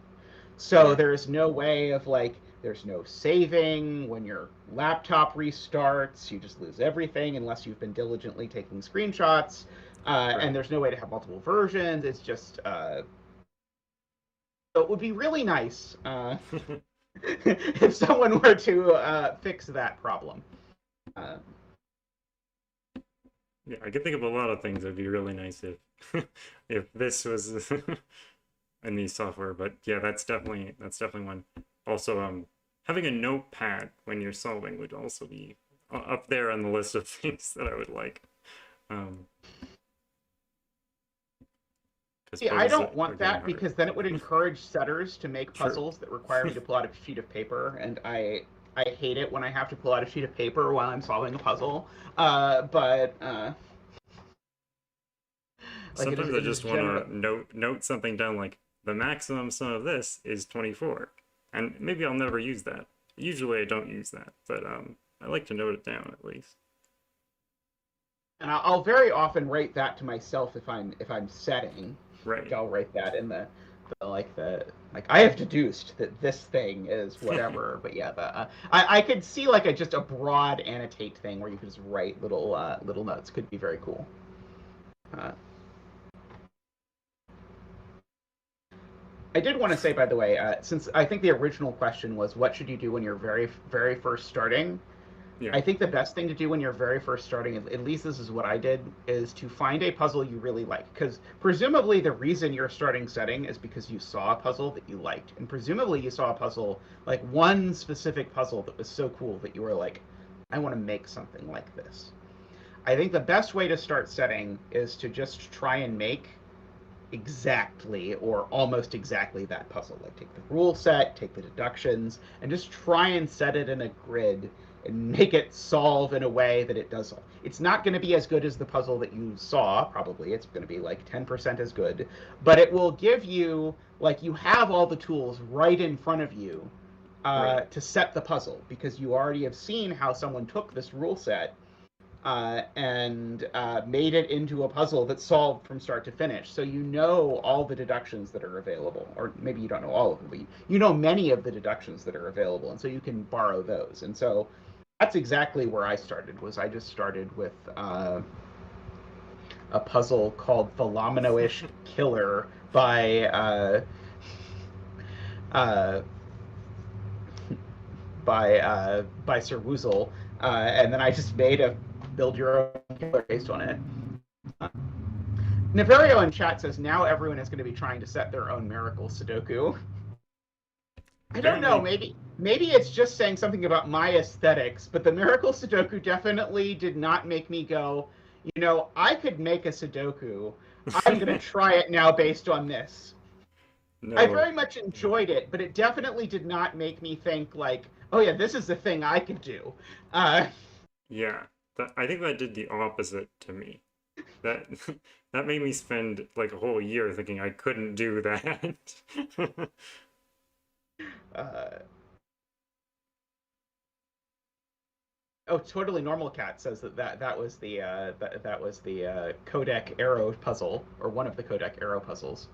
So Yeah. there is no way of like, there's no saving when your laptop restarts. You just lose everything unless you've been diligently taking screenshots. And Right. there's no way to have multiple versions. It's just so it would be really nice if someone were to fix that problem. Uh, Yeah, I could think of a lot of things that would be really nice if if this was in the software, but yeah, that's definitely one. Also, having a notepad when you're solving would also be up there on the list of things that I would like. Um, because See, I puzzles don't are want getting that harder. because then it would encourage setters to make True. puzzles that require me to pull out a sheet of paper, and I hate it when I have to pull out a sheet of paper while I'm solving a puzzle. But like Sometimes I it is just want general. to note something down like the maximum sum of this is 24, and maybe I'll never use that. Usually I don't use that, but I like to note it down at least. And I'll very often write that to myself if I'm setting. Like Right. I'll write that in the like I have deduced that this thing is whatever. But yeah, I could see like a just a broad annotate thing where you could just write little notes. Could be very cool. Uh, I did want to say, by the way, since I think the original question was, what should you do when you're very first starting? Yeah. I think the best thing to do when you're very first starting, at least this is what I did, is to find a puzzle you really like. Because presumably the reason you're starting setting is because you saw a puzzle that you liked. And presumably you saw a puzzle, like one specific puzzle that was so cool that you were like, I want to make something like this. I think the best way to start setting is to just try and make exactly or almost exactly that puzzle. Like take the rule set, take the deductions, and just try and set it in a grid and make it solve in a way that it does. It's not going to be as good as the puzzle that you saw, probably. It's going to be like 10% as good, but it will give you, like, you have all the tools right in front of you Right. to set the puzzle because you already have seen how someone took this rule set and made it into a puzzle that's solved from start to finish. So you know all the deductions that are available, or maybe you don't know all of them, but you know many of the deductions that are available, and so you can borrow those. And so that's exactly where I started. Was I just started with a puzzle called the Lomino-ish Killer uh, by Sir Woozle, and then I just made a build your own killer based on it. Niverio in chat says now everyone is going to be trying to set their own miracle Sudoku. I don't know. Apparently, Maybe it's just saying something about my aesthetics, but the miracle Sudoku definitely did not make me go, I could make a Sudoku. I'm going to try it now based on this. I no. very much enjoyed it, but it definitely did not make me think like, oh yeah, this is the thing I could do. Uh, Yeah. I think that did the opposite to me. That that made me spend like a whole year thinking I couldn't do that. uh, Oh, totally normal cat says that was the codec arrow puzzle, or one of the codec arrow puzzles.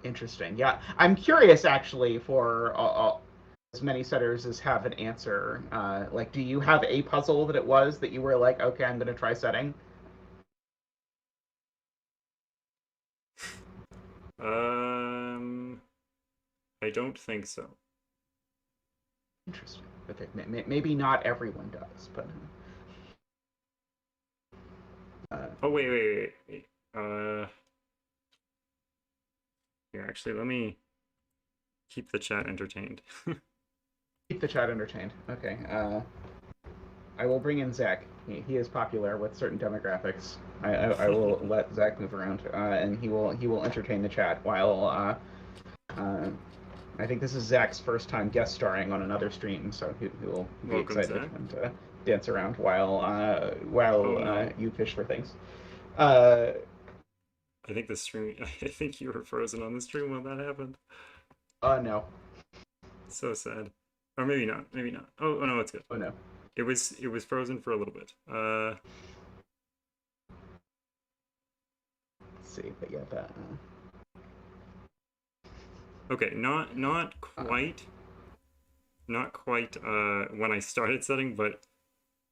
Interesting. Yeah, I'm curious actually for as many setters as have an answer. Like, do you have a puzzle that it was that you were like, okay, I'm gonna try setting? um, I don't think so. Interesting. Okay, maybe not everyone does, but. Oh wait. Here, actually, let me keep the chat entertained. Keep the chat entertained. Okay. I will bring in Zach. He is popular with certain demographics. I will let Zach move around, and he will entertain the chat while I think this is Zach's first time guest starring on another stream, so he will be Welcome, excited Zach. and dance around while Oh, no. you fish for things. I think the stream. I think you were frozen on the stream when that happened. No. So sad. Or maybe not. Maybe not. Oh no, it's good. Oh no. It was frozen for a little bit. Let's see, but yeah, that. Okay, not quite. Not quite when I started setting, but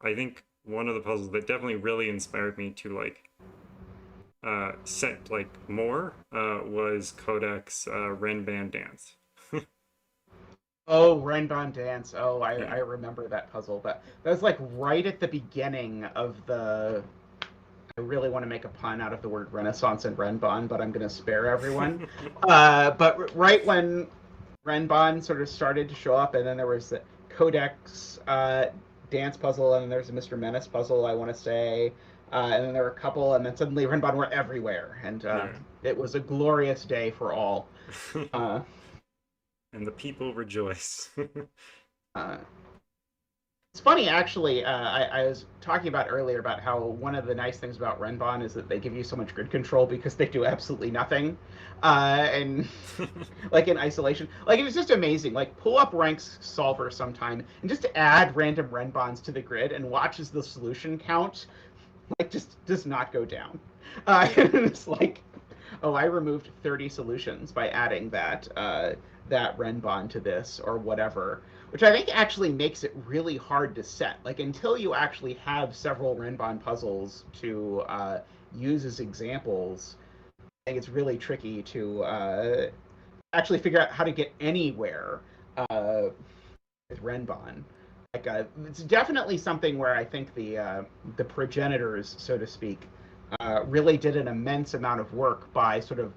I think one of the puzzles that definitely really inspired me to like set like more was Kodak's Renban dance. Oh, Renban Dance. Oh, I Yeah. remember that puzzle. That was like right at the beginning of the. I really want to make a pun out of the word Renaissance and Renban, but I'm going to spare everyone. But right when Renban sort of started to show up, and then there was the Codex dance puzzle, and then there's a Mr. Menace puzzle, I want to say, and then there were a couple, and then suddenly Renban were everywhere, and Yeah. it was a glorious day for all. And the people rejoice. Uh, It's funny, actually. I was talking about earlier about how one of the nice things about Renban is that they give you so much grid control because they do absolutely nothing, and like in isolation, like it was just amazing. Like pull up Ranks Solver sometime and just add random Renbans to the grid and watch as the solution count like just does not go down. And it's like, oh, I removed 30 solutions by adding that Renban to this or whatever, which I think actually makes it really hard to set. Like until you actually have several Renban puzzles to use as examples, I think it's really tricky to actually figure out how to get anywhere with Renban. Like it's definitely something where I think the progenitors, so to speak, really did an immense amount of work by sort of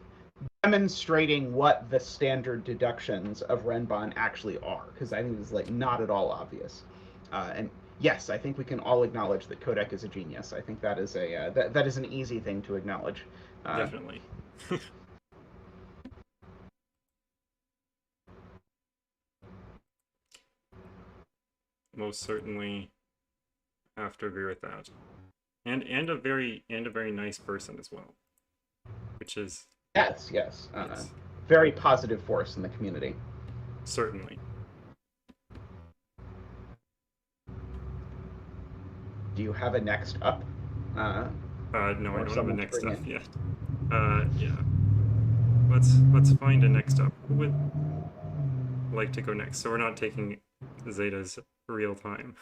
demonstrating what the standard deductions of Renban actually are, because I think it's like not at all obvious. And yes, I think we can all acknowledge that Kodak is a genius. I think that is a that is an easy thing to acknowledge. Definitely. Most certainly have to agree with that. And a very nice person as well. Which is Yes, yes, very positive force in the community. certainly. Do you have a next up? No, I or don't have a someone to next bring up in? yet. Yeah. Let's find a next up. Who would like to go next? So we're not taking Zeta's real time.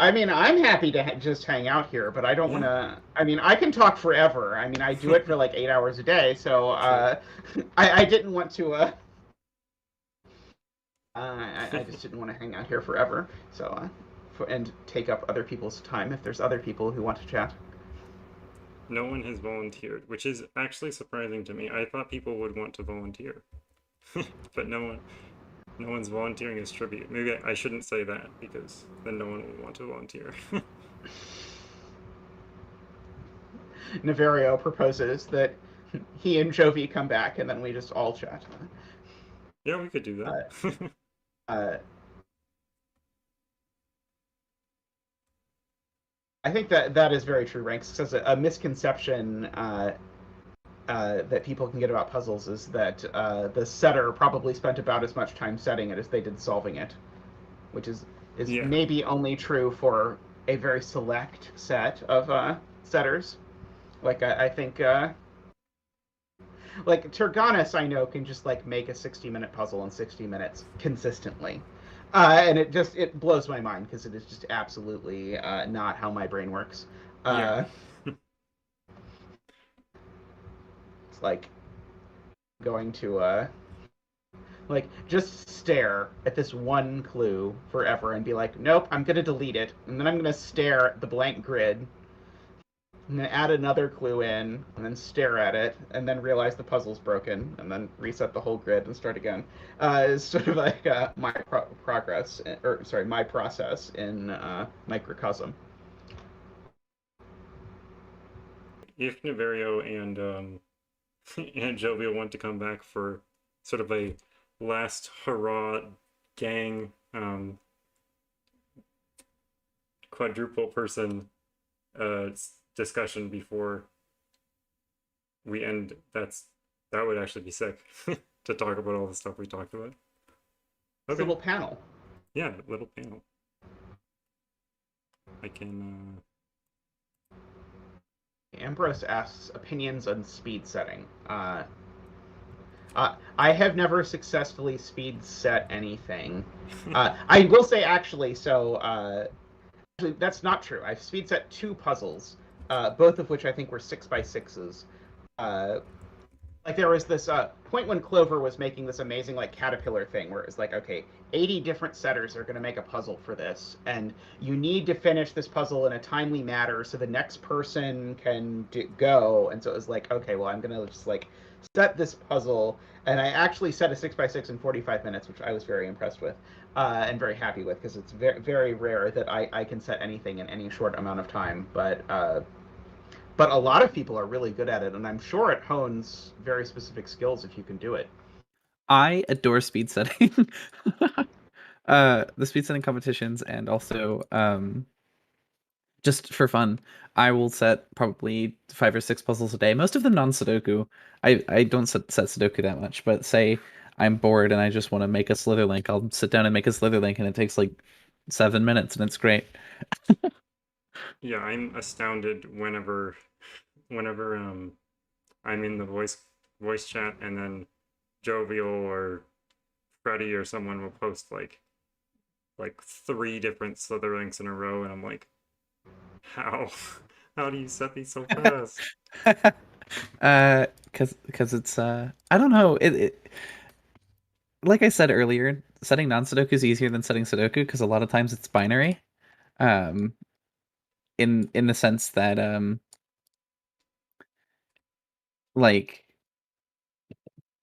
I mean, I'm happy to just hang out here, but I don't Yeah. want to. I mean, I can talk forever. I mean, I do it for like 8 hours a day, so I didn't want to. I just didn't want to hang out here forever. So, and take up other people's time if there's other people who want to chat. No one has volunteered, which is actually surprising to me. I thought people would want to volunteer, but no one's volunteering as tribute. Maybe I shouldn't say that because then no one will want to volunteer. Niverio proposes that he and Jovi come back, and then we just all chat. Yeah, we could do that. Uh, I think that is very true. Ranks says a misconception that people can get about puzzles is that the setter probably spent about as much time setting it as they did solving it, which is Yeah. maybe only true for a very select set of setters. Like I think like Turganis, I know, can just like make a 60-minute puzzle in 60 minutes consistently. And it blows my mind because it is just absolutely not how my brain works. Yeah. It's like going to Like, just stare at this one clue forever and be like, nope, I'm going to delete it. And then I'm going to stare at the blank grid and then add another clue in and then stare at it and then realize the puzzle's broken and then reset the whole grid and start again. Is sort of like my progress, or sorry, my process in microcosm. If Niverio and and Jovial want to come back for sort of a last hurrah gang quadruple person discussion before we end, that would actually be sick to talk about all the stuff we talked about. It's a little panel. Yeah, little panel. I can. Ambrose asks opinions on speed setting. I have never successfully speed set anything. I will say actually, so actually that's not true. I've speed set 2 puzzles, both of which I think were 6x6s. Like there was this point when Clover was making this amazing like caterpillar thing where it was like, okay, 80 different setters are going to make a puzzle for this, and you need to finish this puzzle in a timely manner so the next person can go. And so it was like, okay, well, I'm going to just like set this puzzle, and I actually set a 6x6 in 45 minutes, which I was very impressed with and very happy with, because it's very, very rare that I can set anything in any short amount of time. But a lot of people are really good at it, and I'm sure it hones very specific skills if you can do it. I adore speed setting. The speed setting competitions, and also just for fun, I will set probably 5 or 6 puzzles a day. Most of them non-Sudoku. I don't set Sudoku that much, but say I'm bored and I just want to make a Slitherlink, I'll sit down and make a Slitherlink, and it takes like 7 minutes, and it's great. Yeah, I'm astounded whenever I'm in the voice chat, and then Jovial or Freddy or someone will post like 3 different Slitherlinks in a row, and I'm like, how do you set these so fast? Because it's I don't know, it like I said earlier, setting non-Sudoku is easier than setting Sudoku because a lot of times it's binary. In the sense that like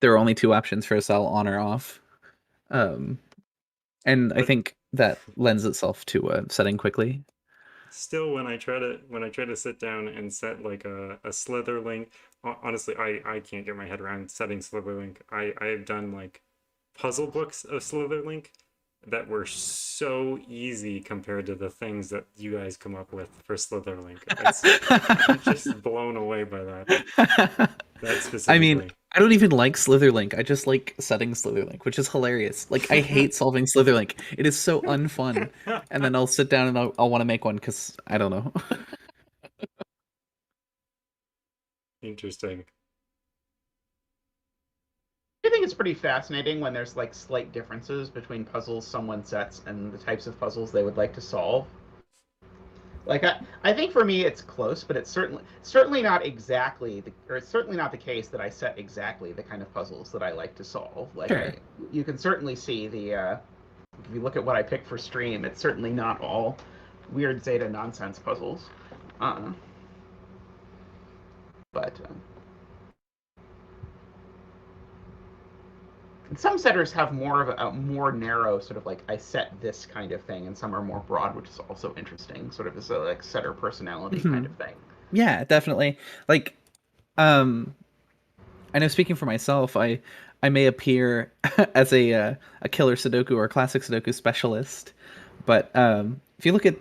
there are only 2 options for a cell, on or off. And I think that lends itself to setting quickly. Still, when I try to sit down and set like a Slitherlink, honestly, I can't get my head around setting Slitherlink. I've done like puzzle books of Slitherlink that were so easy compared to the things that you guys come up with for Slitherlink. I'm just blown away by that. That specifically. I mean, I don't even like Slitherlink. I just like setting Slitherlink, which is hilarious. Like, I hate solving Slitherlink. It is so unfun. And then I'll sit down and I'll want to make one because I don't know. Interesting. I think it's pretty fascinating when there's like slight differences between puzzles someone sets and the types of puzzles they would like to solve. Like I think for me it's close, but it's certainly not exactly it's certainly not the case that I set exactly the kind of puzzles that I like to solve. Like Sure. You can certainly see the if you look at what I picked for stream, it's certainly not all weird Zeta nonsense puzzles. But some setters have more of a more narrow sort of like I set this kind of thing, and some are more broad, which is also interesting, sort of as a like setter personality kind of thing. Yeah, definitely. Like, I know speaking for myself, I may appear as a killer Sudoku or classic Sudoku specialist, but if you look at,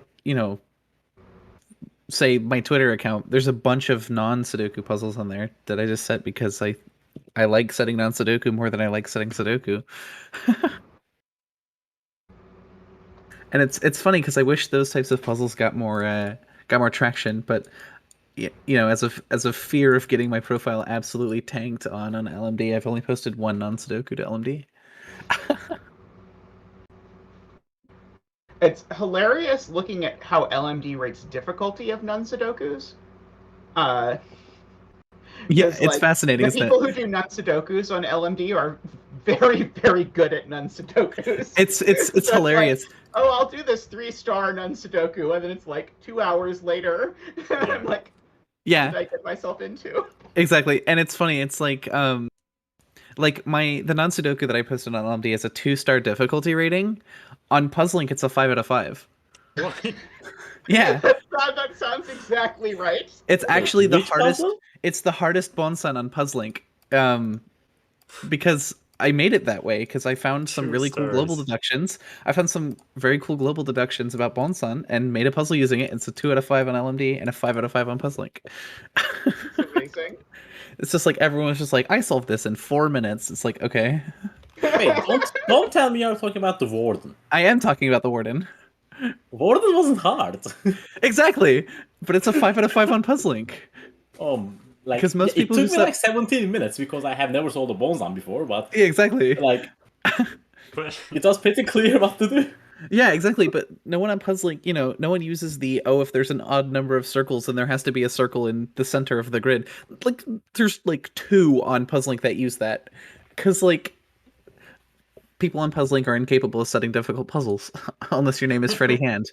say my Twitter account, there's a bunch of non-Sudoku puzzles on there that I just set because I like setting non-Sudoku more than I like setting Sudoku. And it's funny because I wish those types of puzzles got more traction, but as a fear of getting my profile absolutely tanked on LMD, I've only posted 1 non-Sudoku to LMD. It's hilarious looking at how LMD rates difficulty of non-Sudokus. Yeah, it's like, fascinating. The people who do non-Sudokus on LMD are very, very good at nun Sudokus. It's So hilarious. like, oh, I'll do this 3-star nun Sudoku, and then it's like 2 hours later, and I'm like, Yeah, what did I get myself into? exactly. And it's funny. It's like the non-Sudoku that I posted on LMD is a 2-star difficulty rating. On Puzzlink, it's a 5 out of 5. What? Yeah, That sounds exactly right. it's actually the Which hardest. puzzle? It's the hardest Bonsan on Puzzlink. Because I made it that way because I found some 2 really cool global stars. deductions. I found some very cool global deductions about Bonsan and made a puzzle using it. It's a 2 out of 5 on LMD and a 5 out of 5 on Puzzlink. It's amazing. It's just like everyone's just like, I solved this in 4 minutes. It's like, okay. Wait, don't tell me you're talking about the Warden. I am talking about the Warden. Warden wasn't hard. Exactly. But it's a 5 out of 5 on Puzzlink. Like 'Cause most people it who took me said- like 17 minutes because I have never solved a Bonsan before, but Yeah, exactly. like But it was pretty clear what to do. Yeah, exactly. But no one on Puzzlink, no one uses the, if there's an odd number of circles, then there has to be a circle in the center of the grid. Like, there's like 2 on Puzzlink that use that. Because, like, people on Puzzlink are incapable of setting difficult puzzles, unless your name is Freddie Hand.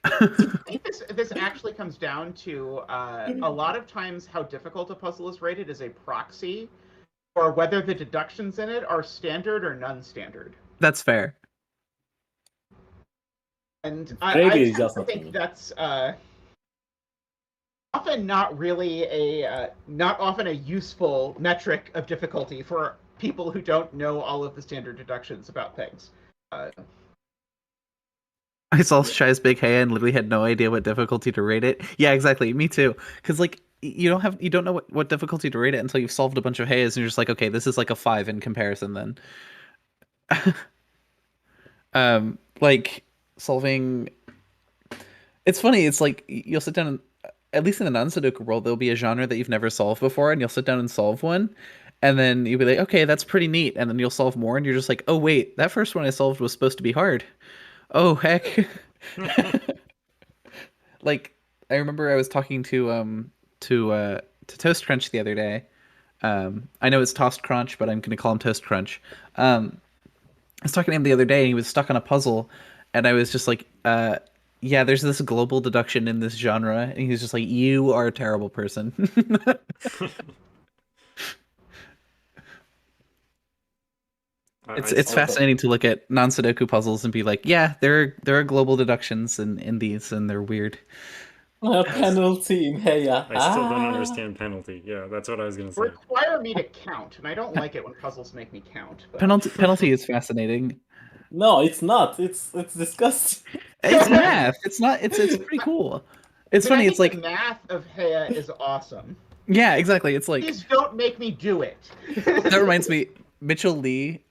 I think this actually comes down to a lot of times how difficult a puzzle is rated is a proxy for whether the deductions in it are standard or non-standard. That's fair. And Maybe I it's just tend to not think me. that's often not really not often a useful metric of difficulty for people who don't know all of the standard deductions about things. I saw Shy's Big Hey and literally had no idea what difficulty to rate it. Yeah, exactly. Me too. Because, like, you don't know what difficulty to rate it until you've solved a bunch of Hayes and you're just like, okay, this is like a 5 in comparison then. Like solving. It's funny. It's like you'll sit down and, at least in the non-Sudoku world, there'll be a genre that you've never solved before, and you'll sit down and solve one, and then you'll be like, okay, that's pretty neat, and then you'll solve more, and you're just like, oh wait, that first one I solved was supposed to be hard. Oh heck. Like, I remember I was talking to Toast Crunch the other day. I know it's Toast Crunch, but I'm gonna call him Toast Crunch. I was talking to him the other day, and he was stuck on a puzzle, and I was just like, yeah, there's this global deduction in this genre, and he was just like, you are a terrible person. It's I- fascinating to look at non-Sudoku puzzles and be like, yeah, there are global deductions in these, and they're weird. A penalty in Heya. I still don't understand penalty. Yeah, that's what I was gonna say. Require me to count, and I don't like it when puzzles make me count. But... Penalty is fascinating. No, it's not. It's disgusting. It's math. It's not. It's pretty cool. It's I mean, funny. I It's think like, the math of Heya is awesome. yeah, exactly. It's like, Please don't make me do it. that reminds me. Mitchell Lee,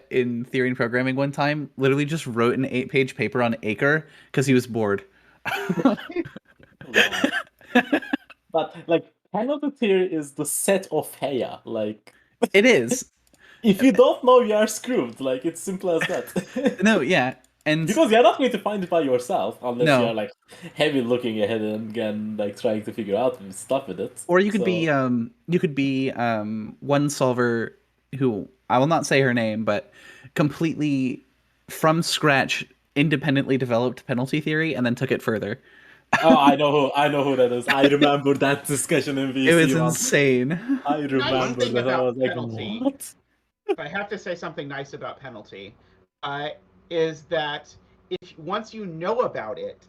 in Theory and Programming one time, literally just wrote an 8-page paper on Acre because he was bored. But like penalty theory is the set of Heya. Like It is. if you don't know, you are screwed. Like it's simple as that. No, yeah, and Because you're not going to find it by yourself unless No. you're like heavy looking ahead and again like trying to figure out stuff with it. or you could So- be one solver who, I will not say her name, but completely from scratch independently developed penalty theory and then took it further. Oh, I know who that is. I remember that discussion in VC. It was once. insane. I remember thing that. I about was like, penalty- what? If I have to say something nice about penalty, is that if once you know about it,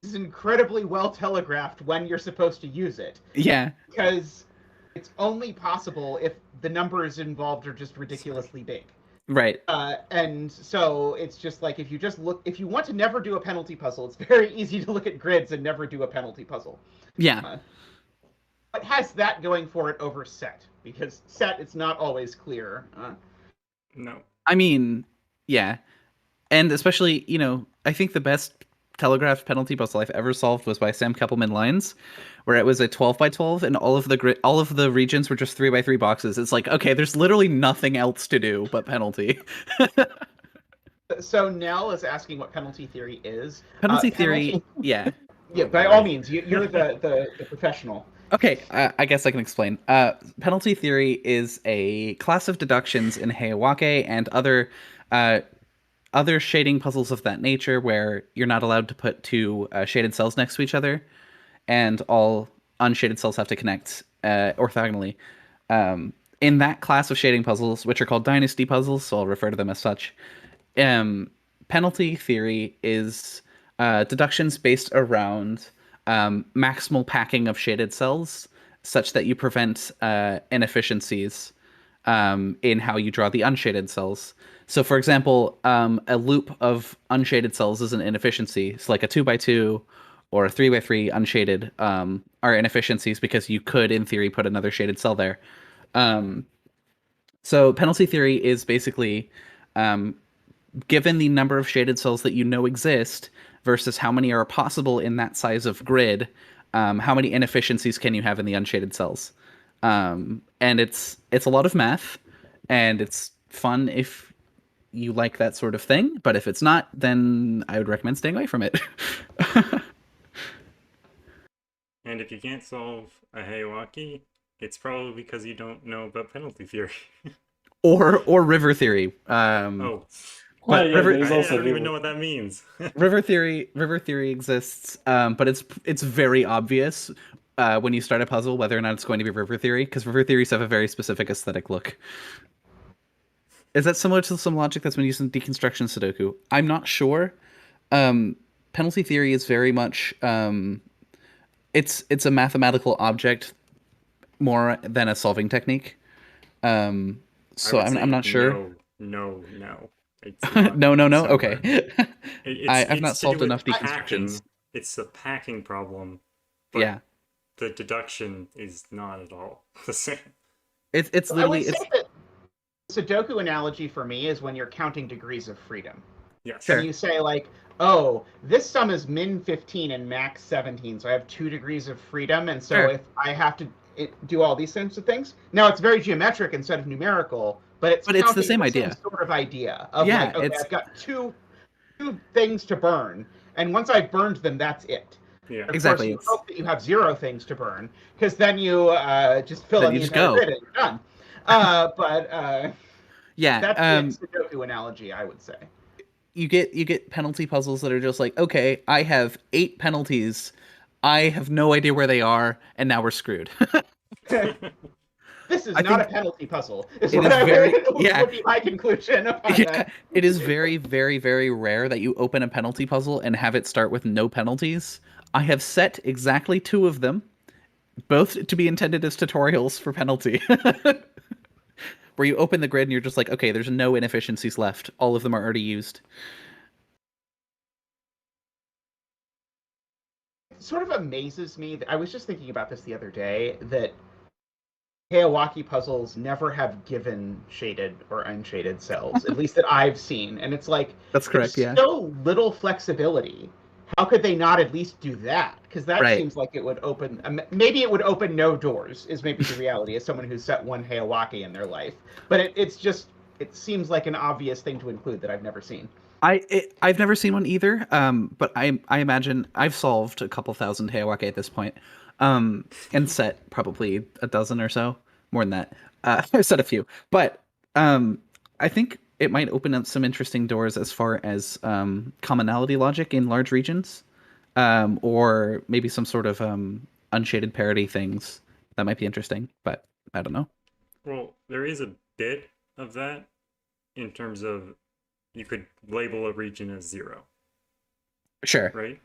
it's incredibly well telegraphed when you're supposed to use it, Yeah, because it's only possible if the numbers involved are just ridiculously big. right. And so it's just like if you want to never do a penalty puzzle, it's very easy to look at grids and never do a penalty puzzle. Yeah, It has that going for it over set, because set it's not always clear. No. I mean, yeah, and especially, I think the best telegraphed penalty puzzle I've ever solved was by Sam Keppelman Lines, where it was a 12x12 and all of the regions were just 3x3 boxes. It's like, okay, there's literally nothing else to do but penalty. So Nell is asking what penalty theory is. Penalty theory, penalty- yeah. Yeah, by all means, you're the professional. Okay, I guess I can explain. Penalty theory is a class of deductions in Heiawake and other shading puzzles of that nature where you're not allowed to put two shaded cells next to each other, and all unshaded cells have to connect orthogonally. In that class of shading puzzles, which are called dynasty puzzles, so I'll refer to them as such, penalty theory is deductions based around maximal packing of shaded cells such that you prevent inefficiencies in how you draw the unshaded cells. So, for example, a loop of unshaded cells is an inefficiency. So, like a 2x2 or a 3x3 unshaded are inefficiencies because you could, in theory, put another shaded cell there. So, penalty theory is basically given the number of shaded cells that you know exist versus how many are possible in that size of grid, how many inefficiencies can you have in the unshaded cells? And it's a lot of math, and it's fun if you like that sort of thing. But if it's not, then I would recommend staying away from it. And if you can't solve a Heiawaki, it's probably because you don't know about penalty theory. or river theory. Oh, Well, yeah, river- there's I also don't even river- know what that means. river theory exists, but it's very obvious when you start a puzzle whether or not it's going to be river theory, because river theories have a very specific aesthetic look. Is that similar to some logic that's been used in deconstruction Sudoku? I'm not sure. Penalty theory is very much it's a mathematical object more than a solving technique. So I would I'm not say sure. No. It's not No. somewhere. Okay. I've It's not to solved do with enough deconstructions. packing. It's a packing problem. But Yeah. the deduction is not at all the same. It's I literally would say that Sudoku analogy for me is when you're counting degrees of freedom. Yes. Sure. And you say like, oh, this sum is min 15 and max 17, so I have 2 degrees of freedom, and so Sure. if I have to do all these sorts of things, now it's very geometric instead of numerical, but it's But it's the counting same idea. sort of idea of Yeah, like, okay, it's- I've got two things to burn, and once I've burned them, that's it. Yeah. Of Exactly, course, it's- you hope that you have 0 things to burn, because then you just fill Then in you the just entire go. grid and you're done. But Yeah. that's the Sudoku analogy, I would say. You get penalty puzzles that are just like, okay, I have 8 penalties. I have no idea where they are, and now we're screwed. This is I not a think penalty puzzle. Is it what is I very- would, yeah. would be my conclusion upon Yeah, that. it is very, very, very rare that you open a penalty puzzle and have it start with no penalties. I have set exactly 2 of them, both to be intended as tutorials for penalty. Where you open the grid and you're just like, okay, there's no inefficiencies left. All of them are already used. It sort of amazes me that I was just thinking about this the other day that Heiawaki puzzles never have given shaded or unshaded cells, at least that I've seen. And it's like, That's correct, there's yeah. so little flexibility. How could they not at least do that? Because that Right. seems like it would open, maybe it would open no doors, is maybe the reality as someone who's set one Heiawaki in their life. But it seems like an obvious thing to include that I've never seen. I've never seen one either. But I imagine I've solved a couple thousand Heiawake at this point. And set probably a dozen or so, more than that. I've set a few, but I think it might open up some interesting doors as far as commonality logic in large regions, or maybe some sort of unshaded parity things that might be interesting. But I don't know. Well, there is a bit of that in terms of you could label a region as 0, Sure. right?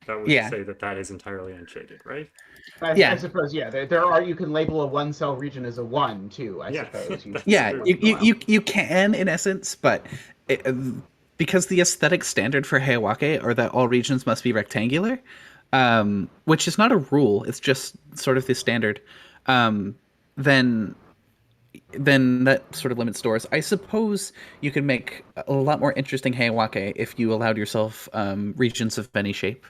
That would Yeah. say that is entirely unshaded, right? Yeah. I suppose, yeah. There are, you can label a 1-cell region as a 1 too, I Yeah. suppose. That's Yeah, true. you can in essence, but because the aesthetic standard for Heiawake are that all regions must be rectangular, which is not a rule, it's just sort of the standard, then that sort of limits doors. I suppose you could make a lot more interesting Heiawake if you allowed yourself regions of any shape.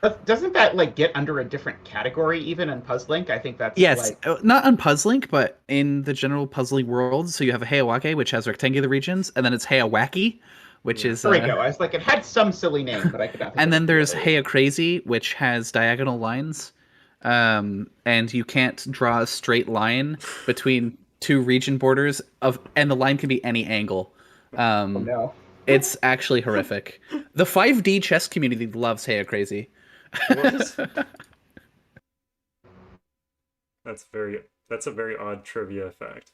But doesn't that like get under a different category even in Puzzlink? I think that's Yes, like, not on Puzzlink, but in the general puzzling world. So you have a Heiawake, which has rectangular regions, and then it's Heiawaki, which is there we go. I was like, it had some silly name, but I could not think and of then it there's the other. Heia Crazy, which has diagonal lines. and you can't draw a straight line between two region borders and the line can be any angle. Oh, no. It's actually horrific. The 5D chess community loves Heya Crazy. What? That's a very odd trivia fact.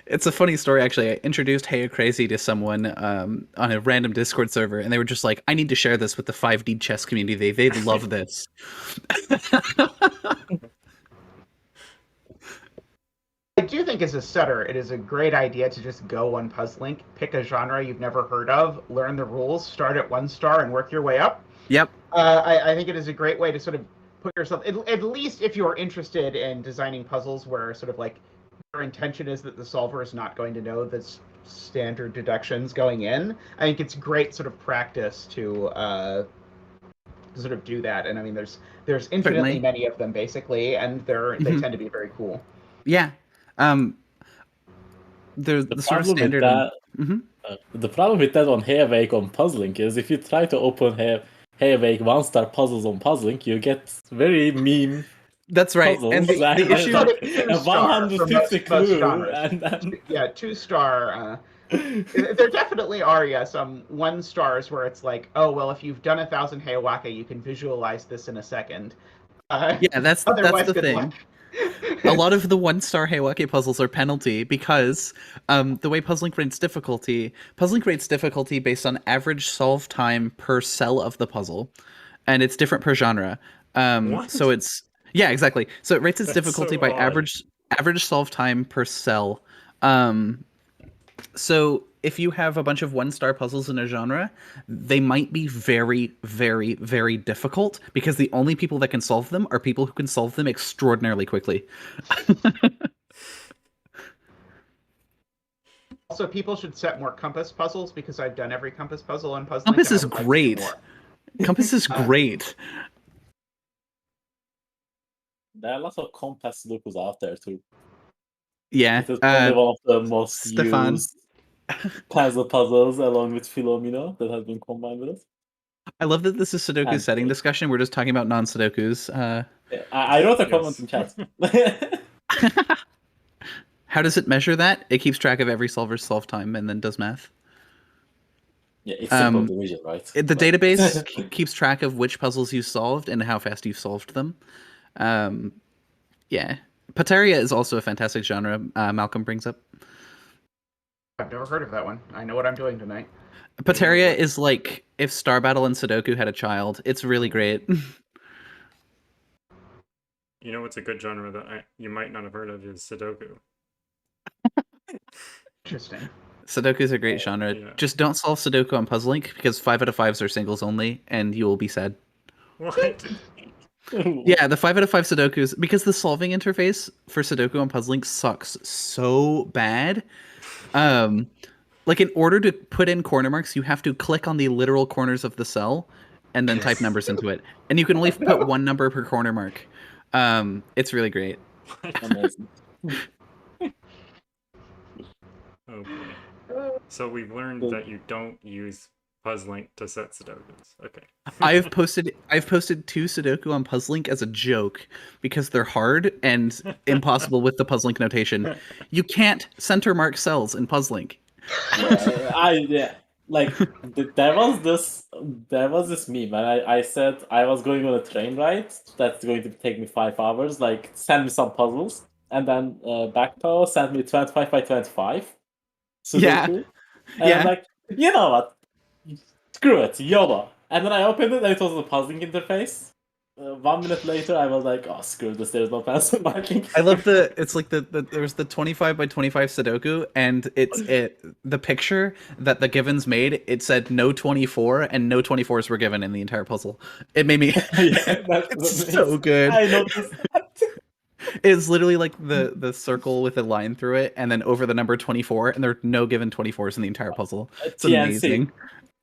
It's a funny story actually. I introduced Heya Crazy to someone on a random Discord server, and they were just like, "I need to share this with the 5D chess community. They love this." I do think as a setter, it is a great idea to just go on Puzzlink, pick a genre you've never heard of, learn the rules, start at 1 star, and work your way up. Yep. I think it is a great way to sort of put yourself, at least if you're interested in designing puzzles where sort of like your intention is that the solver is not going to know the standard deductions going in. I think it's great sort of practice to sort of do that. And I mean, there's infinitely Certainly. many of them basically, and they tend to be very cool. Yeah. There's the sort of problem with standard. that, Mhm. The problem with that on Hairwake on Puzzlink is if you try to open Hairwake 1-star puzzles on Puzzlink, you get very meme That's right. puzzles. And the issue. Like a 2-star for 150 most clue, genres. and then... Yeah, 2-star. There definitely are, some 1 stars where it's like, oh well, if you've done 1,000 Hayawaka, you can visualize this in a second. Yeah, that's the good thing. luck. A lot of the 1-star Haywake puzzles are penalty because the way Puzzlink rates difficulty based on average solve time per cell of the puzzle, and it's different per genre. What? So it's exactly. So it rates its That's difficulty so by odd. average solve time per cell. So if you have a bunch of 1-star puzzles in a genre, they might be very, very, very difficult because the only people that can solve them are people who can solve them extraordinarily quickly. Also, people should set more compass puzzles because I've done every compass puzzle on Puzzlink. Compass and I is would like to do great. more. Compass is great. There are lots of compass Sudokus out there too. Yeah. It is probably one of the most Stefan. used kinds of puzzles along with Philomeno that has been combined with it. I love that this is Sudoku And- setting discussion. We're just talking about non-Sudokus. I wrote a Yes. comment in chat. How does it measure that? It keeps track of every solver's solve time and then does math. Yeah, it's simple division, right? The But- database keeps track of which puzzles you solved and how fast you've solved them. Yeah. Pateria is also a fantastic genre Malcolm brings up. I've never heard of that one. I know what I'm doing tonight. Pateria is like if Star Battle and Sudoku had a child. It's really great. You know what's a good genre that you might not have heard of is Sudoku. Interesting. Sudoku is a great genre. Yeah. Just don't solve Sudoku on Puzzlink because 5 out of 5s are singles only, and you will be sad. What? Yeah, the 5 out of 5 Sudokus, because the solving interface for Sudoku on Puzzlink sucks so bad. Like in order to put in corner marks, you have to click on the literal corners of the cell and then type numbers into it. And you can only put one number per corner mark. It's really great. Amazing. Oh boy. So we've learned that you don't use Puzzlink to set Sudokus. Okay. I've posted 2 Sudoku on Puzzlink as a joke because they're hard and impossible with the Puzzlink notation. You can't center mark cells in Puzzlink. There was this meme, and I said I was going on a train ride that's going to take me 5 hours. Like, send me some puzzles, and then Backpower sent me 25 by 25 Sudoku. Yeah. And Yeah. I'm like, you know what? Screw it, YOLO. And then I opened it, and it was the puzzling interface. 1 minute later, I was like, oh, screw this, there's no pencil marking. I love it's like there's the 25 by 25 Sudoku, and the picture that the givens made, it said no 24, and no 24s were given in the entire puzzle. It made me, it's so good. I noticed that. It's literally like the circle with a line through it, and then over the number 24, and there are no given 24s in the entire puzzle. It's amazing.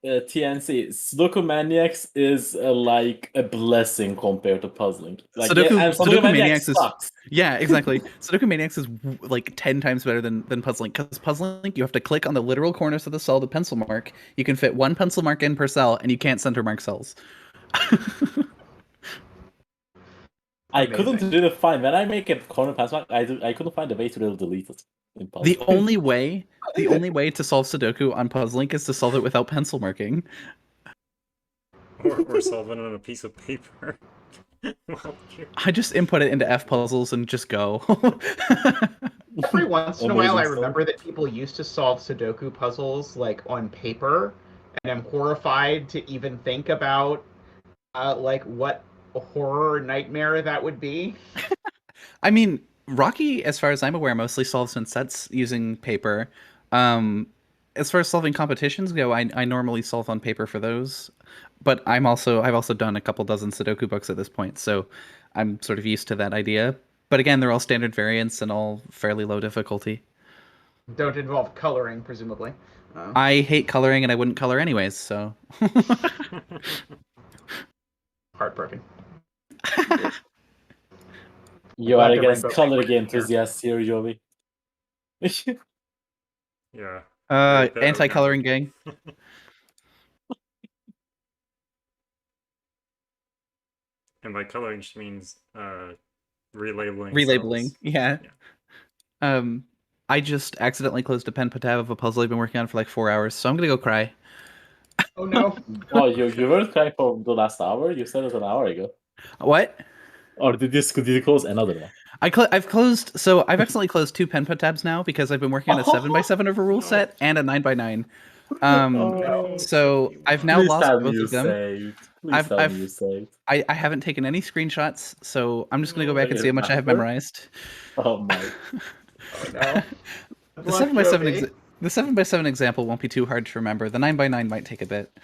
TNC, Sudoku Maniacs is like a blessing compared to puzzling. Like, Sudoku Maniacs is sucks. Yeah, exactly. Sudoku Maniacs is like 10 times better than Puzzlink, because Puzzlink, you have to click on the literal corners of the cell to pencil mark. You can fit 1 pencil mark in per cell, and you can't center mark cells. I couldn't Amazing. really find when I make a corner pass mark. I couldn't find a way to really delete it in puzzle. The only way to solve Sudoku on Puzzlink is to solve it without pencil marking. Or solve it on a piece of paper. Well, I just input it into F puzzles and just go. Every once in a while, I Amazing stuff. remember that people used to solve Sudoku puzzles like on paper, and I'm horrified to even think about like what a horror nightmare that would be. I mean, Rocky, as far as I'm aware, mostly solves in sets using paper. As far as solving competitions go, I normally solve on paper for those. But I've also done a couple dozen Sudoku books at this point, so I'm sort of used to that idea. But again, they're all standard variants and all fairly low difficulty. Don't involve coloring, presumably. I hate coloring and I wouldn't color anyways, so. Heartbroken. You Glad are the against rainbow coloring penguin here. enthusiasts here, Joey. yeah. Right there, Anti-coloring gang. And by coloring, she means relabeling. Relabeling, cells. yeah. I just accidentally closed a pen tab of a puzzle I've been working on for like 4 hours, so I'm gonna go cry. Oh no. Oh, you weren't crying for the last hour? You said it an hour ago. What? Or did you close another one? I've accidentally closed 2 pen tabs now because I've been working on a 7x7 of a rule set and a 9x9. Oh, So I've now please lost tell me both you of them. saved. Please tell me you saved. I haven't taken any screenshots, so I'm just gonna go back and see how much I have Remember? memorized. Oh my. Oh no. The 7x7 the 7x7 example won't be too hard to remember. The 9x9 might take a bit.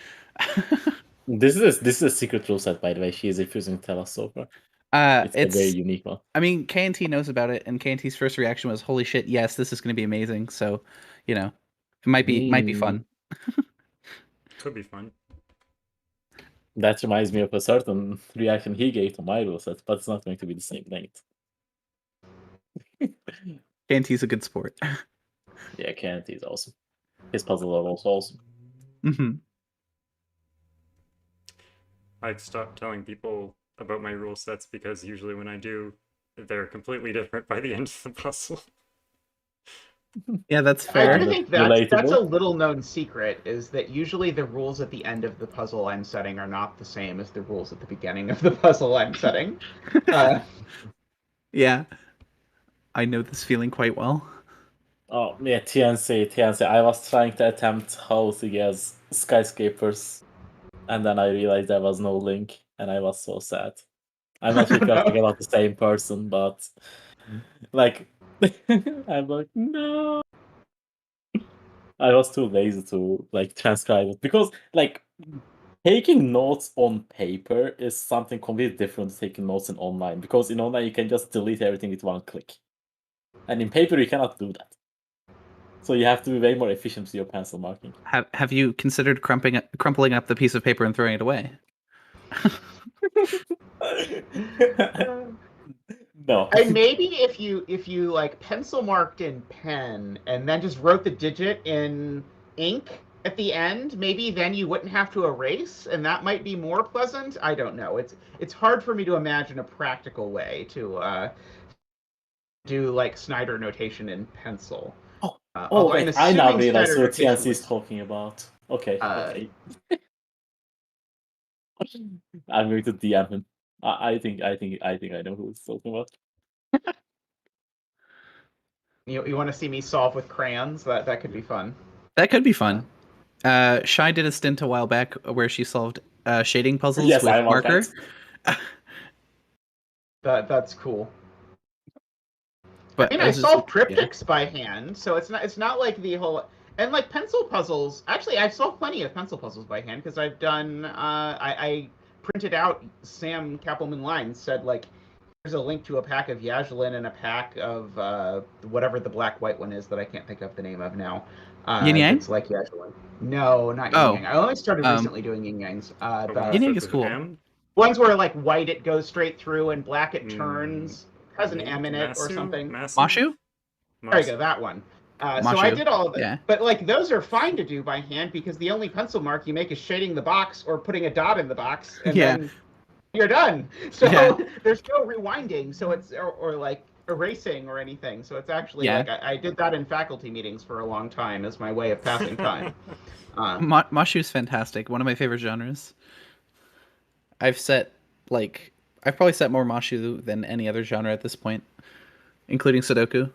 This is a secret rule set, by the way. She is refusing to tell us so far. It's a very unique one. I mean, KNT knows about it, and KNT's first reaction was, "Holy shit! Yes, this is going to be amazing." So, you know, it might be fun. Could be fun. That reminds me of a certain reaction he gave to my rule set, but it's not going to be the same length. KNT's a good sport. Yeah, KNT is awesome. His puzzle are also awesome. Mm-hmm. I've stopped telling people about my rule sets because usually when I do, they're completely different by the end of the puzzle. Yeah, that's fair. I do think that's a Relatable. little known secret, is that usually the rules at the end of the puzzle I'm setting are not the same as the rules at the beginning of the puzzle I'm setting. Yeah, I know this feeling quite well. Oh yeah, TNC. I was trying to attempt how to guess skyscrapers, and then I realized there was no link, and I was so sad. I'm not sure if you're talking about the same person, but like, I'm like, no. I was too lazy to like transcribe it because like taking notes on paper is something completely different to taking notes in online, because in online you can just delete everything with one click, and in paper you cannot do that. So you have to be way more efficient with your pencil marking. Have you considered crumpling up the piece of paper and throwing it away? No. And maybe if you like pencil marked in pen and then just wrote the digit in ink at the end, maybe then you wouldn't have to erase, and that might be more pleasant. I don't know. It's hard for me to imagine a practical way to do like Snyder notation in pencil. Wait, I now realize Snyder what TNC notation is talking about. Okay. I'm going to DM him. I think I know who he's talking about. You want to see me solve with crayons? That could be fun. That could be fun. Shai did a stint a while back where she solved shading puzzles Yes, with I want marker. That's cool. But I mean, I solve triptychs by hand, so it's not like the whole, and like pencil puzzles. Actually, I've solved plenty of pencil puzzles by hand because I've done. I printed out Sam Kappelman lines, said like, here's a link to a pack of Yajalin and a pack of whatever the black-white one is that I can't think of the name of now. Yin Yang? It's like Yajalin. No, not Yin Yang. I only started recently doing Yin Yangs. Yin Yang is cool. Ones where like white it goes straight through and black it turns. Has an M in it or something. Mashu? There you go, that one. So I Mashu. did all of it. Yeah. But like those are fine to do by hand because the only pencil mark you make is shading the box or putting a dot in the box, and Yeah. then you're done. So Yeah. there's no rewinding. So it's or like erasing or anything. So it's actually Yeah. like I did that in faculty meetings for a long time as my way of passing time. Mashu's fantastic. One of my favorite genres. I've probably set more Mashu than any other genre at this point, including Sudoku.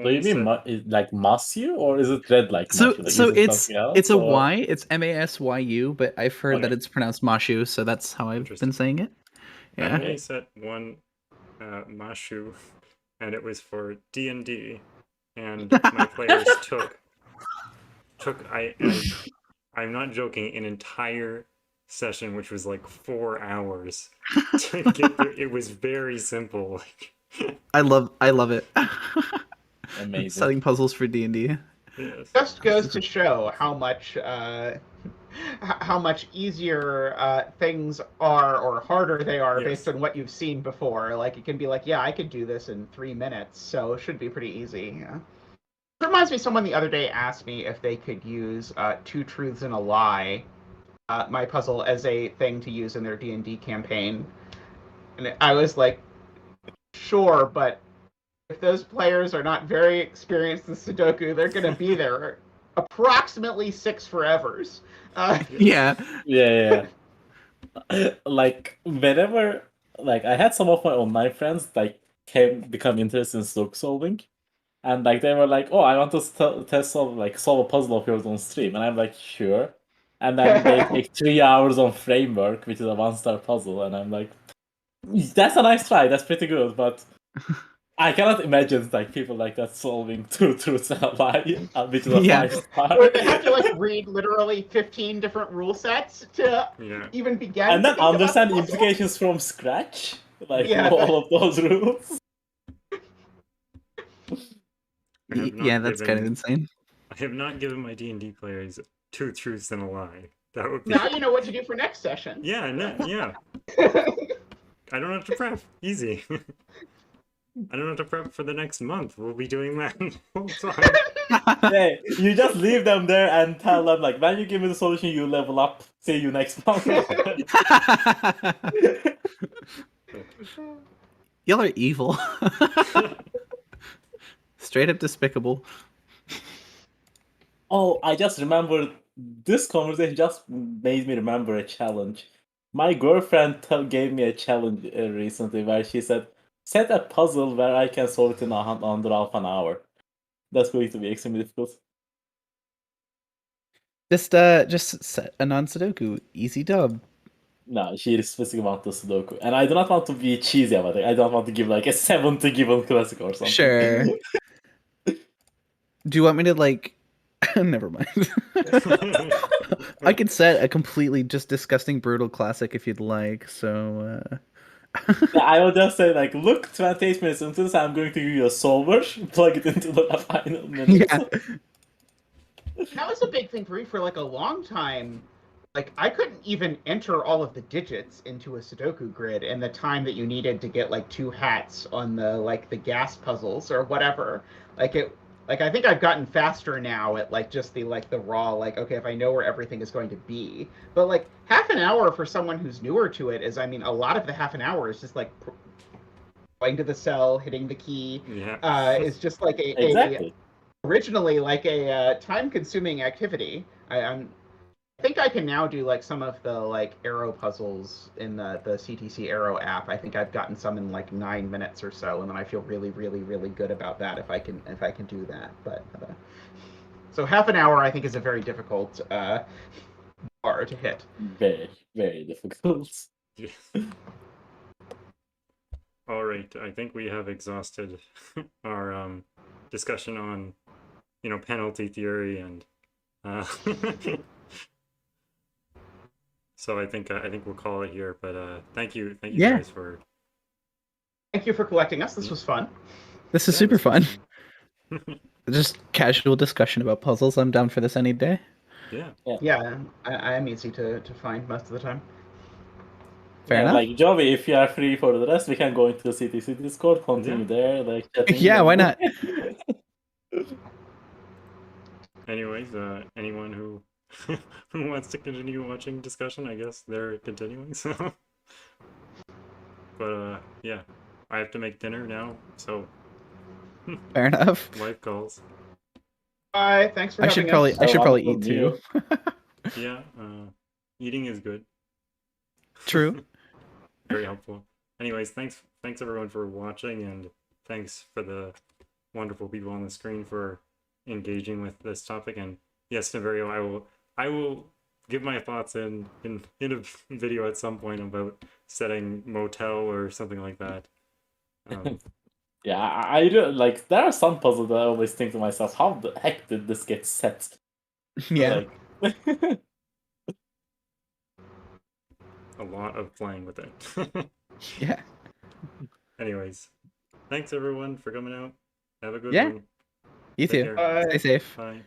Do you mean like Masyu, or is it read like So Masyu? Like, so is it something else, it's a or- Y, it's Masyu, but I've heard that Okay. it's pronounced Mashu, so that's how I've Interesting. been saying it. I Yeah. only set one Mashu, and it was for D&D, and my players took I'm not joking, an entire session, which was like 4 hours to get through. It was very simple. I love it. Amazing. Setting puzzles for D&D. Yes. Just goes to show how much easier things are or harder they are Yes. based on what you've seen before. Like it can be like, yeah, I could do this in 3 minutes, so it should be pretty easy. Yeah. It reminds me, someone the other day asked me if they could use Two Truths and a Lie, my puzzle, as a thing to use in their D&D campaign. And I was like, sure, but if those players are not very experienced in Sudoku, they're going to be there approximately 6 forevers. Yeah. Yeah. Like whenever, like I had some of my online friends like become interested in Sudoku solving, and like they were like, "Oh, I want to solve a puzzle of yours on stream," and I'm like, "Sure." And then they take 3 hours on Framework, which is a 1-star puzzle, and I'm like, "That's a nice try. That's pretty good," but I cannot imagine like people like that solving Two Truths and a Lie, which is a Yeah. 5-star. Where they have to like read literally 15 different rule sets to Yeah. even begin And to then think about understand the the puzzle. implications from scratch, like Yeah, all of those rules. I have not Yeah, that's kind of given- insane. I have not given my D&D players 2 truths and a lie. That would be Now you know what to do for next session. Yeah, yeah. I don't have to prep. Easy. I don't have to prep for the next month. We'll be doing that the whole time. Hey, you just leave them there and tell them like, when you give me the solution, you level up. See you next month. Y'all are evil. Straight up despicable. Oh, I just remembered, this conversation just made me remember a challenge. My girlfriend gave me a challenge recently where she said, set a puzzle where I can solve it in under half an hour. That's going to be extremely difficult. Just set a non-Sudoku. Easy dub. No, she is specific about the Sudoku. And I do not want to be cheesy about it. I don't want to give like a 70 given classic or something. Sure. Do you want me to like... Never mind. I could set a completely just disgusting brutal classic if you'd like, so... Yeah, I will just say like, look, 28 minutes into this, I'm going to give you a solver, plug it into the final minutes. Yeah. That was a big thing for me for like a long time. Like I couldn't even enter all of the digits into a Sudoku grid in the time that you needed to get like 2 hats on the gas puzzles or whatever. I think I've gotten faster now at like just the raw, like, okay, if I know where everything is going to be. But like half an hour for someone who's newer to it is, I mean, a lot of the half an hour is just like going to the cell, hitting the key. Yeah. It's just like Exactly. originally like a time-consuming activity. I think I can now do like some of the like arrow puzzles in the CTC Arrow app. I think I've gotten some in like 9 minutes or so, and then I feel really, really, really good about that if I can do that. But so half an hour I think is a very difficult bar to hit. Very, very difficult. Yeah. All right, I think we have exhausted our discussion on, penalty theory and so I think we'll call it here. But thank you Yeah. guys for. Thank you for collecting us. This was fun. This is Yeah, super this was fun. Just casual discussion about puzzles. I'm down for this any day. Yeah. Yeah, I am easy to find most of the time. Fair Yeah, enough. like Joey, if you are free for the rest, we can go into the CTC Discord, continue there, like chatting. Yeah, why not? anyways, anyone who who wants to continue watching discussion, I guess they're continuing. So, but yeah, I have to make dinner now, so Fair enough. life calls. Bye. Thanks for I should having us. probably So eat wonderful too. Yeah, eating is good. True. Very helpful. Anyways, thanks everyone for watching, and thanks for the wonderful people on the screen for engaging with this topic. And yes, Niverio, I will give my thoughts in a video at some point about setting motel or something like that. Yeah, I do like. There are some puzzles that I always think to myself, how the heck did this get set? Yeah. Like, A lot of playing with it. Yeah. Anyways, thanks everyone for coming out. Have a good Yeah. one. You Take too. care. Stay safe. Bye.